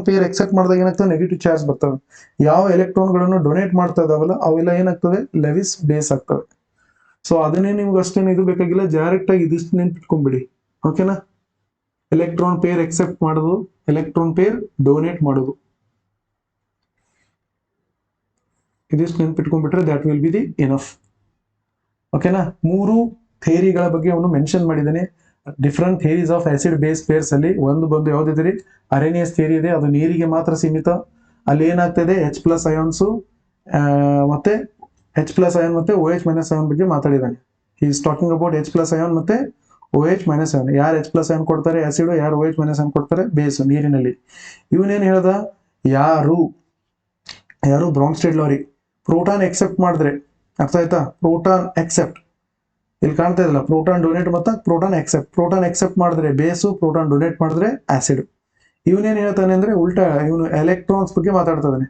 A: pair accept ಮಾಡಿದಾಗ ಏನಾಗ್ತದೆ, ನೆಗೆಟಿವ್ ಚಾರ್ಜ್ ಬರ್ತವೆ. ಯಾವ ಎಲೆಕ್ಟ್ರಾನ್ಗಳನ್ನು ಡೊನೇಟ್ ಮಾಡ್ತಾ ಇದಾವಲ್ಲ ಅವೆಲ್ಲ ಏನಾಗ್ತದೆ, ಲೆವಿಸ್ ಬೇಸ್ ಆಗ್ತವೆ. ಸೊ ಅದನ್ನೇ ನಿಮ್ಗೆ ಅಷ್ಟೇನು ಇದು ಬೇಕಾಗಿಲ್ಲ, ಡೈರೆಕ್ಟ್ ಆಗಿ ಇದಿಷ್ಟು ನೆನ್ಪಿಟ್ಕೊಂಡ್ಬಿಡಿ. ಓಕೆನಾ? ಎಲೆಕ್ಟ್ರಾನ್ ಪೇರ್ ಎಕ್ಸೆಪ್ಟ್ ಮಾಡೋದು, ಎಲೆಕ್ಟ್ರಾನ್ ಪೇರ್ ಡೊನೇಟ್ ಮಾಡೋದು, ಇದಿಷ್ಟು ನೆನ್ಪಿಟ್ಕೊಂಡ್ಬಿಟ್ರೆ that will be the enough. ಓಕೆನಾ? 3 ಥಿಯರಿಗಳ ಬಗ್ಗೆ ಅವನು ಮೆನ್ಷನ್ ಮಾಡಿದ್ದಾನೆ. Different theories of acid base pairs ಅಲ್ಲಿ ಒಂದು ಬಂದು ಯಾವ್ದಿದೆ, ಅರೇನಿಯಸ್ ಥಿಯರಿ ಇದೆ, ಅದು ನೀರಿಗೆ ಮಾತ್ರ ಸೀಮಿತ. ಅಲ್ಲಿ ಏನಾಗ್ತದೆ, H+ ಅಯಾನ್ಸು ಮತ್ತೆ H+ ಅಯಾನ್ ಮತ್ತೆ OH- ಅಯಾನ್ ಬಗ್ಗೆ ಮಾತಾಡಿದ್ದಾನೆ. He is talking about H+ ion ಮತ್ತೆ OH- ಅಯಾನ್. ಯಾರು H+ ಅಯಾನ್ ಕೊಡ್ತಾರೆ ಆಸಿಡ್, ಯಾರು OH- ಅಯಾನ್ ಕೊಡ್ತಾರೆ ಬೇಸ್ ನೀರಿನಲ್ಲಿ. ಇವನೇನ್ ಹೇಳ್ದ, ಯಾರು ಬ್ರೌನ್ಸ್ಟೆಡ್ ಲಾರಿ ಪ್ರೋಟಾನ್ ಎಕ್ಸೆಪ್ಟ್ ಮಾಡಿದ್ರೆ, ಅರ್ಥ ಆಯ್ತಾ? ಪ್ರೋಟಾನ್ ಎಕ್ಸೆಪ್ಟ್ ಇಲ್ಲಿ ಕಾಣ್ತಾ ಇದಿಲ್ಲ, ಪ್ರೋಟಾನ್ ಡೊನೇಟ್ ಮತ್ತು ಪ್ರೋಟಾನ್ ಎಕ್ಸೆಪ್ಟ್ ಮಾಡಿದ್ರೆ ಬೇಸು, ಪ್ರೋಟಾನ್ ಡೊನೇಟ್ ಮಾಡಿದ್ರೆ ಆಸಿಡ್. ಇವನೇನ್ ಹೇಳ್ತಾನೆ ಅಂದ್ರೆ ಉಲ್ಟಾ, ಇವನು ಎಲೆಕ್ಟ್ರಾನ್ಸ್ ಬಗ್ಗೆ ಮಾತಾಡ್ತಾ ಇದ್ದಾನೆ.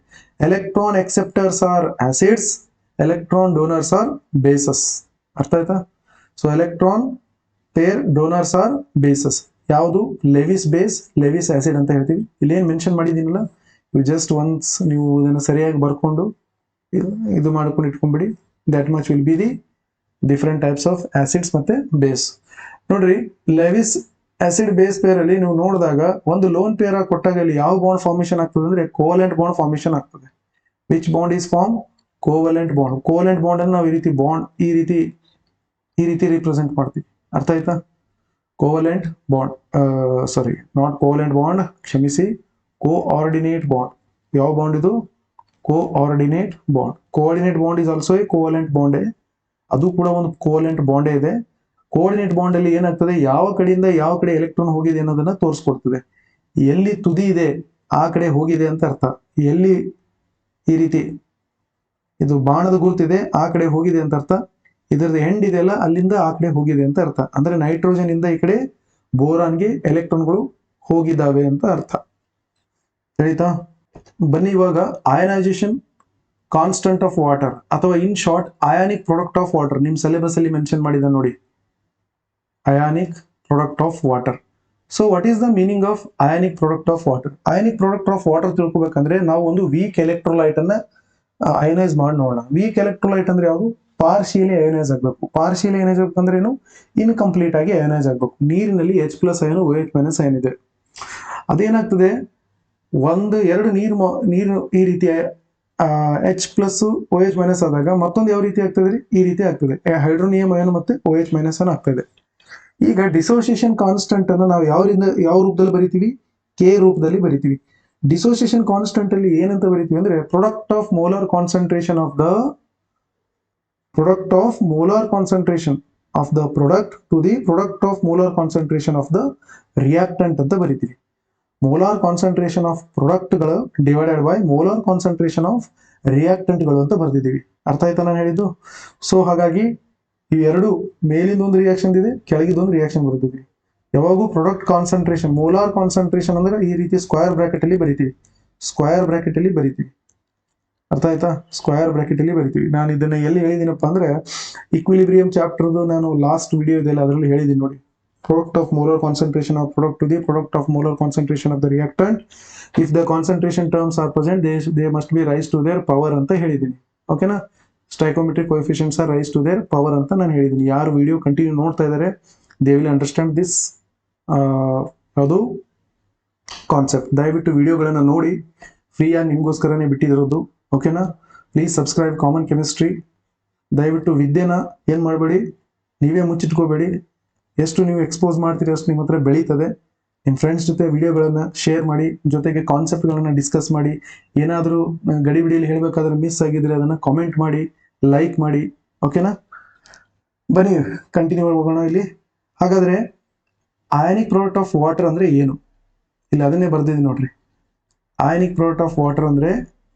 A: Electron acceptors are acids, electron donors are bases. ಅರ್ಥ ಆಯ್ತಾ? So electron pair donors are bases. ಯಾವುದು? ಲೆವಿಸ್ ಬೇಸ್, ಲೆವಿಸ್ ಆಸಿಡ್ ಅಂತ ಹೇಳ್ತೀವಿ. ಇಲ್ಲೇನು ಮೆನ್ಷನ್ ಮಾಡಿದ್ದೀನಲ್ಲ, ಇವು ಜಸ್ಟ್ ಒನ್ಸ್ ನೀವು ಇದನ್ನು ಸರಿಯಾಗಿ ಬರ್ಕೊಂಡು ಇದು ಮಾಡ್ಕೊಂಡು ಇಟ್ಕೊಂಡ್ಬಿಡಿ. That much will be the different types of acids ಮತ್ತೆ ಬೇಸ್. ನೋಡ್ರಿ, ಲೆವಿಸ್ ಆಸಿಡ್ ಬೇಸ್ ಪೇರ್ ಅಲ್ಲಿ ನೀವು ನೋಡಿದಾಗ ಒಂದು ಲೋನ್ ಪೇರ್ ಕೊಟ್ಟಾಗ ಇಲ್ಲಿ ಯಾವ ಬಾಂಡ್ ಫಾರ್ಮೇಶನ್ ಆಗ್ತದೆ ಅಂದ್ರೆ ಕೋವಲೆಂಟ್ ಬಾಂಡ್ ಫಾರ್ಮೇಶನ್ ಆಗ್ತದೆ. Which bond is form? Covalent bond. Covalent bond ಅನ್ನು ನಾವು ಈ ರೀತಿ ರಿಪ್ರೆಸೆಂಟ್ ಮಾಡ್ತೀವಿ. ಅರ್ಥ ಆಯ್ತಾ? Covalent bond, sorry not covalent bond, ಕ್ಷಮಿಸಿ, ಕೋಆರ್ಡಿನೇಟ್ ಬಾಂಡ್. ಯಾವ ಬಾಂಡ್ ಇದು? Coordinate bond. Coordinate bond is also a covalent bond. ಅದು ಕೂಡ ಒಂದು ಕೋವಲೆಂಟ್ ಬಾಂಡೇ ಇದೆ. ಕೋಆರ್ಡಿನೇಟ್ ಬಾಂಡ್ ಅಲ್ಲಿ ಏನಾಗ್ತದೆ, ಯಾವ ಕಡೆಯಿಂದ ಯಾವ ಕಡೆ ಎಲೆಕ್ಟ್ರಾನ್ ಹೋಗಿದೆ ಅನ್ನೋದನ್ನ ತೋರಿಸ್ಕೊಡ್ತದೆ. ಎಲ್ಲಿ ತುದಿ ಇದೆ ಆ ಕಡೆ ಹೋಗಿದೆ ಅಂತ ಅರ್ಥ. ಎಲ್ಲಿ ಈ ರೀತಿ ಇದು ಬಾಣದ ಗುರುತಿದೆ ಆ ಕಡೆ ಹೋಗಿದೆ ಅಂತ ಅರ್ಥ. ಇದರದ ಎಂಡ್ ಇದೆಯಲ್ಲ ಅಲ್ಲಿಂದ ಆ ಕಡೆ ಹೋಗಿದೆ ಅಂತ ಅರ್ಥ. ಅಂದ್ರೆ ನೈಟ್ರೋಜನ್ ಇಂದ ಈ ಕಡೆ ಬೋರಾನ್ಗೆ ಎಲೆಕ್ಟ್ರಾನ್ಗಳು ಹೋಗಿದ್ದಾವೆ ಅಂತ ಅರ್ಥ. ತಿಳಿತಾ? ಬನ್ನಿ ಇವಾಗ ಅಯನೈಸೇಷನ್ ಕಾನ್ಸ್ಟಂಟ್ ಆಫ್ ವಾಟರ್ ಅಥವಾ in short ionic product of water. ನಿಮ್ ಸಿಲೆಬಸ್ ಅಲ್ಲಿ ಮೆನ್ಷನ್ ಮಾಡಿದ ನೋಡಿ, ionic product of water. So what is the meaning of ionic product of water? Ionic product of water ತಿಳ್ಕೊಬೇಕಂದ್ರೆ ನಾವು ಒಂದು ವೀಕ್ ಎಲೆಕ್ಟ್ರೋಲೈಟ್ ಅನ್ನ ಅಯನೈಸ್ ಮಾಡಿ ನೋಡೋಣ. ವೀಕ್ ಎಲೆಕ್ಟ್ರೋಲೈಟ್ ಅಂದ್ರೆ ಯಾವುದು? ಪಾರ್ಶಿಯಲಿ ಅಯನೈಸ್ ಆಗಬೇಕು. ಪಾರ್ಶಿಯಲಿ ಅಯನೈಸ್ ಆಗಬೇಕಂದ್ರೆ ಏನು? ಇನ್ಕಂಪ್ಲೀಟ್ ಆಗಿ ಅಯನೈಸ್ ಆಗಬೇಕು. ನೀರಿನಲ್ಲಿ H+ ಅಯಾನು OH- ಅಯಾನ್ ಇದೆ. ಅದೇನಾಗ್ತದೆ, ಎರಡು ನೀರು ಈ ರೀತಿಯ H+ OH- ಆದಾಗ ಮತ್ತೊಂದು ಯಾವ ರೀತಿ ಆಗ್ತದೆ? ಈ ರೀತಿ ಆಗ್ತದೆ, ಹೈಡ್ರೋನಿಯಂ ಅಯಾನ್ ಮತ್ತೆ OH- ಅಯಾನ್ ಆಗ್ತದೆ. ಈಗ ಡಿಸೋಸಿಯೇಷನ್ ಕಾನ್ಸ್ಟೆಂಟ್ ಅನ್ನು ನಾವು ಯಾವ ರೂಪದಲ್ಲಿ ಬರಿತೀವಿ? K ರೂಪದಲ್ಲಿ ಬರಿತೀವಿ. ಡಿಸೋಸಿಯೇಷನ್ ಕಾನ್ಸ್ಟೆಂಟ್ ಅಲ್ಲಿ ಏನಂತ ಬರಿತೀವಿ ಅಂದ್ರೆ product of molar concentration of the product of the product to the product of molar concentration of the reactant ಅಂತ ಬರಿತೀವಿ. ಮೋಲಾರ್ ಕಾನ್ಸಂಟ್ರೇಷನ್ ಆಫ್ ಪ್ರಾಡಕ್ಟ್ಗಳು divided by molar concentration of ರಿಯಾಕ್ಟೆಂಟ್ಗಳು ಅಂತ ಬರ್ದಿದ್ದೀವಿ. ಅರ್ಥ ಆಯ್ತಾ ನಾನು ಹೇಳಿದ್ದು? ಸೊ ಹಾಗಾಗಿ ಇವೆರಡು ಮೇಲಿಂದ ಒಂದು ರಿಯಾಕ್ಷನ್ ಇದೆ, ಕೆಳಗಿದೊಂದು ರಿಯಾಕ್ಷನ್ ಬರ್ತಿದ್ವಿ. ಯಾವಾಗೂ ಪ್ರಾಡಕ್ಟ್ ಕಾನ್ಸಂಟ್ರೇಷನ್, ಮೋಲಾರ್ ಕಾನ್ಸಂಟ್ರೇಷನ್ ಅಂದ್ರೆ ಈ ರೀತಿ ಸ್ಕ್ವೇರ್ ಬ್ರಾಕೆಟ್ ಅಲ್ಲಿ ಬರಿತೀವಿ. ಅರ್ಥ ಆಯ್ತಾ? ಸ್ಕ್ವೇರ್ ಬ್ರಾಕೆಟ್ ಅಲ್ಲಿ ಬರಿತೀವಿ. ನಾನು ಇದನ್ನ ಎಲ್ಲಿ ಹೇಳಿದ್ದೀನಪ್ಪ ಅಂದ್ರೆ ಇಕ್ವಿಲಿಬ್ರಿಯಂ ಚಾಪ್ಟರ್ದು ನಾನು ಲಾಸ್ಟ್ ವಿಡಿಯೋ ಇದೆಲ್ಲ ಅದರಲ್ಲಿ ಹೇಳಿದ್ದೀನಿ ನೋಡಿ. Product of molar concentration of product to the product of molar concentration of the reactant. If the concentration terms are present, they must be raised to their power ಅಂತ ಹೇಳಿದ್ದೀನಿ. ಓಕೆನಾ? Stoichiometric coefficients are raise to their power ಅಂತ ನಾನು ಹೇಳಿದ್ದೀನಿ. ಯಾರು video continue ನೋಡ್ತಾ ಇದ್ದಾರೆ they will understand this ಯಾವುದು ಕಾನ್ಸೆಪ್ಟ್. ದಯವಿಟ್ಟು ವಿಡಿಯೋಗಳನ್ನು ನೋಡಿ, ಫ್ರೀಯಾಗಿ ನಿಮಗೋಸ್ಕರನೇ ಬಿಟ್ಟಿರೋದು. ಓಕೆನಾ? Please subscribe common chemistry. ದಯವಿಟ್ಟು ವಿದ್ಯೆನ ಏನು ಮಾಡಬೇಡಿ, ನೀವೇ ಮುಚ್ಚಿಟ್ಕೋಬೇಡಿ. ಎಷ್ಟು ನೀವು ಎಕ್ಸ್ಪೋಸ್ ಮಾಡ್ತೀರಿ ಅಷ್ಟು ನಿಮ್ಮ ಹತ್ರ ಬೆಳೀತದೆ. ನಿಮ್ಮ ಫ್ರೆಂಡ್ಸ್ ಜೊತೆ ವಿಡಿಯೋಗಳನ್ನು ಶೇರ್ ಮಾಡಿ, ಜೊತೆಗೆ ಕಾನ್ಸೆಪ್ಟ್ಗಳನ್ನು ಡಿಸ್ಕಸ್ ಮಾಡಿ. ಏನಾದರೂ ಗಡಿಬಿಡಿಯಲ್ಲಿ ಹೇಳಬೇಕಾದ್ರೆ ಮಿಸ್ ಆಗಿದ್ರೆ ಅದನ್ನು ಕಾಮೆಂಟ್ ಮಾಡಿ, ಲೈಕ್ ಮಾಡಿ. ಓಕೆನಾ? ಬನ್ನಿ ಕಂಟಿನ್ಯೂ ಹೋಗೋಣ ಇಲ್ಲಿ. ಹಾಗಾದರೆ ಅಯಾನಿಕ್ ಪ್ರಾಡಕ್ಟ್ ಆಫ್ ವಾಟರ್ ಅಂದರೆ ಏನು? ಇಲ್ಲಿ ಅದನ್ನೇ ಬರ್ದಿದ್ದೀನಿ ನೋಡ್ರಿ. ಅಯಾನಿಕ್ ಪ್ರಾಡಕ್ಟ್ ಆಫ್ ವಾಟರ್ ಅಂದರೆ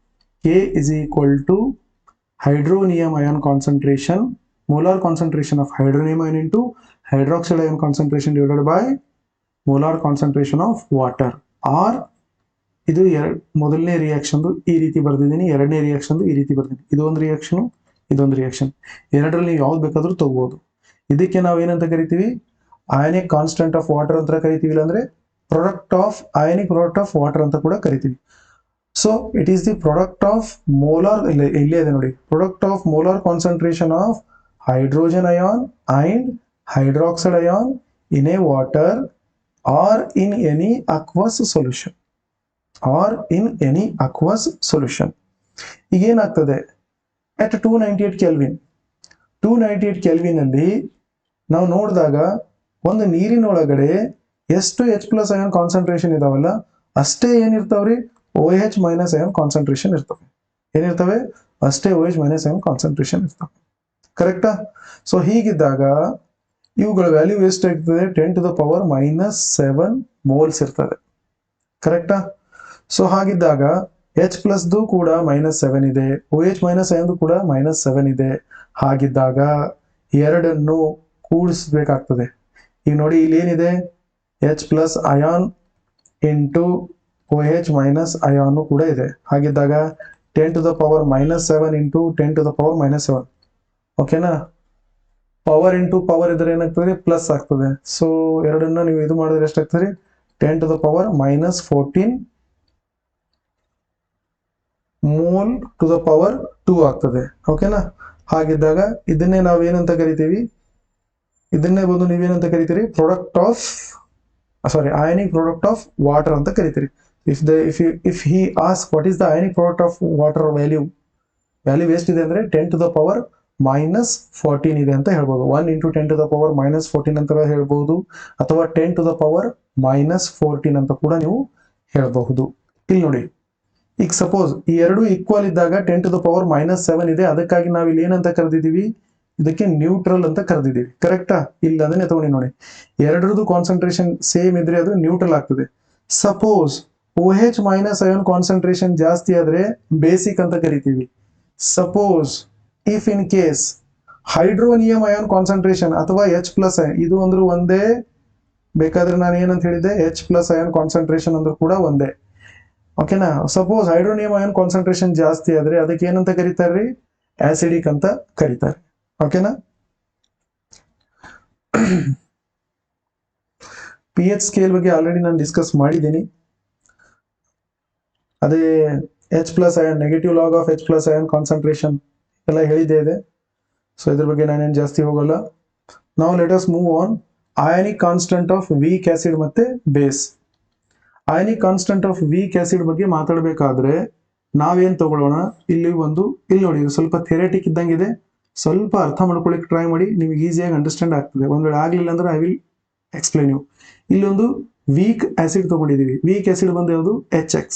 A: K is equal to hydronium ion concentration, molar concentration of hydronium ion into hydroxide ion concentration divided by molar concentration of water. Or ಇದು ಮೊದಲನೇ reaction ಈ ರೀತಿ ಬರ್ದಿದ್ದೀನಿ, ಎರಡನೇ ರಿಯಾಕ್ಷನ್ ಈ ರೀತಿ ಬರ್ದಿದ್ದೀನಿ. ಇದೊಂದು ರಿಯಾಕ್ಷನ್, ಇದೊಂದು ರಿಯಾಕ್ಷನ್. ಎರಡರಲ್ಲಿ ಯಾವ್ದು ಬೇಕಾದ್ರೂ ತಗೋಬಹುದು. ಇದಕ್ಕೆ ನಾವು ಏನಂತ ಕರಿತೀವಿ? ಅಯಾನಿಕ್ ಕಾನ್ಸ್ಟೆಂಟ್ ಆಫ್ ವಾಟರ್ ಅಂತ ಕರಿತೀವಿ, ಇಲ್ಲಾಂದ್ರೆ ಅಯಾನಿಕ್ ಪ್ರಾಡಕ್ಟ್ ಆಫ್ ವಾಟರ್ ಅಂತ ಕೂಡ ಕರಿತೀವಿ. So it is the product of molar, ಇಲ್ಲೇ ಇದೆ ನೋಡಿ, product of molar concentration of hydrogen ion and hydroxide ion in a water or in any aqueous solution. or in any aqueous solution. ಈಗ ಏನಾಗ್ತದೆ at 298 kelvin 298 kelvin ಅಲ್ಲಿ ನಾವು ನೋಡಿದಾಗ ಒಂದು ನೀರಿನೊಳಗಡೆ ಎಷ್ಟು H ಪ್ಲಸ್ ಅಯಾನ್ ಕಾನ್ಸಂಟ್ರೇಷನ್ ಇದಾವಲ್ಲ ಅಷ್ಟೇ ಏನಿರ್ತಾವ್ರಿ OH ಮೈನಸ್ ಅಯಾನ್ ಕಾನ್ಸಂಟ್ರೇಷನ್ ಇರ್ತವೆ. ಏನಿರ್ತವೆ ಅಷ್ಟೇ OH ಮೈನಸ್ ಅಯಾನ್ ಕಾನ್ಸಂಟ್ರೇಷನ್ ಇರ್ತವೆ. ಕರೆಕ್ಟಾ? ಸೊ ಹೀಗಿದ್ದಾಗ ಇವುಗಳ ವ್ಯಾಲ್ಯೂ ಎಷ್ಟಾಗ್ತದೆ 10⁻⁻7 ಮೋಲ್ಸ್ ಇರ್ತದೆ. ಕರೆಕ್ಟಾ? ಸೊ ಹಾಗಿದ್ದಾಗ H ಪ್ಲಸ್ದು ಕೂಡ -7 ಇದೆ, OH ಮೈನಸ್ ಅಯಾನ್ದು ಕೂಡ -7 ಇದೆ. ಹಾಗಿದ್ದಾಗ ಎರಡನ್ನು ಕೂಡಿಸ್ಬೇಕಾಗ್ತದೆ. ಈಗ ನೋಡಿ ಇಲ್ಲಿ ಏನಿದೆ H plus ion into OH minus ion ಕೂಡ ಇದೆ. ಹಾಗಿದ್ದಾಗ 10⁻⁻7 ಇಂಟು 10⁻⁻7 ಓಕೆನಾ? ಪವರ್ ಇಂಟು ಪವರ್ ಇದ್ರೆ ಏನಾಗ್ತದೆ ಪ್ಲಸ್ ಆಗ್ತದೆ. ಸೊ ಎರಡನ್ನ ನೀವು ಇದು ಮಾಡಿದ್ರೆ ಎಷ್ಟಾಗ್ತದೆ 10⁻⁻14 ಮೋಲ್ ಟು ದ ಪವರ್ 2 ಆಗ್ತದೆ. ಓಕೆನಾ? ಹಾಗಿದ್ದಾಗ ಇದನ್ನೇ ನಾವೇನಂತ ಕರಿತೀವಿ, ಇದನ್ನೇ ಬಂದು ನೀವೇನಂತ ಕರಿತೀರಿ product of ionic product of water ಅಂತ ಕರಿತೀರಿ. if he asks what is the ionic product of water value ಎಷ್ಟಿದೆ ಅಂದ್ರೆ 10⁻⁻14 ಇದೆ ಅಂತ ಹೇಳ್ಬೋದು. 1 into 10⁻⁻14 ಅಂತ ಹೇಳ್ಬಹುದು, ಅಥವಾ 10⁻⁻14 ಅಂತ ಕೂಡ ನೀವು ಹೇಳಬಹುದು. ಇಲ್ಲಿ ನೋಡಿ, ಈಗ ಸಪೋಸ್ ಈ ಎರಡು ಈಕ್ವಲ್ ಇದ್ದಾಗ 10⁻⁻7 ಇದೆ, ಅದಕ್ಕಾಗಿ ನಾವು ಇಲ್ಲಿ ಏನಂತ ಕರೆದಿದ್ದೀವಿ, ಇದಕ್ಕೆ ನ್ಯೂಟ್ರಲ್ ಅಂತ ಕರೆದಿದ್ದೀವಿ. ಕರೆಕ್ಟಾ? ಇಲ್ಲ ಅದನ್ನೇ ತಗೊಂಡಿ ನೋಡಿ, ಎರಡರದ್ದು ಕಾನ್ಸಂಟ್ರೇಷನ್ ಸೇಮ್ ಇದ್ರೆ ಅದು ನ್ಯೂಟ್ರಲ್ ಆಗ್ತದೆ. Suppose OH minus ion concentration ಜಾಸ್ತಿ ಆದ್ರೆ ಬೇಸಿಕ್ ಅಂತ ಕರಿತೀವಿ. Suppose if in case hydronium ion concentration ಅಥವಾ H ಪ್ಲಸ್ ಇದು ಅಂದ್ರೂ ಒಂದೇ, ಬೇಕಾದ್ರೆ ನಾನು ಏನಂತ ಹೇಳಿದ್ದೆ H ಪ್ಲಸ್ ಅಯಾನ್ ಕಾನ್ಸಂಟ್ರೇಷನ್ ಅಂದ್ರೂ ಕೂಡ ಒಂದೇ. ಓಕೆನಾ? ಸಪೋಸ್ ಹೈಡ್ರೋನಿಯಂ ಅಯಾನ್ ಕಾನ್ಸಂಟ್ರೇಷನ್ ಜಾಸ್ತಿ ಆದ್ರೆ ಅದಕ್ಕೆ ಏನಂತ ಕರೀತಾರ್ರಿ, ಆಸಿಡಿಕ್ ಅಂತ ಕರೀತಾರೆ. ಓಕೆನಾ? pH ಸ್ಕೇಲ್ ಬಗ್ಗೆ ಆಲ್ರೆಡಿ ನಾನು ಡಿಸ್ಕಸ್ ಮಾಡಿದ್ದೀನಿ. ಅದೇ H plus ion, negative log of H plus ion concentration ಎಲ್ಲ ಹೇಳಿದ್ದೇ ಇದೆ. ಸೊ ಇದ್ರ ಬಗ್ಗೆ ನಾನೇನು ಜಾಸ್ತಿ ಹೋಗಲ್ಲ. ನಾವು let us move on. Ionic constant of weak acid ಮತ್ತೆ base. Ionic constant of weak acid ಬಗ್ಗೆ ಮಾತಾಡಬೇಕಾದ್ರೆ ನಾವೇನ್ ತಗೊಳ್ಳೋಣ, ಇಲ್ಲಿ ನೋಡಿ ಸ್ವಲ್ಪ ಥಿಯರಿಟಿಕ್ ಇದ್ದಂಗಿದೆ, ಸ್ವಲ್ಪ ಅರ್ಥ ಮಾಡ್ಕೊಳ್ಳಿಕ್ಕೆ ಟ್ರೈ ಮಾಡಿ, ನಿಮ್ಗೆ ಈಸಿಯಾಗಿ ಅಂಡರ್ಸ್ಟ್ಯಾಂಡ್ ಆಗ್ತದೆ. ಒಂದ್ ವೇಳೆ ಆಗ್ಲಿಲ್ಲ ಅಂದ್ರೆ ಐ ವಿಲ್ ಎಕ್ಸ್ಪ್ಲೈನ್ ಯು. ಇಲ್ಲೊಂದು ವೀಕ್ ಆಸಿಡ್ ತಗೊಂಡಿದೀವಿ. ವೀಕ್ ಆಸಿಡ್ ಬಂದು ಯಾವುದು HX.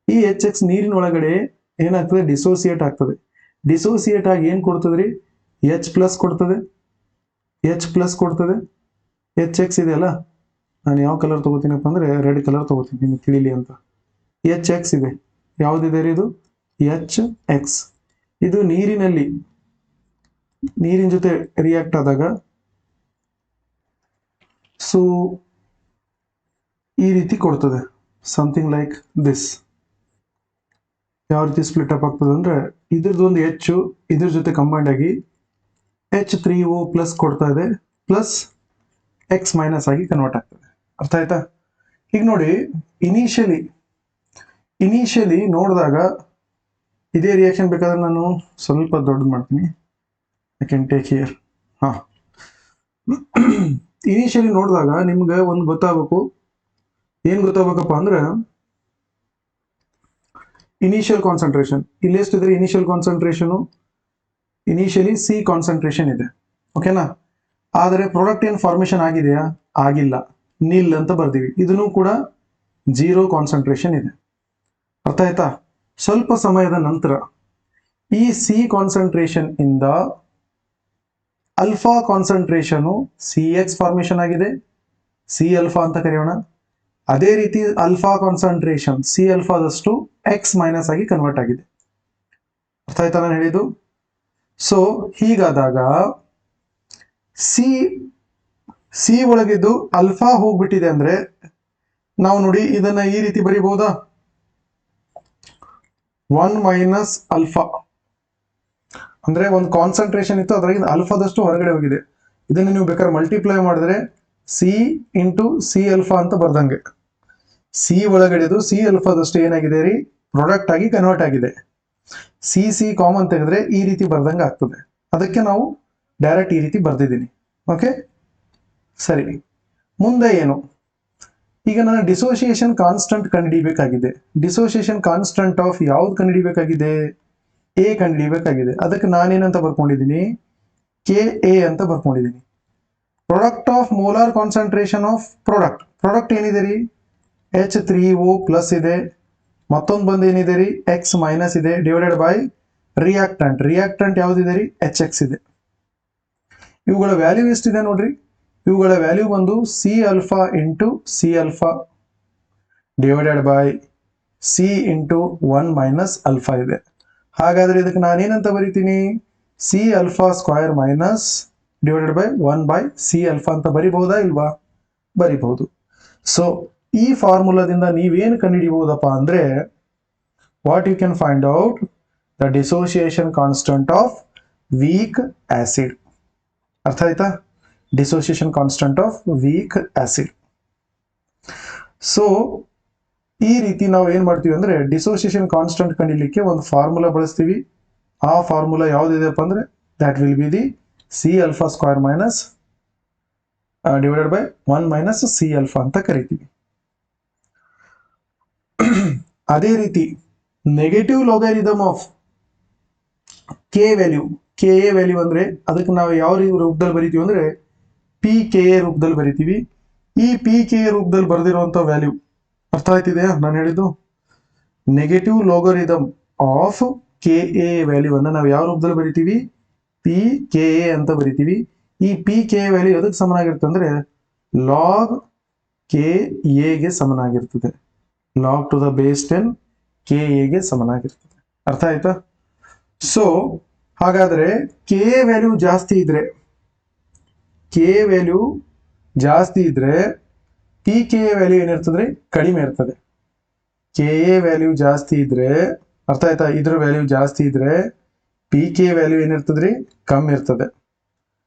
A: ಈ HX ನೀರಿನೊಳಗಡೆ ಏನಾಗ್ತದೆ, ಡಿಸೋಸಿಯೇಟ್ ಆಗ್ತದೆ. ಡಿಸೋಸಿಯೇಟ್ ಆಗಿ ಏನ್ ಕೊಡ್ತದ್ರಿ, H ಪ್ಲಸ್ ಕೊಡ್ತದೆ. HX ಇದೆಯಲ್ಲ, ನಾನು ಯಾವ ಕಲರ್ ತಗೋತೀನಪ್ಪ ಅಂದ್ರೆ ರೆಡ್ ಕಲರ್ ತಗೋತೀನಿ ನಿಮ್ಗೆ ತಿಳಿಲಿ ಅಂತ. HX ಇದೆ, ಯಾವ್ದಿದೆ ರೀ ಇದು, HX. ಇದು ನೀರಿನ ಜೊತೆ ರಿಯಾಕ್ಟ್ ಆದಾಗ ಸೊ ಈ ರೀತಿ ಕೊಡ್ತದೆ, ಸಮಥಿಂಗ್ ಲೈಕ್ ದಿಸ್. ಯಾವ ರೀತಿ ಸ್ಪ್ಲಿಟ್ ಅಪ್ ಆಗ್ತದೆ ಅಂದ್ರೆ ಇದ್ರದ್ದೊಂದು H ಇದ್ರ ಜೊತೆ ಕಂಬೈಂಡ್ ಆಗಿ H3O ಪ್ಲಸ್ ಕೊಡ್ತಾ ಇದೆ, ಪ್ಲಸ್ X ಮೈನಸ್ ಆಗಿ ಕನ್ವರ್ಟ್ ಆಗ್ತದೆ. ಅರ್ಥ ಆಯ್ತಾ? ಈಗ ನೋಡಿ, ಇನಿಷಿಯಲಿ ನೋಡಿದಾಗ ಇದೇ ರಿಯಾಕ್ಷನ್ ಬೇಕಾದ್ರೆ ನಾನು ಸ್ವಲ್ಪ ದೊಡ್ಡದು ಮಾಡ್ತೀನಿ. I can take here. Initially ನೋಡಿದಾಗ ನಿಮ್ಗೆ ಒಂದು ಗೊತ್ತಾಗಬೇಕು. ಏನ್ ಗೊತ್ತಾಗಬೇಕಪ್ಪ ಅಂದ್ರೆ ಇನಿಷಿಯಲ್ ಕಾನ್ಸಂಟ್ರೇಷನ್ ಇಲ್ಲಿ ಎಷ್ಟಿದ್ರೆ, ಇನಿಷಿಯಲಿ C ಕಾನ್ಸಂಟ್ರೇಷನ್ ಇದೆ. ಓಕೆನಾ? ಆದರೆ ಪ್ರಾಡಕ್ಟ್ ಏನ್ ಫಾರ್ಮೇಶನ್ ಆಗಿದೆಯಾ, ಆಗಿಲ್ಲ, ನಿಲ್ ಅಂತ ಬರ್ದೀವಿ. ಇದನ್ನು ಕೂಡ 0 ಕಾನ್ಸಂಟ್ರೇಷನ್ ಇದೆ. ಅರ್ಥ ಆಯ್ತಾ? ಸ್ವಲ್ಪ ಸಮಯದ ನಂತರ ಈ C ಕಾನ್ಸಂಟ್ರೇಷನ್ ಇಂದ ಅಲ್ಫಾ ಕಾನ್ಸಂಟ್ರೇಷನ್ CX ಫಾರ್ಮೇಶನ್ ಆಗಿದೆ, C ಅಲ್ಫಾ ಅಂತ ಕರೆಯೋಣ. ಅದೇ ರೀತಿ alpha concentration C ಅಲ್ಫಾದಷ್ಟು X minus ಆಗಿ ಕನ್ವರ್ಟ್ ಆಗಿದೆ. ಅರ್ಥ ಆಯ್ತಾ ನಾನು ಹೇಳಿದ್ದು? ಸೊ ಹೀಗಾದಾಗ ಸಿ ಒಳಗಿದ್ದು ಅಲ್ಫಾ ಹೋಗ್ಬಿಟ್ಟಿದೆ ಅಂದ್ರೆ ನಾವು ನೋಡಿ ಇದನ್ನ ಈ ರೀತಿ ಬರಿಬಹುದಾ, 1 ಮೈನಸ್ ಅಲ್ಫಾ ಅಂದ್ರೆ ಒಂದು ಕಾನ್ಸಂಟ್ರೇಷನ್ ಇತ್ತು, ಅದರಾಗಿಂದ ಅಲ್ಫಾದಷ್ಟು ಹೊರಗಡೆ ಹೋಗಿದೆ. ಇದನ್ನು ನೀವು ಬೇಕಾದ್ರೆ ಮಲ್ಟಿಪ್ಲೈ ಮಾಡಿದ್ರೆ C ಇಂಟು C ಅಲ್ಫಾ ಅಂತ ಬರ್ದಂಗೆ, C ಒಳಗಡೆದು C ಅಲ್ಫಾದಷ್ಟು ಏನಾಗಿದೆ ರೀ, ಪ್ರಾಡಕ್ಟ್ ಆಗಿ ಕನ್ವರ್ಟ್ ಆಗಿದೆ. C ಕಾಮನ್ ತೆಗೆದ್ರೆ ಈ ರೀತಿ ಬರ್ದಂಗೆ ಆಗ್ತದೆ. ಅದಕ್ಕೆ ನಾವು ಡೈರೆಕ್ಟ್ ಈ ರೀತಿ ಬರ್ದಿದ್ದೀನಿ. ಓಕೆ, ಸರಿ. ಮುಂದೆ ಏನು, ಈಗ ನಾನು ಡಿಸೋಸಿಯೇಷನ್ ಕಾನ್ಸ್ಟಂಟ್ ಕಂಡುಹಿಡಿಯಬೇಕಾಗಿದೆ. ಡಿಸೋಸಿಯೇಷನ್ ಕಾನ್ಸ್ಟಂಟ್ ಆಫ್ ಯಾವ್ದು ಕಂಡುಹಿಡಿಯಬೇಕಾಗಿದೆ? ಎ ಕಂಡುಹಿಡಿಯಬೇಕಾಗಿದೆ. ಅದಕ್ಕೆ ನಾನೇನಂತ ಬರ್ಕೊಂಡಿದ್ದೀನಿ? ಕೆ ಎ ಅಂತ ಬರ್ಕೊಂಡಿದ್ದೀನಿ. Product of molar concentration of product ಏನಿದೆ ರೀ? H3O ಪ್ಲಸ್ ಇದೆ, ಮತ್ತೊಂದು ಬಂದು ಏನಿದೆ ರೀ? X ಮೈನಸ್ ಇದೆ, ಡಿವೈಡೆಡ್ ಬೈ ರಿಯಾಕ್ಟಂಟ್ ಯಾವ್ದಿದೆ ರೀ? HX ಇದೆ. ಇವುಗಳ ವ್ಯಾಲ್ಯೂ ಎಷ್ಟಿದೆ ನೋಡ್ರಿ? ಇವುಗಳ ವ್ಯಾಲ್ಯೂ ಬಂದು C alpha into C alpha divided by C into 1 minus alpha ಇದೆ. ಹಾಗಾದ್ರೆ ಇದಕ್ಕೆ ನಾನೇನಂತ ಬರಿತೀನಿ? C alpha square minus divided by 1 by C alpha ಅಂತ ಬರಿಬಹುದಾ ಇಲ್ವಾ? ಬರಿಬಹುದು. ಸೊ ಈ ಫಾರ್ಮುಲಾದಿಂದ ನೀವೇನು ಕಂಡುಹಿಡಿಬಹುದಪ್ಪ ಅಂದ್ರೆ, what you can find out the dissociation constant of weak acid. ಅರ್ಥ ಆಯ್ತಾ? Dissociation constant of weak acid. So ಈ ರೀತಿ ನಾವು ಏನ್ ಮಾಡ್ತೀವಿ ಅಂದ್ರೆ, ಡಿಸೋಸಿಯೇಷನ್ ಕಾನ್ಸ್ಟಂಟ್ ಕಂಡಿಲಿಕ್ಕೆ ಒಂದು ಫಾರ್ಮುಲಾ ಬಳಸ್ತೀವಿ. ಆ ಫಾರ್ಮುಲಾ ಯಾವ್ದಿದೆಪ್ಪ ಅಂದ್ರೆ, that will be the C alpha square minus divided by 1 minus C alpha ಅಂತ ಕರಿತೀವಿ. ಅದೇ ರೀತಿ negative logarithm of K value, K A value ಅಂದ್ರೆ ಅದಕ್ಕೆ ನಾವು ಯಾವ ರೂಪದಲ್ಲಿ ಬರಿತೀವಿ ಅಂದ್ರೆ ಪಿ ಕೆ ಎ ರೂಪದಲ್ಲಿ ಬರಿತೀವಿ. ಈ ಪಿ ಕೆ ಎ ರೂಪದಲ್ಲಿ ಬರೆದಿರುವಂತ ವ್ಯಾಲ್ಯೂ ಅರ್ಥ ಆಯ್ತಿದೆಯಾ ನಾನು ಹೇಳಿದ್ದು? Negative logarithm of K A value ಅನ್ನ ನಾವು ಯಾವ ರೂಪದಲ್ಲಿ ಬರಿತೀವಿ? ಪಿ ಕೆ ಎ ಅಂತ ಬರಿತೀವಿ. ಈ ಪಿ ಕೆ ಎ ವ್ಯಾಲ್ಯೂ ಅದಕ್ಕೆ ಸಮನಾಗಿರುತ್ತೆ ಅಂದ್ರೆ ಲಾಗ್ ಕೆ ಎಗೆ ಸಮನಾಗಿರ್ತದೆ. Log to the base 10 K ಎಗೆ ಸಮನಾಗಿರ್ತದೆ. ಅರ್ಥ ಆಯ್ತಾ? ಸೊ ಹಾಗಾದ್ರೆ ಕೆ ಎ ವ್ಯಾಲ್ಯೂ ಜಾಸ್ತಿ ಇದ್ರೆ, ಕೆ ವ್ಯಾಲ್ಯೂ ಜಾಸ್ತಿ ಇದ್ರೆ ಪಿ ಕೆ ಎ ವ್ಯಾಲ್ಯೂ ಏನಿರ್ತದೆ? ಕಡಿಮೆ ಇರ್ತದೆ. ಕೆ ಎ ವ್ಯಾಲ್ಯೂ ಜಾಸ್ತಿ ಇದ್ರೆ, ಅರ್ಥ ಆಯ್ತಾ? ಇದ್ರ ವ್ಯಾಲ್ಯೂ ಜಾಸ್ತಿ ಇದ್ರೆ ಪಿ ಕೆ ವ್ಯಾಲ್ಯೂ ಏನಿರ್ತದ್ರಿ? ಕಮ್ಮಿ ಇರ್ತದೆ.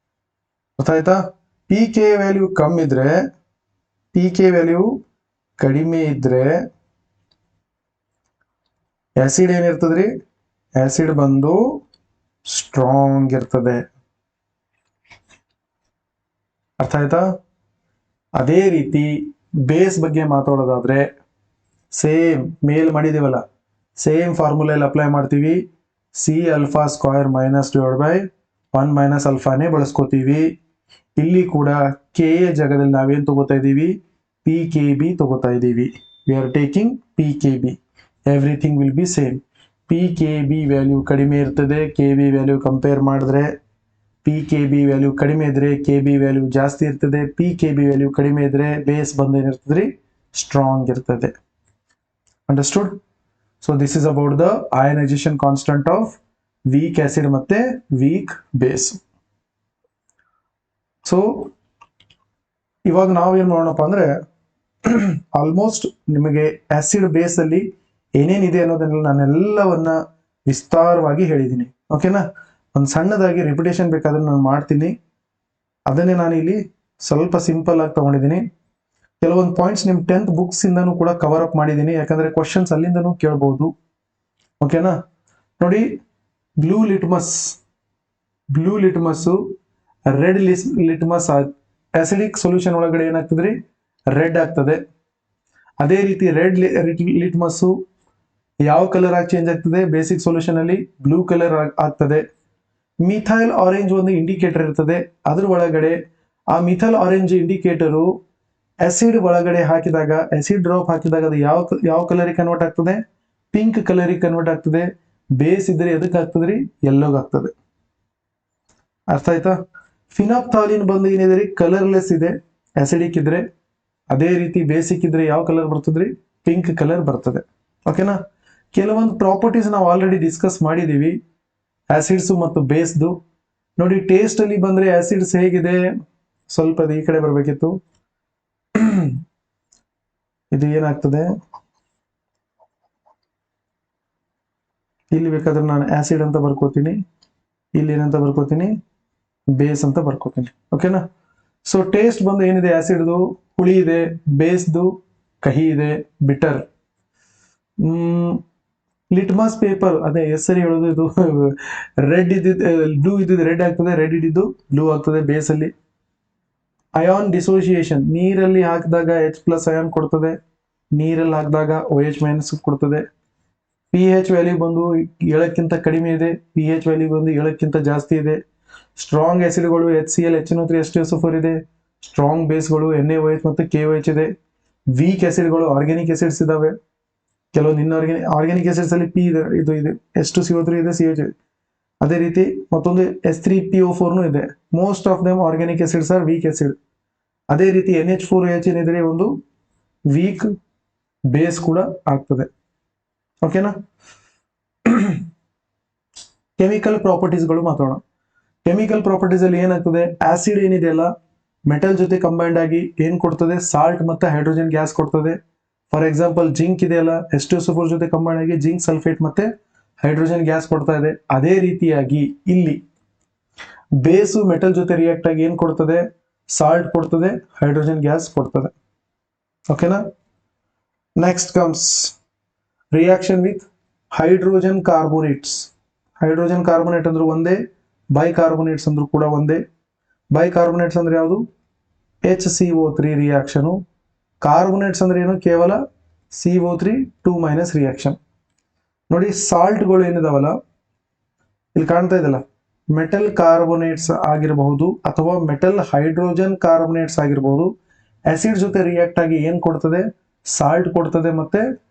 A: ಅರ್ಥ ಆಯ್ತಾ? ಪಿ ಕೆ ವ್ಯಾಲ್ಯೂ ಕಮ್ಮಿ ಇದ್ರೆ, ಪಿ ಕೆ ವ್ಯಾಲ್ಯೂ ಕಡಿಮೆ ಇದ್ರೆ ಆಸಿಡ್ ಏನಿರ್ತದ್ರಿ? ಆಸಿಡ್ ಬಂದು ಸ್ಟ್ರಾಂಗ್ ಇರ್ತದೆ. ಅರ್ಥ ಆಯ್ತಾ? ಅದೇ ರೀತಿ ಬೇಸ್ ಬಗ್ಗೆ ಮಾತಾಡೋದಾದ್ರೆ ಸೇಮ್ ಮೇಲ್ ಮಾಡಿದೀವಲ್ಲ, ಸೇಮ್ ಫಾರ್ಮುಲಾ ಅಪ್ಲೈ ಮಾಡ್ತೀವಿ. C alpha square minus divide by 1 minus ಅಲ್ಫಾನೇ ಬಳಸ್ಕೋತೀವಿ. ಇಲ್ಲಿ ಕೂಡ ಕೆ ಎ ಜಾಗದಲ್ಲಿ ನಾವೇನ್ ತಗೋತಾ ಇದೀವಿ? ಪಿ ಕೆ ಬಿ ತಗೋತಾ ಇದೀವಿ. We are taking P K B. Everything will be same. P K B value ಕಡಿಮೆ ಇರ್ತದೆ, ಕೆ ಬಿ ವ್ಯಾಲ್ಯೂ ಕಂಪೇರ್ ಮಾಡಿದ್ರೆ. ಪಿ ಕೆ ಬಿ ವ್ಯಾಲ್ಯೂ ಕಡಿಮೆ ಇದ್ರೆ ಕೆ ಬಿ ವ್ಯಾಲ್ಯೂ ಜಾಸ್ತಿ ಇರ್ತದೆ. ಪಿ ಕೆ ಬಿ ವ್ಯಾಲ್ಯೂ ಕಡಿಮೆ ಇದ್ರೆ ಬೇಸ್ ಬಂದು ಏನಿರ್ತದ್ರಿ? ಸ್ಟ್ರಾಂಗ್ ಇರ್ತದೆ. Understood? So this is about the ionization constant of weak acid ಮತ್ತೆ ವೀಕ್ ಬೇಸ್. ಸೊ ಇವಾಗ ನಾವೇನ್ ಮಾಡೋಣಪ್ಪ ಅಂದ್ರೆ, ಆಲ್ಮೋಸ್ಟ್ ನಿಮಗೆ ಆಸಿಡ್ ಬೇಸ್ ಅಲ್ಲಿ ಏನೇನಿದೆ ಅನ್ನೋದನ್ನ ನಾನೆಲ್ಲವನ್ನ ವಿಸ್ತಾರವಾಗಿ ಹೇಳಿದ್ದೀನಿ. ಓಕೆನಾ? ಒಂದು ಸಣ್ಣದಾಗಿ ರಿಪಿಟೇಷನ್ ಬೇಕಾದ್ರೆ ನಾನು ಮಾಡ್ತೀನಿ. ಅದನ್ನೇ ನಾನು ಇಲ್ಲಿ ಸ್ವಲ್ಪ ಸಿಂಪಲ್ ಆಗಿ ತಗೊಂಡಿದ್ದೀನಿ. ಕೆಲವೊಂದು ಪಾಯಿಂಟ್ಸ್ ನಿಮ್ 10th ಬುಕ್ಸ್ ಇಂದನೂ ಕೂಡ ಕವರ್ ಅಪ್ ಮಾಡಿದ್ದೀನಿ, ಯಾಕಂದ್ರೆ ಕ್ವಶನ್ಸ್ ಅಲ್ಲಿಂದನೂ ಕೇಳಬಹುದು. ಓಕೆನಾ? ನೋಡಿ, blue litmus red litmus acidic solution ಒಳಗಡೆ ಏನಾಗ್ತದ್ರಿ? ರೆಡ್ ಆಗ್ತದೆ. ಅದೇ ರೀತಿ ರೆಡ್ ಲಿಟ್ಮಸ್ ಯಾವ ಕಲರ್ ಆಗಿ ಚೇಂಜ್ ಆಗ್ತದೆ? ಬೇಸಿಕ್ ಸೊಲ್ಯೂಷನ್ ಅಲ್ಲಿ ಬ್ಲೂ ಕಲರ್ ಆಗ್ತದೆ. ಮಿಥೈಲ್ ಆರೆಂಜ್ ಒಂದು ಇಂಡಿಕೇಟರ್ ಇರ್ತದೆ. ಅದ್ರ ಒಳಗಡೆ ಆ ಮಿಥೈಲ್ ಆರೆಂಜ್ ಇಂಡಿಕೇಟರು ಆಸಿಡ್ ಒಳಗಡೆ ಹಾಕಿದಾಗ, ಆಸಿಡ್ ಡ್ರಾಪ್ ಹಾಕಿದಾಗ ಅದು ಯಾವ ಕಲರಿಗೆ ಕನ್ವರ್ಟ್ ಆಗ್ತದೆ? ಪಿಂಕ್ ಕಲರಿಗೆ ಕನ್ವರ್ಟ್ ಆಗ್ತದೆ. ಬೇಸ್ ಇದ್ರೆ ಎದಕ್ಕೆ ಆಗ್ತದ್ರಿ? ಯೆಲ್ಲೋಗೆ ಆಗ್ತದೆ. ಅರ್ಥ ಆಯ್ತಾ? ಫಿನಾಪ್ಥಾಲಿನ್ ಬಂದು ಏನಿದೆ? ಕಲರ್ಲೆಸ್ ಇದೆ ಆಸಿಡಿಕ್ ಇದ್ರೆ. ಅದೇ ರೀತಿ ಬೇಸಿಕ್ ಇದ್ರೆ ಯಾವ ಕಲರ್ ಬರ್ತದ್ರಿ? ಪಿಂಕ್ ಕಲರ್ ಬರ್ತದೆ. ಓಕೆನಾ? ಕೆಲವೊಂದು ಪ್ರಾಪರ್ಟೀಸ್ ನಾವು ಆಲ್ರೆಡಿ ಡಿಸ್ಕಸ್ ಮಾಡಿದೀವಿ ಆಸಿಡ್ಸ್ ಮತ್ತು ಬೇಸ್ದು. ನೋಡಿ, ಟೇಸ್ಟ್ ಅಲ್ಲಿ ಬಂದ್ರೆ ಆಸಿಡ್ಸ್ ಹೇಗಿದೆ? ಸ್ವಲ್ಪ ಅದು ಈ ಕಡೆ ಬರ್ಬೇಕಿತ್ತು. ಇದು ಏನಾಗ್ತದೆ? ಇಲ್ಲಿ ಬೇಕಾದ್ರೆ ನಾನು ಆಸಿಡ್ ಅಂತ ಬರ್ಕೋತೀನಿ, ಇಲ್ಲಿ ಏನಂತ ಬರ್ಕೋತೀನಿ? ಬೇಸ್ ಅಂತ ಬರ್ಕೋತೀನಿ. ಓಕೆನಾ? ಸೊ ಟೇಸ್ಟ್ ಬಂದು ಏನಿದೆ? ಆಸಿಡ್ದು ಹುಳಿ ಇದೆ, ಬೇಸ್ದು ಕಹಿ ಇದೆ, ಬಿಟರ್. ಲಿಟ್ಮಸ್ ಪೇಪರ್ ಅದೇ ಹೆಸರು ಹೇಳೋದು, ಇದು ರೆಡ್ ಇದ್ದಿದ್ದು ಬ್ಲೂ ಇದ್ದಿದ್ದು ರೆಡ್ ಆಗ್ತದೆ, ರೆಡ್ ಇದ್ದಿದ್ದು ಬ್ಲೂ ಆಗ್ತದೆ ಬೇಸ್ ಅಲ್ಲಿ. ಅಯಾನ್ ಡಿಸೋಸಿಯೇಷನ್, ನೀರಲ್ಲಿ ಹಾಕಿದಾಗ H+ ಅಯಾನ್ ಕೊಡ್ತದೆ, ನೀರಲ್ಲಿ ಹಾಕಿದಾಗ OH- ಕೊಡ್ತದೆ. ಪಿ ಎಚ್ ವ್ಯಾಲ್ಯೂ ಬಂದು 7ಕ್ಕಿಂತ ಕಡಿಮೆ ಇದೆ, ಪಿ ಎಚ್ ವ್ಯಾಲ್ಯೂ ಬಂದು 7ಕ್ಕಿಂತ ಜಾಸ್ತಿ ಇದೆ. ಸ್ಟ್ರಾಂಗ್ ಆಸಿಡ್ಗಳು HCl, HNO3, H2SO4 ಇದೆ. ಸ್ಟ್ರಾಂಗ್ ಬೇಸ್ಗಳು NaOH ಮತ್ತು KOH ಇದೆ. ವೀಕ್ ಆಸಿಡ್ಗಳು ಆರ್ಗ್ಯಾನಿಕ್ ಆಸಿಡ್ಸ್ ಇದಾವೆ, ಕೆಲವೊಂದು ಆರ್ಗ್ಯಾನಿಕ್ ಆಸಿಡ್ಸ್ ಅಲ್ಲಿ ಪಿ ಇದೆ, ಇದು ಇದೆ, H2CO3 ಇದೆ, CH ಇದೆ. ಅದೇ ರೀತಿ ಮತ್ತೊಂದು H3PO4 ಇದೆ. Most of them organic acids are weak acid. ಅದೇ ರೀತಿ NH4OH ಏನಿದ್ರೆ ಒಂದು ವೀಕ್ ಬೇಸ್ ಕೂಡ ಆಗ್ತದೆ. ಓಕೆನಾ. ಕೆಮಿಕಲ್ ಪ್ರಾಪರ್ಟೀಸ್ಗಳು ಮಾತಾಡೋಣ. ಕೆಮಿಕಲ್ ಪ್ರಾಪರ್ಟೀಸ್ ಅಲ್ಲಿ ಏನಾಗ್ತದೆ, ಆಸಿಡ್ ಏನಿದೆಯಲ್ಲ ಮೆಟಲ್ ಜೊತೆ ಕಂಬೈಂಡ್ ಆಗಿ ಏನ್ ಕೊಡ್ತದೆ, ಸಾಲ್ಟ್ ಮತ್ತೆ ಹೈಡ್ರೋಜನ್ ಗ್ಯಾಸ್ ಕೊಡ್ತದೆ. ಫಾರ್ ಎಕ್ಸಾಂಪಲ್ ಜಿಂಕ್ ಇದೆಯಲ್ಲ, H2SO4 ಜೊತೆ ಕಂಬೈಂಡ್ ಆಗಿ ಜಿಂಕ್ ಸಲ್ಫೇಟ್ ಮತ್ತೆ ಹೈಡ್ರೋಜನ್ ಗ್ಯಾಸ್ ಕೊಡ್ತಾ ಇದೆ. ಅದೇ ರೀತಿಯಾಗಿ ಇಲ್ಲಿ ಬೇಸು ಮೆಟಲ್ ಜೊತೆ ರಿಯಾಕ್ಟ್ ಆಗಿ ಏನ್ ಕೊಡ್ತದೆ, ಸಾಲ್ಟ್ ಕೊಡ್ತದೆ, ಹೈಡ್ರೋಜನ್ ಗ್ಯಾಸ್ ಕೊಡ್ತದೆ. ಓಕೆನಾ. Next comes reaction with hydrogen carbonates. Hydrogen carbonate ಅಂದ್ರೆ ಒಂದೇ, ಬೈಕಾರ್ಬೋನೇಟ್ಸ್ ಅಂದ್ರೂ ಕೂಡ ಒಂದೇ. ಬೈಕಾರ್ಬೋನೇಟ್ಸ್ ಅಂದ್ರೆ ಯಾವುದು, HCO3 ರಿಯಾಕ್ಷನ್. ಕಾರ್ಬೋನೇಟ್ಸ್ ಅಂದ್ರೆ ಏನು, ಕೇವಲ CO3 2- ರಿಯಾಕ್ಷನ್. ನೋಡಿ ಸಾಲ್ಟ್ಗಳು ಏನಿದಾವಲ್ಲ ಇಲ್ಲಿ ಕಾಣ್ತಾ ಇದೆಯಲ್ಲ, ಮೆಟಲ್ ಕಾರ್ಬೋನೇಟ್ಸ್ ಆಗಿರಬಹುದು ಅಥವಾ ಮೆಟಲ್ ಹೈಡ್ರೋಜನ್ ಕಾರ್ಬೋನೇಟ್ಸ್ ಆಗಿರಬಹುದು. ಆಸಿಡ್ ಜೊತೆ ರಿಯಾಕ್ಟ್ ಆಗಿ ಏನ್ ಕೊಡ್ತದೆ, ಸಾಲ್ಟ್ ಕೊಡ್ತದೆ ಮತ್ತೆ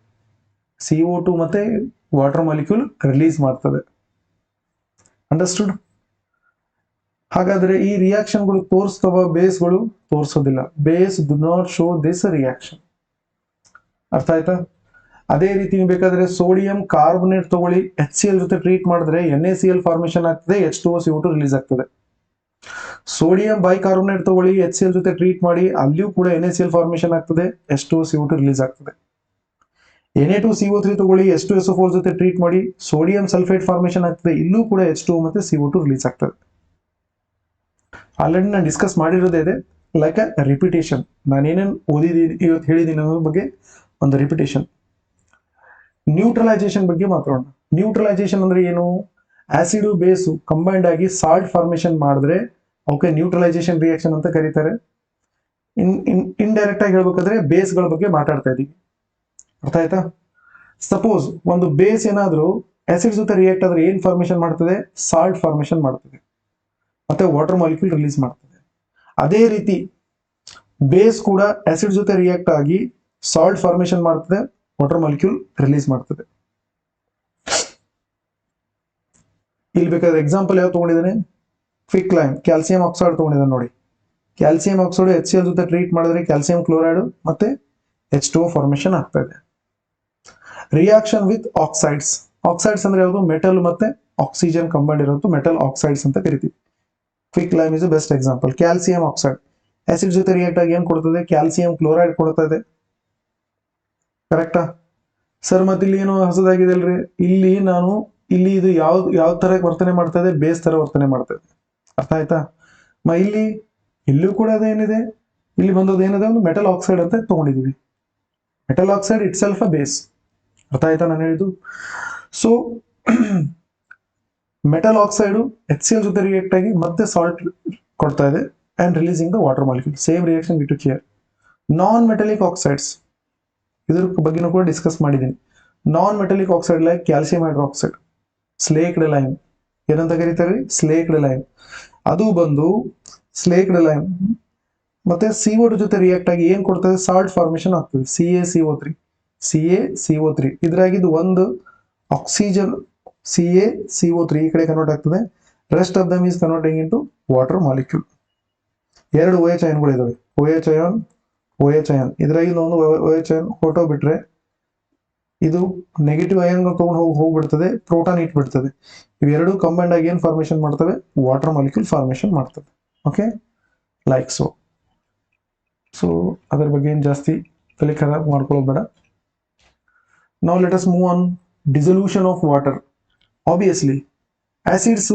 A: CO2 ಮತ್ತೆ ವಾಟರ್ ಮಾಲಿಕ್ಯೂಲ್ ರಿಲೀಸ್ ಮಾಡ್ತದೆ. ಅಂಡರ್ಸ್ಟುಡ್. ಹಾಗಾದ್ರೆ ಈ ರಿಯಾಕ್ಷನ್ಗಳು ತೋರಿಸ್ತವ, ಬೇಸ್ಗಳು ತೋರಿಸೋದಿಲ್ಲ. Base do not show this reaction. ಅರ್ಥ ಆಯ್ತಾ. ಅದೇ ರೀತಿ ನೀವು ಬೇಕಾದ್ರೆ ಸೋಡಿಯಂ ಕಾರ್ಬೊನೇಟ್ ತಗೊಳ್ಳಿ, HCl ಜೊತೆ ಟ್ರೀಟ್ ಮಾಡಿದ್ರೆ NaCl ಫಾರ್ಮೇಶನ್ ಆಗ್ತದೆ, H2CO2 ರಿಲೀಸ್ ಆಗ್ತದೆ. ಸೋಡಿಯಂ ಬೈಕಾರ್ಬೊನೇಟ್ ತಗೊಳ್ಳಿ, HCl ಜೊತೆ ಟ್ರೀಟ್ ಮಾಡಿ, ಅಲ್ಲಿಯೂ ಕೂಡ NaCl ಫಾರ್ಮೇಶನ್ ಆಗ್ತದೆ, H2CO2 ರಿಲೀಸ್ ಆಗ್ತದೆ. Na2CO3 ತಗೊಳ್ಳಿ, H2SO4 ಜೊತೆ ಟ್ರೀಟ್ ಮಾಡಿ, ಸೋಡಿಯಂ ಸಲ್ಫೇಟ್ ಫಾರ್ಮೇಶನ್ ಆಗ್ತದೆ, ಇಲ್ಲೂ ಕೂಡ H2O ಮತ್ತೆ CO2 ರಿಲೀಸ್ ಆಗ್ತದೆ. ಆಲ್ರೆಡಿ ನಾನು ಡಿಸ್ಕಸ್ ಮಾಡಿರೋದೇ ಇದೆ, ಲೈಕ್ ಅ ರಿಪಿಟೇಷನ್. ನಾನೇನೇನು ಓದಿದ್ದೀನಿ ಇವತ್ತು ಹೇಳಿದ್ದೀನಿ ಅನ್ನೋದ್ರ ಬಗ್ಗೆ ಒಂದು ರಿಪಿಟೇಷನ್. ನ್ಯೂಟ್ರಲೈಸೇಷನ್ ಬಗ್ಗೆ ಮಾತಾಡೋಣ. ನ್ಯೂಟ್ರಲೈಸೇಷನ್ ಅಂದ್ರೆ ಏನು, ಆಸಿಡ್ ಬೇಸು ಕಂಬೈಂಡ್ ಆಗಿ ಸಾಲ್ಟ್ ಫಾರ್ಮೇಶನ್ ಮಾಡಿದ್ರೆ ಅವಕ್ಕೆ ನ್ಯೂಟ್ರಲೈಸೇಷನ್ ರಿಯಾಕ್ಷನ್ ಅಂತ ಕರೀತಾರೆ. ಇಂಡೈರೆಕ್ಟ್ ಆಗಿ ಹೇಳ್ಬೇಕಾದ್ರೆ ಬೇಸ್ಗಳ ಬಗ್ಗೆ ಮಾತಾಡ್ತಾ ಇದೀವಿ. ಅರ್ಥ ಆಯ್ತಾ. ಸಪೋಸ್ ಒಂದು ಬೇಸ್ ಏನಾದ್ರೂ ಆಸಿಡ್ ಜೊತೆ ರಿಯಾಕ್ಟ್ ಆದ್ರೆ ಏನ್ ಫಾರ್ಮೇಶನ್ ಮಾಡ್ತದೆ, ಸಾಲ್ಟ್ ಫಾರ್ಮೇಶನ್ ಮಾಡ್ತದೆ ಮತ್ತೆ ವಾಟರ್ ಮಾಲಿಕ್ಯೂಲ್ ರಿಲೀಸ್ ಮಾಡ್ತದೆ. ಅದೇ ರೀತಿ ಬೇಸ್ ಕೂಡ ಆಸಿಡ್ ಜೊತೆ ರಿಯಾಕ್ಟ್ ಆಗಿ ಸಾಲ್ಟ್ ಫಾರ್ಮೇಶನ್ ಮಾಡ್ತದೆ, ವಾಟರ್ ಮಾಲಿಕ್ಯೂಲ್ ರಿಲೀಸ್ ಮಾಡ್ತದೆ. ಇಲ್ಲಿ ಬೇಕಾದ್ರೆ ಎಕ್ಸಾಂಪಲ್ ಯಾವ ತಗೊಂಡಿದ್ದಾನೆ, ಕ್ವಿಕ್ ಲೈಮ್, ಕ್ಯಾಲ್ಸಿಯಂ ಆಕ್ಸೈಡ್ ತಗೊಂಡಿದ್ದಾನೆ ನೋಡಿ. ಕ್ಯಾಲ್ಸಿಯಂ ಆಕ್ಸೈಡ್ HCl ಜೊತೆ ಟ್ರೀಟ್ ಮಾಡಿದ್ರೆ ಕ್ಯಾಲ್ಸಿಯಂ ಕ್ಲೋರೈಡ್ ಮತ್ತೆ H2O ಫಾರ್ಮೇಶನ್ ಆಗ್ತಾ ಇದೆ. Reaction with oxides. ಆಕ್ಸೈಡ್ಸ್ ಅಂದ್ರೆ ಯಾವುದು, ಮೆಟಲ್ ಮತ್ತೆ ಆಕ್ಸಿಜನ್ ಕಂಬೈಂಡ್ ಇರೋದು ಮೆಟಲ್ ಆಕ್ಸೈಡ್ಸ್ ಅಂತ ಕರಿತೀವಿ. Quick lime is best example. Calcium oxide acid ಜೊತೆ ರಿಯಾಕ್ಟ್ ಆಗಿ ಏನ್ ಕೊಡ್ತದೆ, ಕ್ಯಾಲ್ಸಿಯಂ ಕ್ಲೋರೈಡ್ ಕೊಡ್ತಾ ಇದೆ. ಕರೆಕ್ಟಾ ಸರ್. ಮತ್ತೆ ಇಲ್ಲಿ ಏನು ಹೊಸದಾಗಿದೆ ಅಲ್ರಿ, ಇಲ್ಲಿ ಇದು ಯಾವ ತರ ವರ್ತನೆ ಮಾಡ್ತಾ ಇದೆ, ಬೇಸ್ ತರ ವರ್ತನೆ ಮಾಡ್ತಾ ಇದೆ. ಅರ್ಥ ಆಯ್ತಾ. ಇಲ್ಲೂ ಕೂಡ ಅದೇನಿದೆ, ಇಲ್ಲಿ ಬಂದದ್ದು ಏನಿದೆ, ಒಂದು ಮೆಟಲ್ ಆಕ್ಸೈಡ್ ಅಂತ ತಗೊಂಡಿದೀವಿ. Metal oxide itself a base. ಅರ್ಥ ಆಯ್ತಾ ನಾನು ಹೇಳಿದ್ದು. ಸೊ ಮೆಟಲ್ ಆಕ್ಸೈಡ್ HCl ಜೊತೆ ರಿಯಾಕ್ಟ್ ಆಗಿ ಮತ್ತೆ ಸಾಲ್ಟ್ ಕೊಡ್ತಾ ಇದೆ and releasing the water molecule. Same reaction we to here. Non metallic oxides, ಇದ್ರ ಬಗ್ಗೆನೂ ಕೂಡ ಡಿಸ್ಕಸ್ ಮಾಡಿದ್ದೀನಿ. Non metallic oxide like calcium hydroxide, slaked lime ಏನಂತ ಕರೀತಾರೆ, ಸ್ಲೇಕ್ಡ್ ಲೈಮ್. ಅದು ಬಂದು ಸ್ಲೇಕ್ಡ್ ಲೈಮ್ ಮತ್ತೆ CO2 ಜೊತೆ ರಿಯಾಕ್ಟ್ ಆಗಿ ಏನ್ ಕೊಡ್ತದೆ, ಸಾಲ್ಟ್ ಫಾರ್ಮೇಶನ್ ಆಗ್ತದೆ, CaCO3. ಇದ್ರಾಗಿದ್ದು ಒಂದು ಆಕ್ಸಿಜನ್ CaCO3 ಈ ಕಡೆ ಕನ್ವರ್ಟ್ ಆಗ್ತದೆ. Rest of them is converting into water molecule. ಎರಡು OH ಅಯಾನ್ಗಳು ಇದಾವೆ, OH ಅಯಾನ್. ಇದ್ರಾಗಿದ್ದು ಒಂದು OH ಅಯಾನ್ ಹೊರಟೋಗ್ಬಿಟ್ರೆ ಇದು ನೆಗೆಟಿವ್ ಅಯಾನ್ಗಳು ತಗೊಂಡು ಹೋಗ್ಬಿಡ್ತದೆ, ಪ್ರೋಟಾನ್ ಇಟ್ಬಿಡ್ತದೆ. ಇವೆರಡು ಕಂಬೈಂಡ್ ಆಗಿ ಏನ್ ಫಾರ್ಮೇಶನ್ ಮಾಡ್ತವೆ, ವಾಟರ್ ಮಾಲಿಕ್ಯೂಲ್ ಫಾರ್ಮೇಶನ್ ಮಾಡ್ತವೆ. ಓಕೆ, ಲೈಕ್ ಸೊ ಅದ್ರ ಬಗ್ಗೆ ಏನ್ ಜಾಸ್ತಿ ತಲೆ ಖರಾಬ್ ಮಾಡ್ಕೊಳ್ಳೋದು ಬೇಡ. Now let us move on dissolution of water. Obviously acids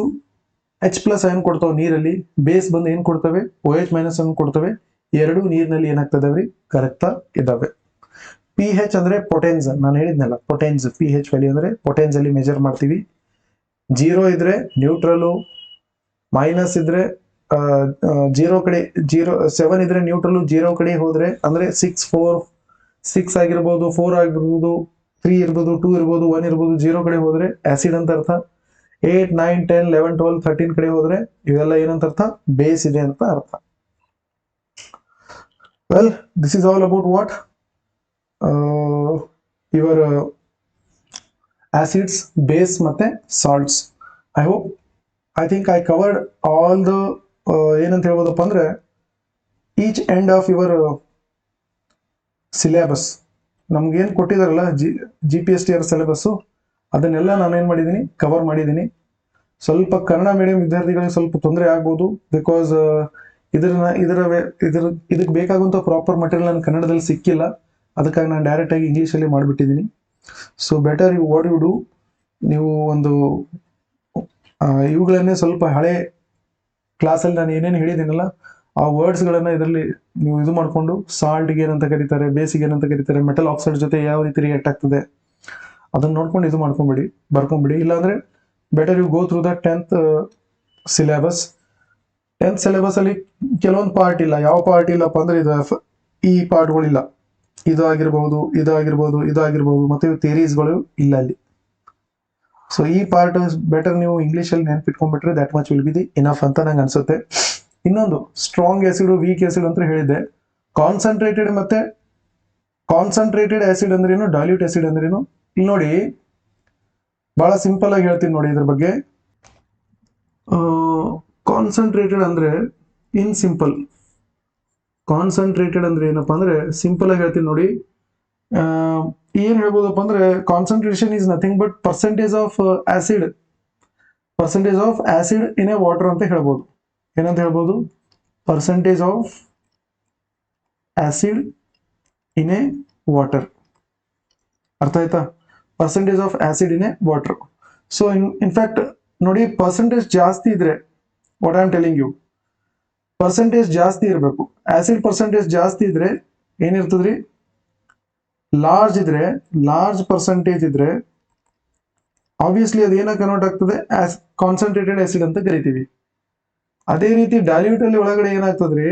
A: H+ ion ಕೊಡ್ತಾವೆ ನೀರಲ್ಲಿ, ಬೇಸ್ ಬಂದು ಏನ್ ಕೊಡ್ತವೆ, OH- ಅನ್ನು ಕೊಡ್ತವೆ. ಎರಡು ನೀರಿನಲ್ಲಿ ಏನಾಗ್ತದವ್ರಿ, ಕರಗ್ತಾ ಇದ್ದಾವೆ. ಪಿ ಹೆಚ್ ಅಂದ್ರೆ ಪೊಟೆನ್ಸ್, ನಾನು ಹೇಳಿದ್ನಲ್ಲ ಪೊಟೆನ್ಸ್, ಪಿ ಹೆಚ್ ವ್ಯಾಲ್ಯೂ ಅಂದ್ರೆ ಪೊಟೆನ್ಸ್ ಅಲ್ಲಿ ಮೆಜರ್ ಮಾಡ್ತೀವಿ. 0 ಇದ್ರೆ ನ್ಯೂಟ್ರಲು, ಮೈನಸ್ ಇದ್ರೆ 0 ಕಡೆ 7 ಇದ್ರೆ ನ್ಯೂಟ್ರಲ್, 0 ಕಡೆ ಹೋದ್ರೆ ಅಂದ್ರೆ 6 ಆಗಿರ್ಬೋದು, 4 ಆಗಿರ್ಬೋದು, 3 ಇರ್ಬೋದು, 2 ಇರ್ಬೋದು, 1 ಇರ್ಬೋದು, 0 ಕಡೆ ಹೋದ್ರೆ ಆಸಿಡ್ ಅಂತ ಅರ್ಥ. 8, 9, 10, 11, 12, 13 ಕಡೆ ಹೋದ್ರೆ ಇವೆಲ್ಲ ಏನಂತ ಅರ್ಥ, ಬೇಸ್ ಇದೆ ಅಂತ ಅರ್ಥ. Well, this is all about what your acids, base ಮತ್ತೆ salts. I think I covered all the ಏನಂತ ಹೇಳ್ಬೋದಪ್ಪ ಅಂದ್ರೆ each end of your syllabus. ನಮ್ಗೇನು ಕೊಟ್ಟಿದಾರಲ್ಲ GPSTR ಸಿಲೆಬಸ್ಸು, ಅದನ್ನೆಲ್ಲ ನಾನೇನು ಮಾಡಿದ್ದೀನಿ, ಕವರ್ ಮಾಡಿದ್ದೀನಿ. ಸ್ವಲ್ಪ ಕನ್ನಡ ಮೀಡಿಯಂ ವಿದ್ಯಾರ್ಥಿಗಳಿಗೆ ಸ್ವಲ್ಪ ತೊಂದರೆ ಆಗ್ಬೋದು, ಬಿಕಾಸ್ ಇದಕ್ಕೆ ಬೇಕಾಗುವಂಥ ಪ್ರಾಪರ್ ಮಟೀರಿಯಲ್ ನಾನು ಕನ್ನಡದಲ್ಲಿ ಸಿಕ್ಕಿಲ್ಲ, ಅದಕ್ಕಾಗಿ ನಾನು ಡೈರೆಕ್ಟಾಗಿ ಇಂಗ್ಲೀಷಲ್ಲಿ ಮಾಡಿಬಿಟ್ಟಿದ್ದೀನಿ. So better what you do, ನೀವು ಒಂದು ಇವುಗಳನ್ನೇ ಸ್ವಲ್ಪ ಹಳೆ ಕ್ಲಾಸಲ್ಲಿ ನಾನು ಏನೇನು ಹೇಳಿದ್ದೀನಲ್ಲ ಆ ವರ್ಡ್ಸ್ಗಳನ್ನು ಇದರಲ್ಲಿ ನೀವು ಇದು ಮಾಡಿಕೊಂಡು, ಸಾಲ್ಟ್ಗೆ ಏನಂತ ಕರೀತಾರೆ, ಬೇಸಿಗೆ ಏನಂತ ಕರೀತಾರೆ, ಮೆಟಲ್ ಆಕ್ಸೈಡ್ ಜೊತೆ ಯಾವ ರೀತಿ ರಿಯಾಕ್ಟ್ ಆಗ್ತದೆ ಅದನ್ನು ನೋಡ್ಕೊಂಡು ಇದು ಬರ್ಕೊಂಬಿಡಿ. ಇಲ್ಲಾಂದರೆ better you go through the 10th syllabus. 10th syllabus ಅಲ್ಲಿ ಕೆಲವೊಂದು ಪಾರ್ಟ್ ಇಲ್ಲ. ಯಾವ ಪಾರ್ಟ್ ಇಲ್ಲಪ್ಪ ಅಂದ್ರೆ ಈ ಪಾರ್ಟ್ಗಳಿಲ್ಲ, ಇದಾಗಿರ್ಬೋದು ಮತ್ತೆ ಥಿಯರೀಸ್ಗಳು ಇಲ್ಲ ಅಲ್ಲಿ. ಸೊ ಈ ಪಾರ್ಟ್ ಬೆಟರ್ ನೀವು ಇಂಗ್ಲೀಷಲ್ಲಿ ನೆನ್ಪಿಟ್ಕೊಂಡ್ಬಿಟ್ರೆ that much will be the enough ಅಂತ ನಂಗೆ ಅನ್ಸುತ್ತೆ. ಇನ್ನೊಂದು ಸ್ಟ್ರಾಂಗ್ ಆಸಿಡ್, ವೀಕ್ ಆಸಿಡ್ ಅಂತ ಹೇಳಿದ್ದೆ. ಕಾನ್ಸಂಟ್ರೇಟೆಡ್ ಆಸಿಡ್ ಅಂದ್ರೇನು, ಡೈಲ್ಯೂಟ್ ಆಸಿಡ್ ಅಂದ್ರೇನು, ಇಲ್ಲಿ ನೋಡಿ ಬಹಳ ಸಿಂಪಲ್ ಆಗಿ ಹೇಳ್ತೀನಿ ನೋಡಿ ಇದ್ರ ಬಗ್ಗೆ. ಕಾನ್ಸಂಟ್ರೇಟೆಡ್ ಅಂದ್ರೆ ಕಾನ್ಸಂಟ್ರೇಟೆಡ್ ಅಂದ್ರೆ ಏನಪ್ಪಾ ಅಂದ್ರೆ ಸಿಂಪಲ್ ಆಗಿ ಹೇಳ್ತೀನಿ ನೋಡಿ. ಏನ್ ಹೇಳ್ಬೋದಪ್ಪ ಅಂದ್ರೆ concentration is nothing but percentage of acid in a water ಅಂತ ಹೇಳ್ಬೋದು. ಏನಂತ ಹೇಳ್ಬೋದು, percentage of acid in a water. ಅರ್ಥ ಆಯ್ತಾ, percentage of acid in a water. So in fact ನೋಡಿ, ಪರ್ಸೆಂಟೇಜ್ ಜಾಸ್ತಿ ಇದ್ರೆ, what I am telling you, percentage ಜಾಸ್ತಿ ಇರಬೇಕು. ಆಸಿಡ್ ಪರ್ಸೆಂಟೇಜ್ ಜಾಸ್ತಿ ಇದ್ರೆ ಏನಿರ್ತದ್ರಿ, ಲಾರ್ಜ್ ಪರ್ಸೆಂಟೇಜ್ ಇದ್ರೆ ಆಬ್ವಿಯಸ್ಲಿ ಅದು ಏನ ಕನ್ವರ್ಟ್ ಆಗ್ತದೆ, ಕಾನ್ಸಂಟ್ರೇಟೆಡ್ ಆಸಿಡ್ ಅಂತ ಕರಿತೀವಿ. ಅದೇ ರೀತಿ ಡೈಲ್ಯೂಟ್ ಅಲ್ಲಿ ಒಳಗಡೆ ಏನಾಗ್ತದ್ರಿ,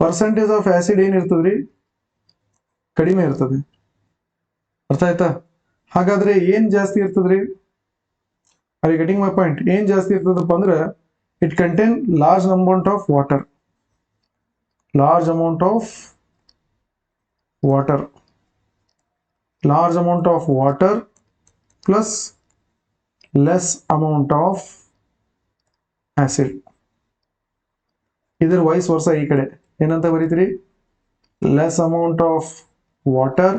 A: ಪರ್ಸೆಂಟೇಜ್ ಆಫ್ ಆಸಿಡ್ ಏನಿರ್ತದ್ರಿ, ಕಡಿಮೆ ಇರ್ತದೆ. ಅರ್ಥ ಆಯ್ತಾ? ಹಾಗಾದ್ರೆ ಏನ್ ಜಾಸ್ತಿ ಇರ್ತದ್ರಿ, are you getting my point? ಏನ್ ಜಾಸ್ತಿ ಇರ್ತದಪ್ಪ ಅಂದ್ರೆ it contain large amount of water plus less amount of acid. ಇದರ ವೈಸ್ ವರ್ಸ ಈ ಕಡೆ ಏನಂತ ಬರೀತೀರಿ, less amount of water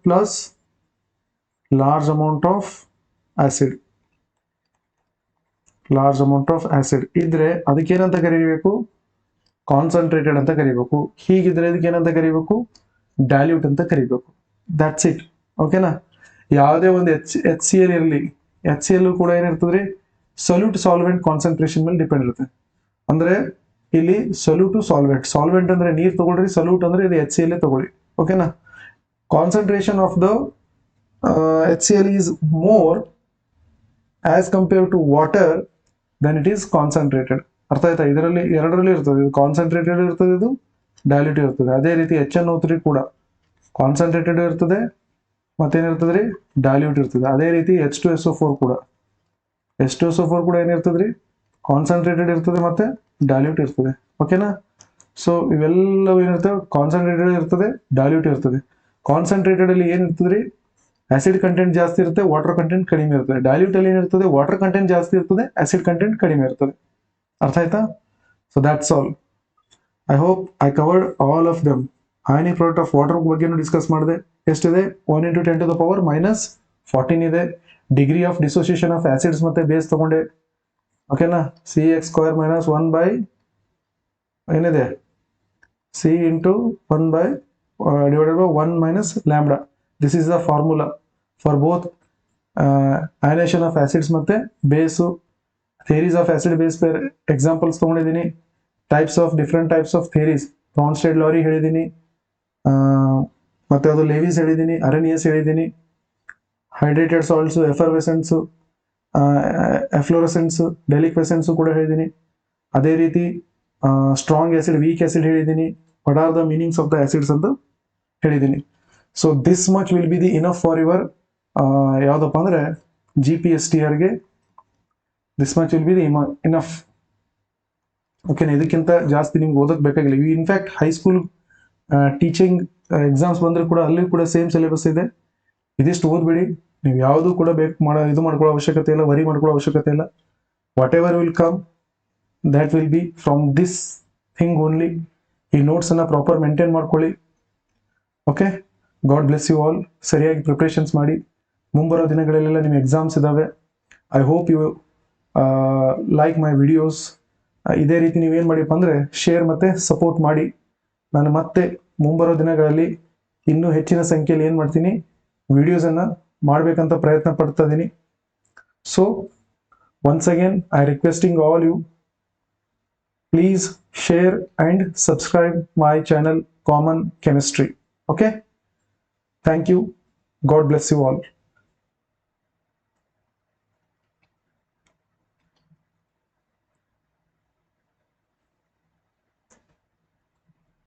A: plus large amount of acid ಇದ್ರೆ ಅದಕ್ಕೇನಂತ ಕರೀಬೇಕು, ಕಾನ್ಸಂಟ್ರೇಟೆಡ್ ಅಂತ ಕರಿಬೇಕು. ಹೀಗಿದ್ರೆ ಇದಕ್ಕೇನಂತ ಕರಿಬೇಕು, ಡೈಲ್ಯೂಟ್ ಅಂತ ಕರಿಬೇಕು. That's it. ಓಕೆನಾ? ಯಾವುದೇ ಒಂದು HCl ಇರಲಿ, HCl ಕೂಡ ಏನಿರ್ತದ್ರಿ, ಸೊಲ್ಯೂಟ್ ಸಾಲ್ವೆಂಟ್ ಕಾನ್ಸಂಟ್ರೇಷನ್ ಮೇಲೆ ಡಿಪೆಂಡ್ ಇರುತ್ತೆ. ಅಂದ್ರೆ ಇಲ್ಲಿ ಸೊಲ್ಯೂಟ್ ಸಾಲ್ವೆಂಟ್ ಅಂದ್ರೆ ನೀರು ತಗೊಳ್ರಿ, ಸೊಲ್ಯೂಟ್ ಅಂದ್ರೆ ಇದು HCl ತಗೊಳ್ಳಿ. ಓಕೆನಾ? Concentration of the HCl is more as compared to water then it is concentrated. ಅರ್ಥ ಆಯ್ತಾ? ಇದರಲ್ಲಿ ಎರಡರಲ್ಲಿ ಇರ್ತದೆ, ಇದು ಕಾನ್ಸಂಟ್ರೇಟೆಡ್ ಇರ್ತದೆ, ಇದು ಡೈಲ್ಯೂಟ್ ಇರ್ತದೆ. ಅದೇ ರೀತಿ HNO3 ಕೂಡ ಕಾನ್ಸಂಟ್ರೇಟೆಡ್ ಇರ್ತದೆ, ಮತ್ತೇನಿರ್ತದ್ರಿ, ಡೈಲ್ಯೂಟ್ ಇರ್ತದೆ. ಅದೇ ರೀತಿ H2SO4 ಕೂಡ ಏನಿರ್ತದ್ರಿ, ಕಾನ್ಸಂಟ್ರೇಟೆಡ್ ಇರ್ತದೆ ಮತ್ತೆ ಡೈಲ್ಯೂಟ್ ಇರ್ತದೆ. ಓಕೆನಾ? ಸೊ ಇವೆಲ್ಲವೂ ಏನಿರ್ತವೆ, ಕಾನ್ಸಂಟ್ರೇಟೆಡ್ ಇರ್ತದೆ, ಡೈಲ್ಯೂಟ್ ಇರ್ತದೆ. ಕಾನ್ಸಂಟ್ರೇಟೆಡ್ ಅಲ್ಲಿ ಏನಿರ್ತದ್ರಿ, ಆಸಿಡ್ ಕಂಟೆಂಟ್ ಜಾಸ್ತಿ ಇರುತ್ತೆ, ವಾಟರ್ ಕಂಟೆಂಟ್ ಕಡಿಮೆ ಇರ್ತದೆ. ಡೈಲ್ಯೂಟ್ ಅಲ್ಲಿ ಏನಿರ್ತದೆ, ವಾಟರ್ ಕಂಟೆಂಟ್ ಜಾಸ್ತಿ ಇರ್ತದೆ, ಆಸಿಡ್ ಕಂಟೆಂಟ್ ಕಡಿಮೆ ಇರ್ತದೆ. ಅರ್ಥ ಆಯ್ತಾ? So that's all. I hope I covered all of them. Ionic product of water ಬಗ್ಗೆನೂ ಡಿಸ್ಕಸ್ ಮಾಡಿದೆ. ಎಷ್ಟಿದೆ, 1 × 10⁻⁻14 ಇದೆ. Degree of dissociation of acids ಮತ್ತೆ ಬೇಸ್ ತಗೊಂಡೆ. ಓಕೆನಾ? CX² - 1 ಏನಿದೆ, C × 1 divided by 1 - lambda. This is the formula for both ionization of acids ಮತ್ತೆ base. Theories of acid base pair examples ತಗೊಂಡಿದ್ದೀನಿ. Different types of theories, Bronsted Lowry ಹೇಳಿದ್ದೀನಿ, ಮತ್ತೆ ಅದು ಲೇವಿಸ್ ಹೇಳಿದ್ದೀನಿ, ಅರೆನಿಯಸ್ ಹೇಳಿದ್ದೀನಿ, ಹೈಡ್ರೇಟೆಡ್ ಸಾಲ್ಟ್ಸು, ಎಫರ್ವೆಸೆನ್ಸು, ಎಫ್ಲೋರೆಸೆನ್ಸು, ಡೆಲಿಕ್ವೆಸೆನ್ಸು ಕೂಡ ಹೇಳಿದ್ದೀನಿ. ಅದೇ ರೀತಿ ಸ್ಟ್ರಾಂಗ್ ಆಸಿಡ್, ವೀಕ್ ಆಸಿಡ್ ಹೇಳಿದ್ದೀನಿ, what are the meanings of the acids ಅಂತ ಹೇಳಿದ್ದೀನಿ. So this much will be the enough for your ಯಾವುದಪ್ಪ ಅಂದರೆ GPSTRಗೆ this much will be the enough. ಓಕೆನಾ, ಇದಕ್ಕಿಂತ ಜಾಸ್ತಿ ನಿಮ್ಗೆ ಓದೋಕೆ ಬೇಕಾಗಿಲ್ಲ. ಇನ್ಫ್ಯಾಕ್ಟ್ ಹೈಸ್ಕೂಲ್ ಟೀಚಿಂಗ್ ಎಕ್ಸಾಮ್ಸ್ ಬಂದರೂ ಕೂಡ ಅಲ್ಲಿ ಕೂಡ ಸೇಮ್ ಸಿಲೆಬಸ್ ಇದೆ. ಇದಿಷ್ಟು ಓದ್ಬೇಡಿ, ನೀವು ಯಾವುದು ಕೂಡ ಇದು ಮಾಡ್ಕೊಳ್ಳೋ ಅವಶ್ಯಕತೆ ಇಲ್ಲ, ವರಿ ಮಾಡ್ಕೊಳ್ಳೋ ಅವಶ್ಯಕತೆ ಇಲ್ಲ. Whatever will come that will be from this thing only. ಈ ನೋಟ್ಸನ್ನು ಪ್ರಾಪರ್ ಮೇಂಟೈನ್ ಮಾಡ್ಕೊಳ್ಳಿ. Okay, God bless you all. ಸರಿಯಾಗಿ ಪ್ರಿಪ್ರೇಷನ್ಸ್ ಮಾಡಿ. ಮುಂಬರೋ ದಿನಗಳಲ್ಲೆಲ್ಲ ನಿಮ್ಮ ಎಕ್ಸಾಮ್ಸ್ ಇದ್ದಾವೆ. I hope you like my videos. ಇದೇ ರೀತಿ ನೀವೇನು ಮಾಡಿಪ್ಪ ಅಂದರೆ ಶೇರ್ ಮತ್ತು ಸಪೋರ್ಟ್ ಮಾಡಿ. ನಾನು ಮತ್ತೆ ಮುಂಬರೋ ದಿನಗಳಲ್ಲಿ ಇನ್ನೂ ಹೆಚ್ಚಿನ ಸಂಖ್ಯೆಯಲ್ಲಿ ಏನು ಮಾಡ್ತೀನಿ, ವಿಡಿಯೋಸನ್ನು ಮಾಡಬೇಕಂತ ಪ್ರಯತ್ನ ಪಡ್ತಾ ಇದ್ದೀನಿ. So once again I requesting all you, please share and subscribe my channel Common Chemistry. Okay, thank you. God bless you all.